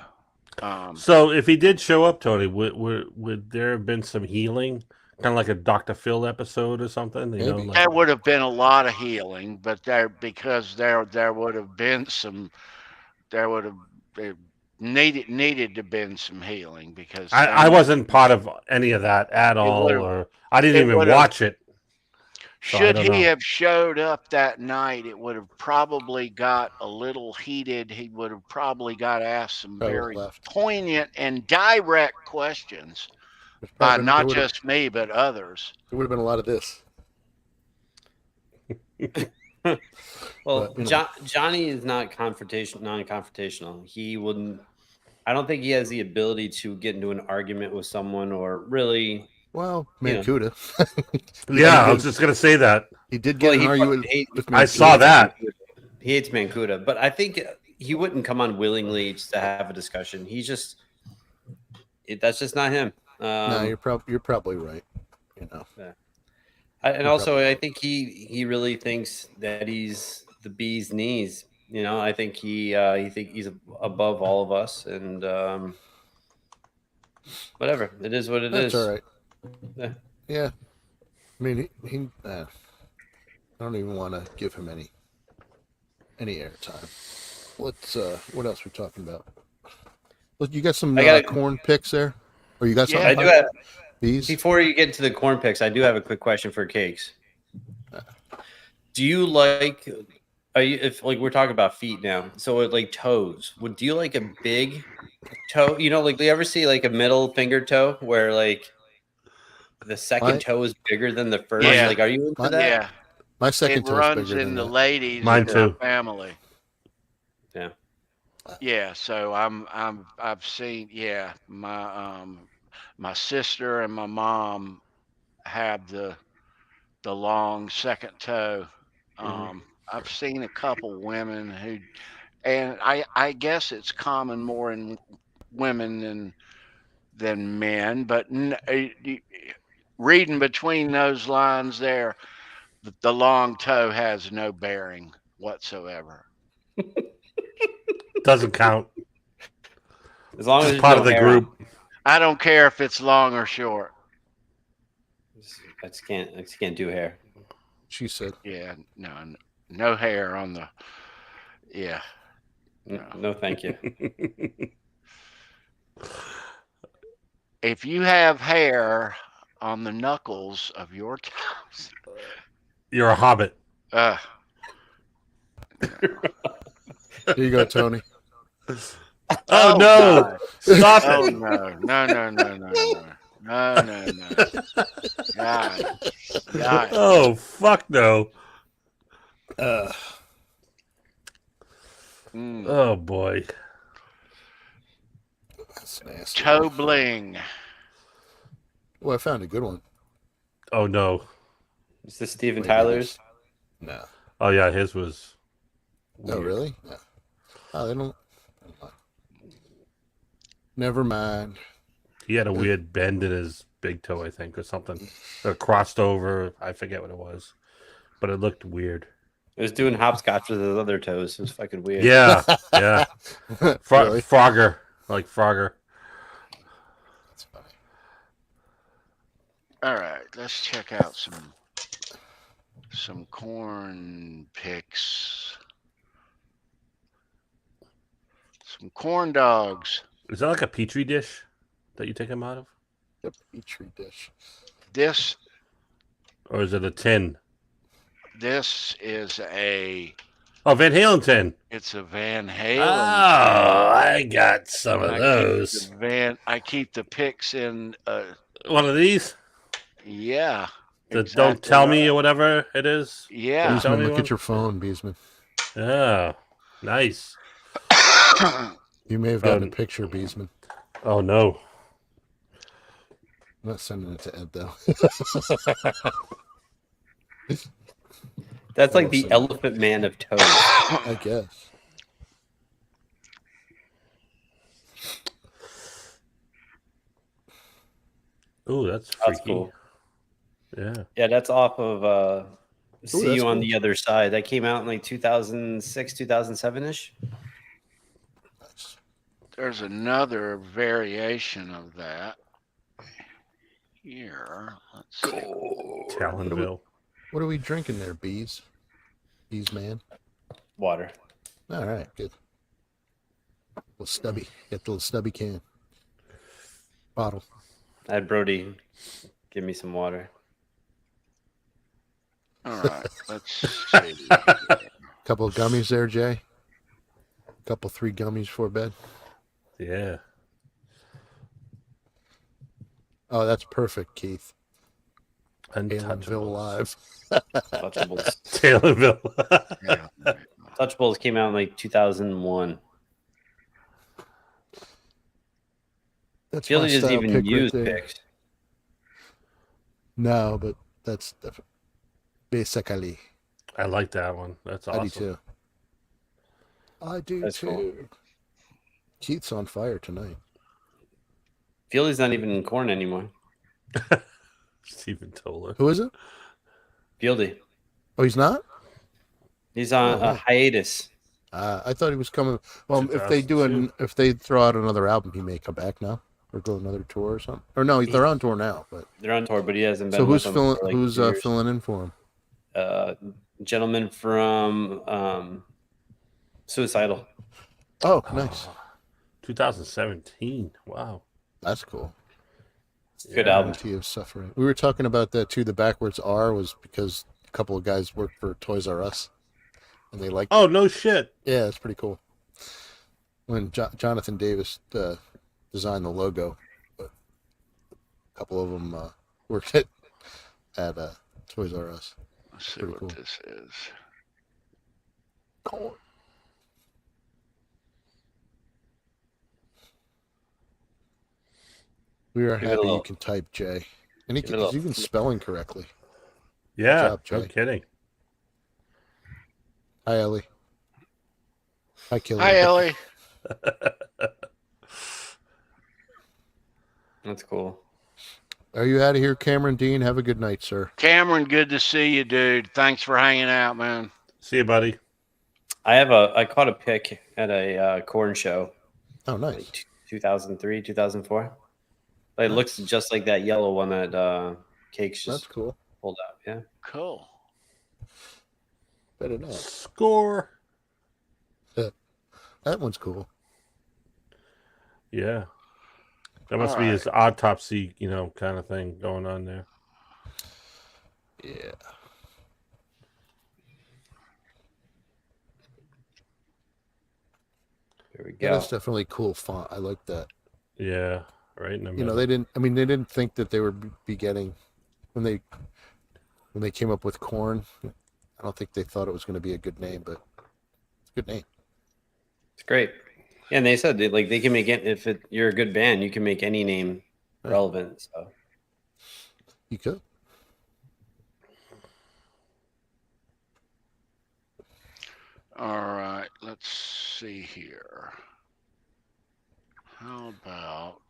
So if he did show up, Tony, would there have been some healing, kind of like a Dr. Phil episode or something? You know, like... There would have been a lot of healing, but there would have been some. There needed to been some healing because I wasn't part of any of that at all, or I didn't even watch it. Should he have showed up that night, it would have probably got a little heated. He would have probably got asked some very poignant and direct questions by not just me, but others. There would have been a lot of this. Well, Johnny is not non-confrontational. He wouldn't. I don't think he has the ability to get into an argument with someone or really. Well, Mancuda. Yeah, I was just gonna say that he did get an argument with Mancuda. I saw that. He hates Mancuda, but I think he wouldn't come on willingly just to have a discussion. That's just not him. No, you're probably right. You know. Yeah. I think he really thinks that he's the bee's knees. You know, I think he think he's above all of us, and whatever it is, what it is. That's all right. Yeah. Yeah. I mean, he I don't even want to give him any airtime. Let's what else we talking about? Look, you got some corn picks there, or you got something? I do have. These? Before you get to the corn picks, I do have a quick question for Cakes. Do you like? If like we're talking about feet now, so like toes, do you like a big toe? You know, like do you ever see like a middle finger toe where like the second toe is bigger than the first? Yeah. Like, are you into that? Yeah, my second toe runs bigger in than the that. ladies Mine in too. my family. Yeah. Yeah, so I've seen my sister and my mom have the long second toe. I've seen a couple women who, and I guess it's common more in women than men, but reading between those lines there, the long toe has no bearing whatsoever. Doesn't count. As long as Just there's part no of the hair group. I don't care if it's long or short. I just can't do hair. She said. Yeah, no hair on the. Yeah. No, thank you. If you have hair on the knuckles of your toes, You're a hobbit. Here you go, Tony. Oh, no! God. Stop Oh it! No. God. Oh, fuck no! Oh boy! That's nasty. Toe bling. Well, I found a good one. Oh no! Is this Steven Wait, Tyler's? No. Oh yeah, his was. Oh, really? No. Oh, they don't. Never mind. He had a weird bend in his big toe, I think, or something. Or crossed over. I forget what it was, but it looked weird. It was doing hopscotch with his other toes. It was fucking weird. Yeah, yeah. Really? Frogger, like Frogger. That's funny. All right, let's check out some KORN picks. Some corn dogs. Is that like a petri dish that you take them out of, A petri dish. This or is it a tin? is a. Oh, Van Halen tin. It's a Van Halen. Oh, I got some of those. I keep the picks in. One of these. Yeah. The exactly Don't Tell right. Me or whatever it is. Yeah. Don't tell Beesman, me look one. at your phone, Beesman. Oh, nice. You may have gotten a picture, Beesman. Oh no. I'm not sending it to Ed, though. That's like the Awesome. Elephant Man of toes. I guess. Ooh, that's freaky. That's cool. Yeah. Yeah, that's off of See that's You on cool. the Other Side. That came out in like 2006, 2007-ish. Nice. There's another variation of that here. Let's see. Talonville. What are we drinking there, Bees? Bees, man. Water. All right, good. Little stubby. Get the little stubby can. Bottle. I had Brody give me some water. All right, let's see. Couple of gummies there, Jay. Couple 3 gummies before bed. Yeah. Oh, that's perfect, Keith. Untouchables. Talenville Live. Touchables. Taylorville. Yeah. Touchables came out in like 2001. That's Fieldy my doesn't style even pick use right there. picks. No, but that's basically. I like that one. That's awesome. I do too. I do That's too. cool. Keith's on fire tonight. Fieldy's not even in KORN anymore. Stephen Toller. Who is it? Fieldy. Oh, he's not? He's on Oh, a hiatus. I thought he was coming. Well, if they throw out another album, he may come back now or go another tour or something. Or no, they're on tour now. But They're on tour, but he hasn't been. so who's with them filling? for like Who's 2 years. filling in for him? Gentleman from Suicidal. Oh, nice. 2017. Wow. That's cool. Good album. Guarantee of suffering. We were talking about that too. The backwards R was because a couple of guys worked for Toys R Us, and they liked. Oh, no shit. Yeah, it's pretty cool. When Jonathan Davis designed the logo, but a couple of them worked at Toys R Us. Let's see Pretty what cool. this is. Cool. We are Give it a happy you little- can type, Jay. And give it a he's little- even spelling correctly. Yeah. job, No Jay. kidding. Hi, Ellie. Hi, Killian. Hi, Ellie. That's cool. Are you out of here, Cameron Dean? Have a good night, sir. Cameron, good to see you, dude. Thanks for hanging out, man. See you, buddy. I caught a pick at a KORN show. Oh, nice. Like 2003, 2004. It looks just like that yellow one that Cakes just That's cool. pulled out. Yeah. Cool. Better not. Score. That one's cool. Yeah. That must be right. his autopsy, kind of thing going on there. Yeah. There we Yeah, go. that's definitely cool font. I like that. Yeah. Right in the middle. They didn't think that they would be getting when they came up with KORN. I don't think they thought it was going to be a good name, but it's a good name. It's great. Yeah, and they said they can make it if you're a good band, you can make any name relevant. So You could. All right. Let's see here. How about...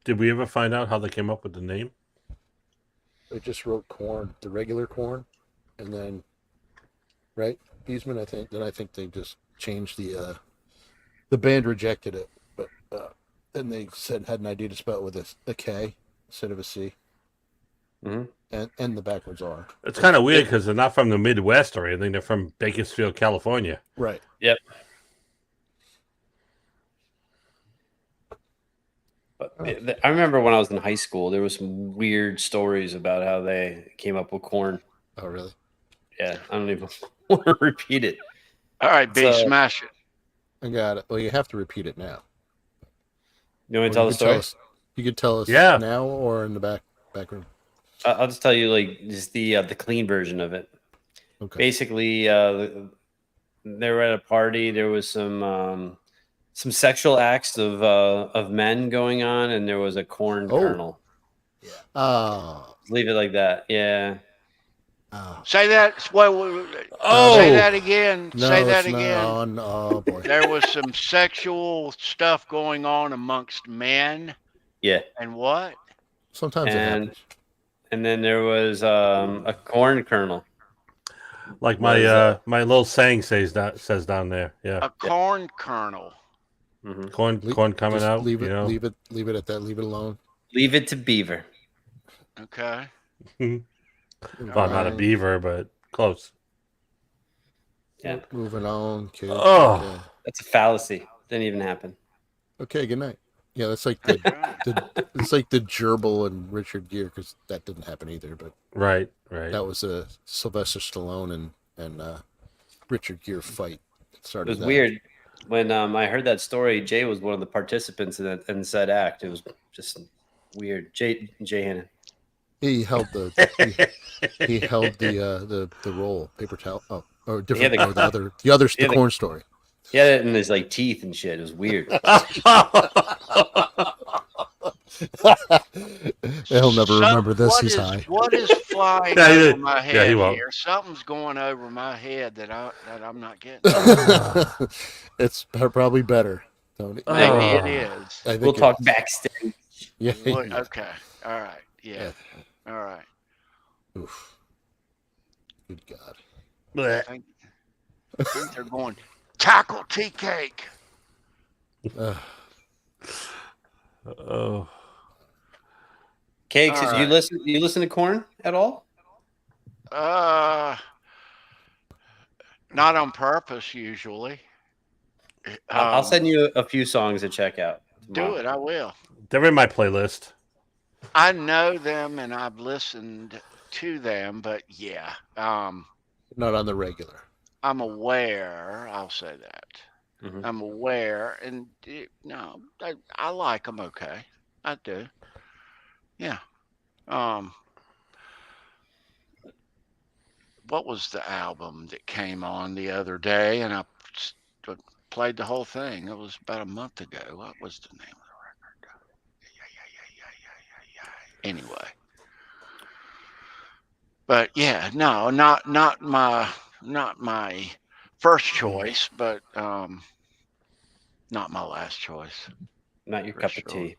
Did we ever find out how they came up with the name? They just wrote KORN, the regular KORN, and then right Beesman. I think they just changed the band rejected it, but then they had an idea to spell it with a K instead of a C. Mm-hmm. And the backwards R. It's kind of weird because they're not from the Midwest or anything. They're from Bakersfield, California. Right. Yep. But I remember when I was in high school, there was some weird stories about how they came up with KORN. Oh, really? Yeah, I don't even want to repeat it. All right, B, smash it. I got it. Well, you have to repeat it now. You want me to tell the story? You could tell us Yeah. now or in the back room. I'll just tell you just the clean version of it. Okay. Basically, they were at a party. There was some sexual acts of men going on, and there was a KORN kernel. Yeah. Oh. Leave it like that. Yeah. Oh. Say that. Say that again. No, Say that it's again. not. Oh boy. There was some sexual stuff going on amongst men. Yeah. And what? Sometimes it happens. And then there was a KORN kernel. Like my my little saying says down there. Yeah. A KORN kernel. Mm-hmm. Corn coming Just out. Leave it at that. Leave it alone. Leave it to Beaver. Okay. Well, not a beaver, but close. Yeah. Moving on, kid. Oh. Okay. That's a fallacy. Didn't even happen. Okay, good night. Yeah, that's like it's like the gerbil and Richard Gere, because that didn't happen either. But Right. that was a Sylvester Stallone and Richard Gere fight. It was weird when I heard that story. Jay was one of the participants in said act. It was just weird. Jay Hannon. He held the roll, paper towel. Oh, or different. Yeah, the KORN story. He had it in his teeth and shit. It was weird. He'll never remember this. He's high. What is flying over my head he won't. here? Something's going over my head that I'm not getting. It's probably better, Tony. Maybe it is. I think We'll talk backstage. Yeah. Okay. All right. Yeah. All right. Oof. Good God. I think they're going tackle tea cake. Oh. Cakes, All you listen to KORN at all? Not on purpose usually. I'll send you a few songs to check out. Do it. I will. They're in my playlist. I know them and I've listened to them, but yeah, Not on the regular. I'm aware. I'll say that. Mm-hmm. I'm aware, and I like them. Okay, I do. Yeah. What was the album that came on the other day? And I played the whole thing. It was about a month ago. What was the name of the record? Anyway. But yeah, no, not my first choice, but not my last choice. Not your For cup sure. of tea.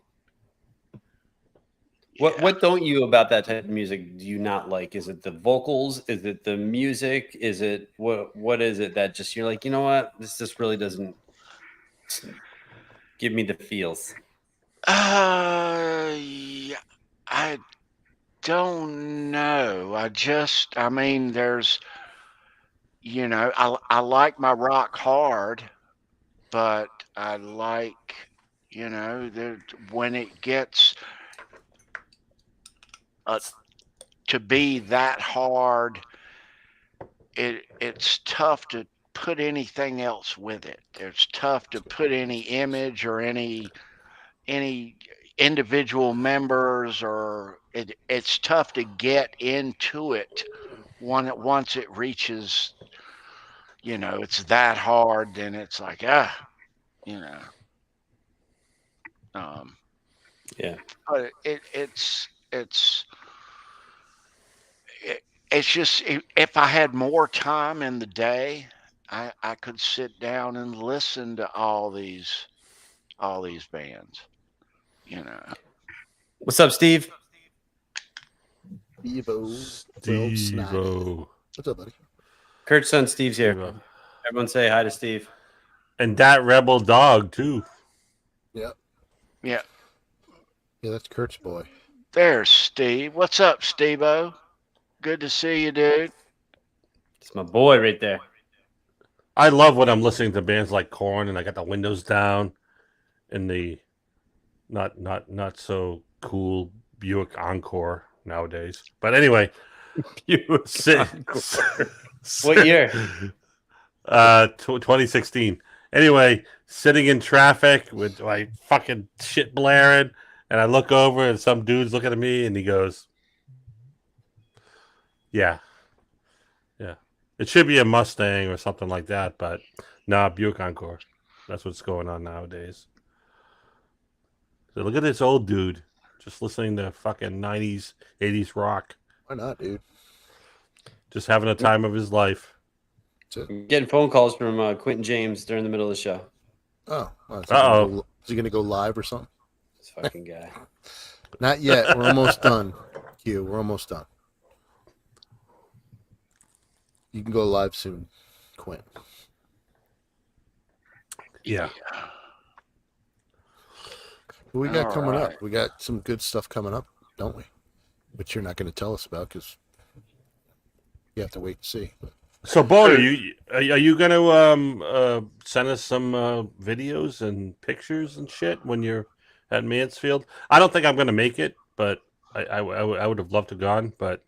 Yeah. What don't you about that type of music do you not like? Is it the vocals? Is it the music? Is it what is it that just you're like, you know what? This just really doesn't give me the feels. Yeah, I don't know. I mean, there's, I like my rock hard, but I like, when it gets to be that hard, it's tough to put anything else with it. It's tough to put any image or any individual members, or it's tough to get into it once it reaches, it's that hard, then it's like, Yeah. but it's just, if I had more time in the day, I could sit down and listen to all these bands, What's up, Steve? Steve-O. What's up, buddy? Kurt's son Steve's here. Steve-O. Everyone say hi to Steve. And that rebel dog too. Yep. Yeah. Yeah, that's Kurt's boy. There's Steve. What's up, Steve-O? Good to see you, dude. It's my boy right there. I love when I'm listening to bands like KORN and I got the windows down and the not so cool Buick Encore nowadays. But anyway, Buick Encore. What year? 2016. Anyway, sitting in traffic with my fucking shit blaring, and I look over and some dude's looking at me and he goes, yeah. It should be a Mustang or something like that, but nah, Buick Encore. That's what's going on nowadays. So look at this old dude just listening to fucking 90s, 80s rock. Why not, dude? Just having a time of his life. I'm getting phone calls from Quentin James during the middle of the show. Oh. Is he going to go live or something? This fucking guy. Not yet. We're almost done. Q, we're almost done. You can go live soon, Quint. Yeah. What we got coming right. up? We got some good stuff coming up, don't we? Which you're not going to tell us about because you have to wait and see. So, Boner, are you going to send us some videos and pictures and shit when you're at Mansfield? I don't think I'm going to make it, but I would have loved to gone, but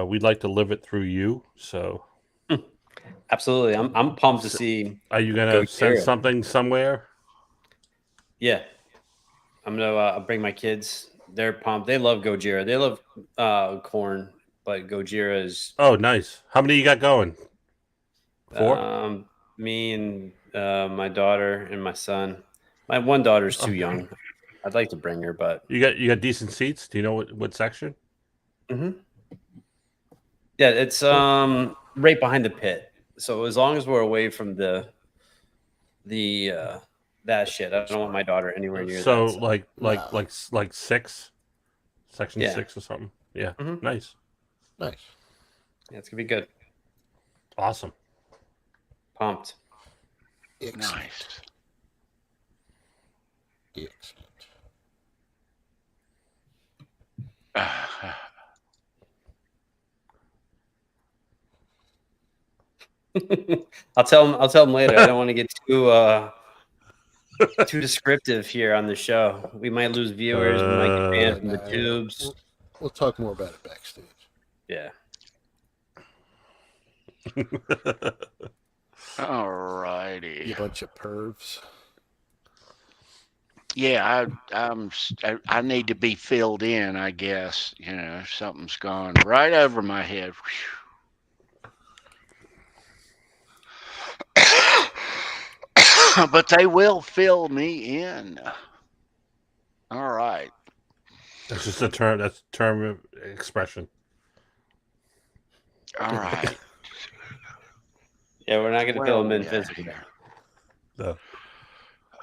we'd like to live it through you. So, Absolutely, I'm pumped to see. are you going to send something somewhere? Yeah, I'm gonna bring my kids. They're pumped. They love Gojira. They love KORN, but Gojira is. Oh, nice. How many you got going? 4? Me and my daughter and my son. My one daughter's too young. I'd like to bring her, but You got decent seats. Do you know what section? yeah, it's right behind the pit. So as long as we're away from the that shit, I don't want my daughter anywhere near So that. like 6, section Yeah. 6 or something. Yeah, Mhm. nice, Nice. Yeah, it's gonna be good. awesome. Pumped. Excellent. Nice. Excellent. I'll tell them later. I don't want to get too descriptive here on the show. We might lose viewers. We might get banned from the tubes. We'll talk more about it backstage. Yeah. All righty. You bunch of pervs. Yeah, I need to be filled in, I guess. Something's gone right over my head. But they will fill me in. All right. That's just a term. That's a term of expression. All right. Yeah, we're not going to Where fill are them in we at physically. here? No.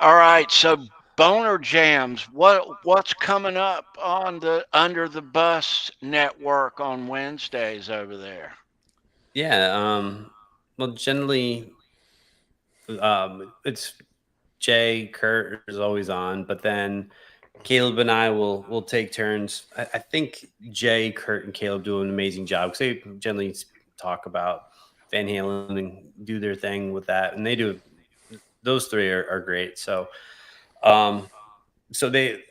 All right, so Boner Jams, what's coming up on the Under the Bus network on Wednesdays over there? Yeah. Well, generally, it's Jay, Kurt is always on, but then Caleb and I will take turns. I think Jay, Kurt, and Caleb do an amazing job because they generally talk about Van Halen and do their thing with that, and they do. Those three are great. So, I'm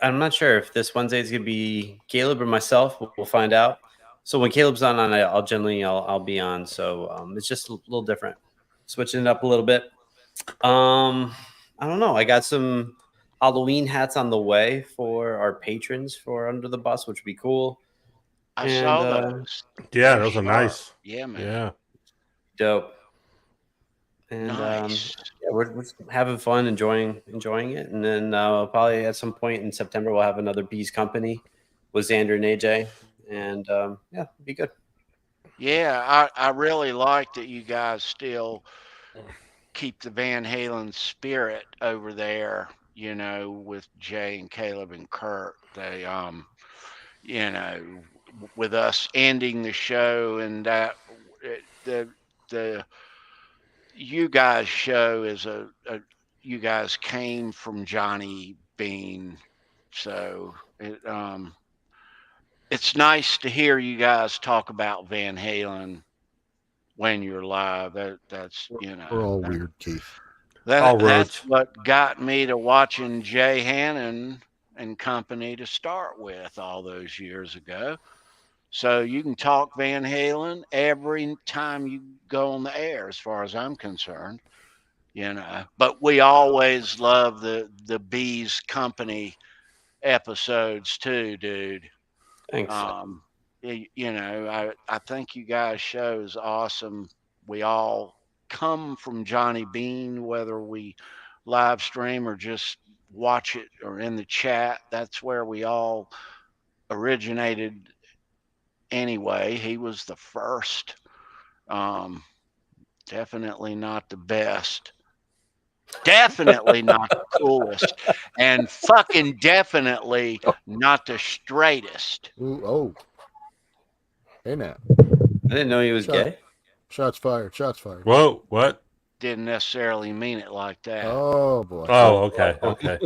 not sure if this Wednesday is gonna be Caleb or myself. We'll find out. So when Caleb's on it, I'll be on. So it's just a little different, switching it up a little bit. I don't know. I got some Halloween hats on the way for our patrons for Under the Bus, which would be cool. I saw those. Yeah, those are nice. Yeah, man. Yeah. Dope. And Nice. yeah, we're just having fun, enjoying it. And then probably at some point in September, we'll have another Bees Company with Xander and AJ. And yeah, it'll be good. Yeah, I really like that you guys still keep the Van Halen spirit over there, you know, with Jay and Caleb and Kurt. They you know, with us ending the show and that the you guys show is a you guys came from Johnny Bean, so it's nice to hear you guys talk about Van Halen when you're live. That's you know, We're all weird, Keith. that's what got me to watching Jay Hannon and company to start with all those years ago. So you can talk Van Halen every time you go on the air, as far as I'm concerned, you know. But we always love the Bees Company episodes too, dude. Thanks. You know, I think you guys' show is awesome. We all come from Johnny Bean, whether we live stream or just watch it or in the chat. That's where we all originated anyway. He was the first. Definitely not the best. Definitely not the coolest. And fucking definitely not the straightest. Ooh, oh. Hey, now. I didn't know he was gay. Shots fired. Shots fired. Whoa, what? Didn't necessarily mean it like that. Oh, boy. Oh, okay. Okay.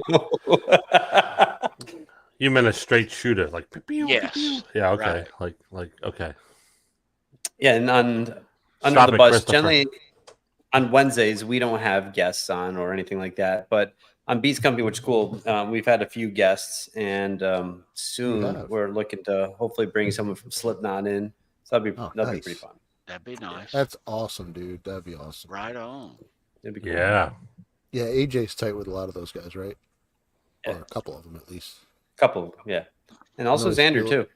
You meant a straight shooter, like pew, Yes. pew. Yeah, okay. Right. Like okay. Yeah, and Under Stop the it, Bus, Christopher. generally on Wednesdays, we don't have guests on or anything like that. But on Beats Company, which is cool, we've had a few guests, and soon we're looking to hopefully bring someone from Slipknot in. So that'd be pretty fun. That'd be nice. That's awesome, dude. That'd be awesome. Right on. That'd be cool. Yeah. Yeah, AJ's tight with a lot of those guys, right? Yeah. Or a couple of them, at least. Couple, yeah. And also Xander, too.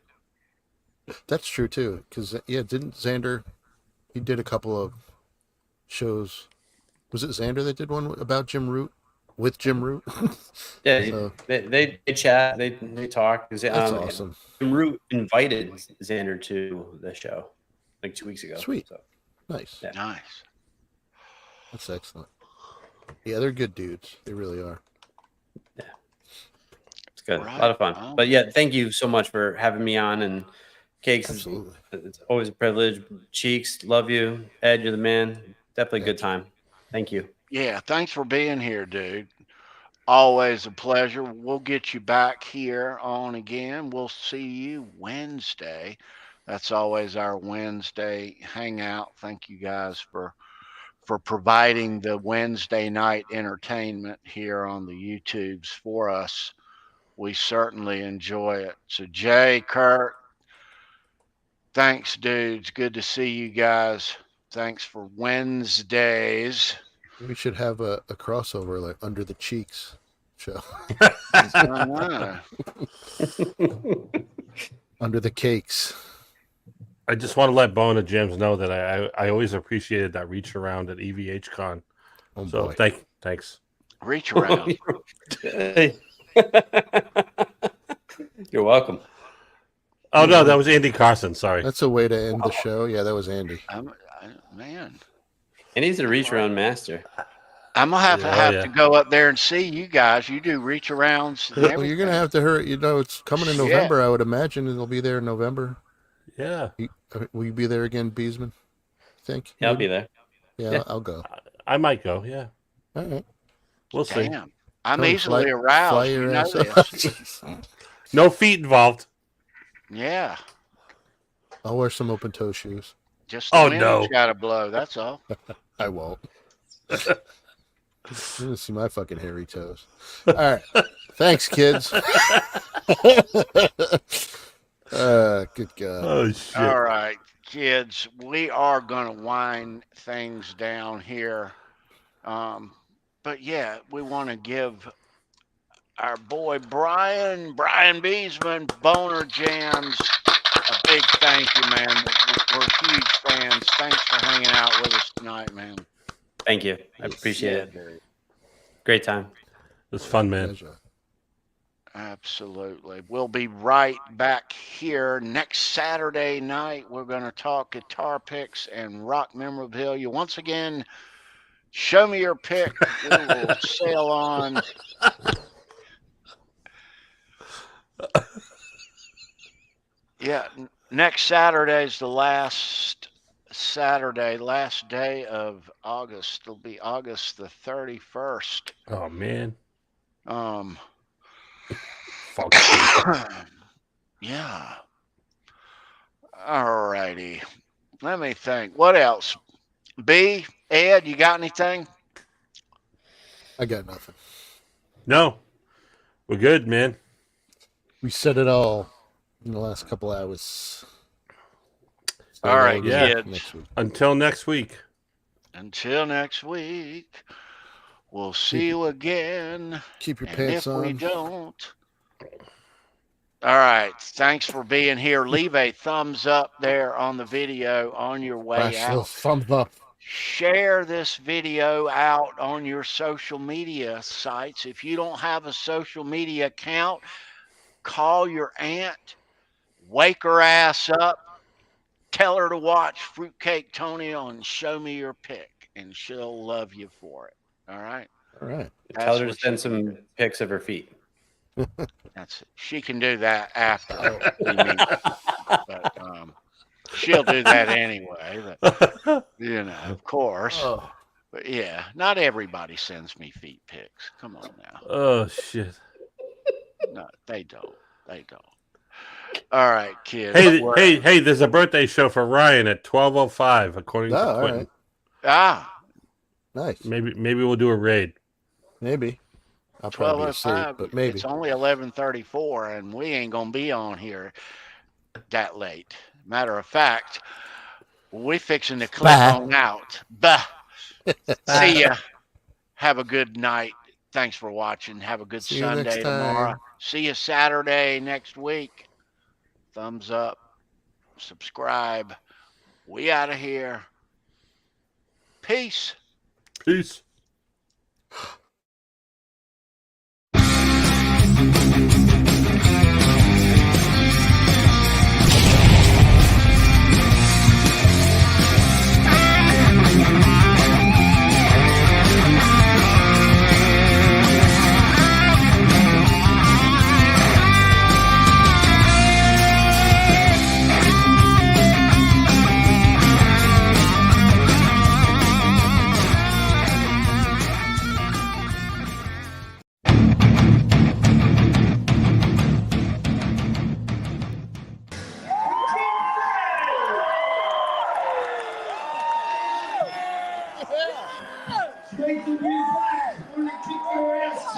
That's true, too. Because, yeah, didn't Xander... He did a couple of shows. Was it Xander that did one about Jim Root? With Jim Root? Yeah, So, they chat, they talk. that's awesome. Jim Root invited Xander to the show like 2 weeks ago. Sweet. So, Nice. yeah. Nice. That's excellent. Yeah, they're good dudes. They really are. Yeah. It's good. Right A lot of fun. on. But yeah, thank you so much for having me on. And Cakes, Absolutely. it's always a privilege. Cheeks, love you. Ed, you're the man. Definitely a good time. Thank you. Yeah, thanks for being here, dude. Always a pleasure. We'll get you back here on again. We'll see you Wednesday. That's always our Wednesday hangout. Thank you guys for providing the Wednesday night entertainment here on the YouTubes for us. We certainly enjoy it. So Jay, Kurt, thanks, dudes. Good to see you guys. Thanks for Wednesdays. We should have a crossover, like Under the Cheeks show. Under the Cakes. I just want to let Boner Jams know that I always appreciated that reach around at EVH Con. Oh, So boy. thanks. Reach around. You're welcome. Oh no, that was Andy Carson. Sorry. That's a way to end the show. Yeah, that was Andy. Man, And he's a reach around master. I'm gonna have to go up there and see you guys. You do reach arounds. And well, you're gonna have to hurry. You know, it's coming in November. I would imagine it'll be there in November. Yeah. Will you be there again, Beesman? Think? Yeah, I'll be there. Yeah, I'll go. I might go. Yeah. All right. We'll see. I'm easily aroused. You know this. No feet involved. Yeah. I'll wear some open toe shoes. Just the wind's got to blow. That's all. I won't. You're gonna see my fucking hairy toes. All right. Thanks, kids. Good God. Oh, shit. All right, kids. We are going to wind things down here. But yeah, we want to give our boy Brian Beesman, Boner Jams, a big thank you, man. We're huge fans. Thanks for hanging out with us tonight, man. Thank you. I appreciate it. Great time. It was fun, man. Absolutely. We'll be right back here next Saturday night. We're going to talk guitar picks and rock memorabilia. Once again, show me your pick. We will sail on. Yeah, next Saturday is the last day of August. It'll be August the 31st. Oh, man. Fuck. Yeah. All righty. Let me think. What else? B, Ed, you got anything? I got nothing. No. We're good, man. We said it all in the last couple hours. All right, kids. Until next week. Until next week. We'll see you again. Keep your pants on. If we don't. All right. Thanks for being here. Leave a thumbs up there on the video on your way out. Thumbs up. Share this video out on your social media sites. If you don't have a social media account, call your aunt, wake her ass up, tell her to watch Fruitcake Tony on Show Me Your Pick, and she'll love you for it. All right? All right. Tell her to send some pics of her feet. That's it. She can do that after we meet. But she'll do that anyway. But, you know, of course. Oh. But yeah, not everybody sends me feet pics. Come on now. Oh, shit. No, they don't. They don't. All right, kids. Hey, there's a birthday show for Ryan at 12:05, according to Quentin. Right. Ah. Nice. Maybe we'll do a raid. Maybe. I'll probably be asleep, but maybe. It's only 11:34, and we ain't going to be on here that late. Matter of fact, we fixing to click on out. Bah. See ya. Have a good night. Thanks for watching. Have a good Sunday tomorrow. See you Saturday next week. Thumbs up. Subscribe. We out of here. Peace. Peace.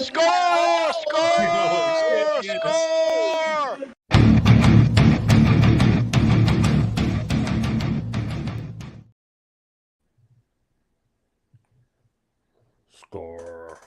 Score! Score! Score! Score.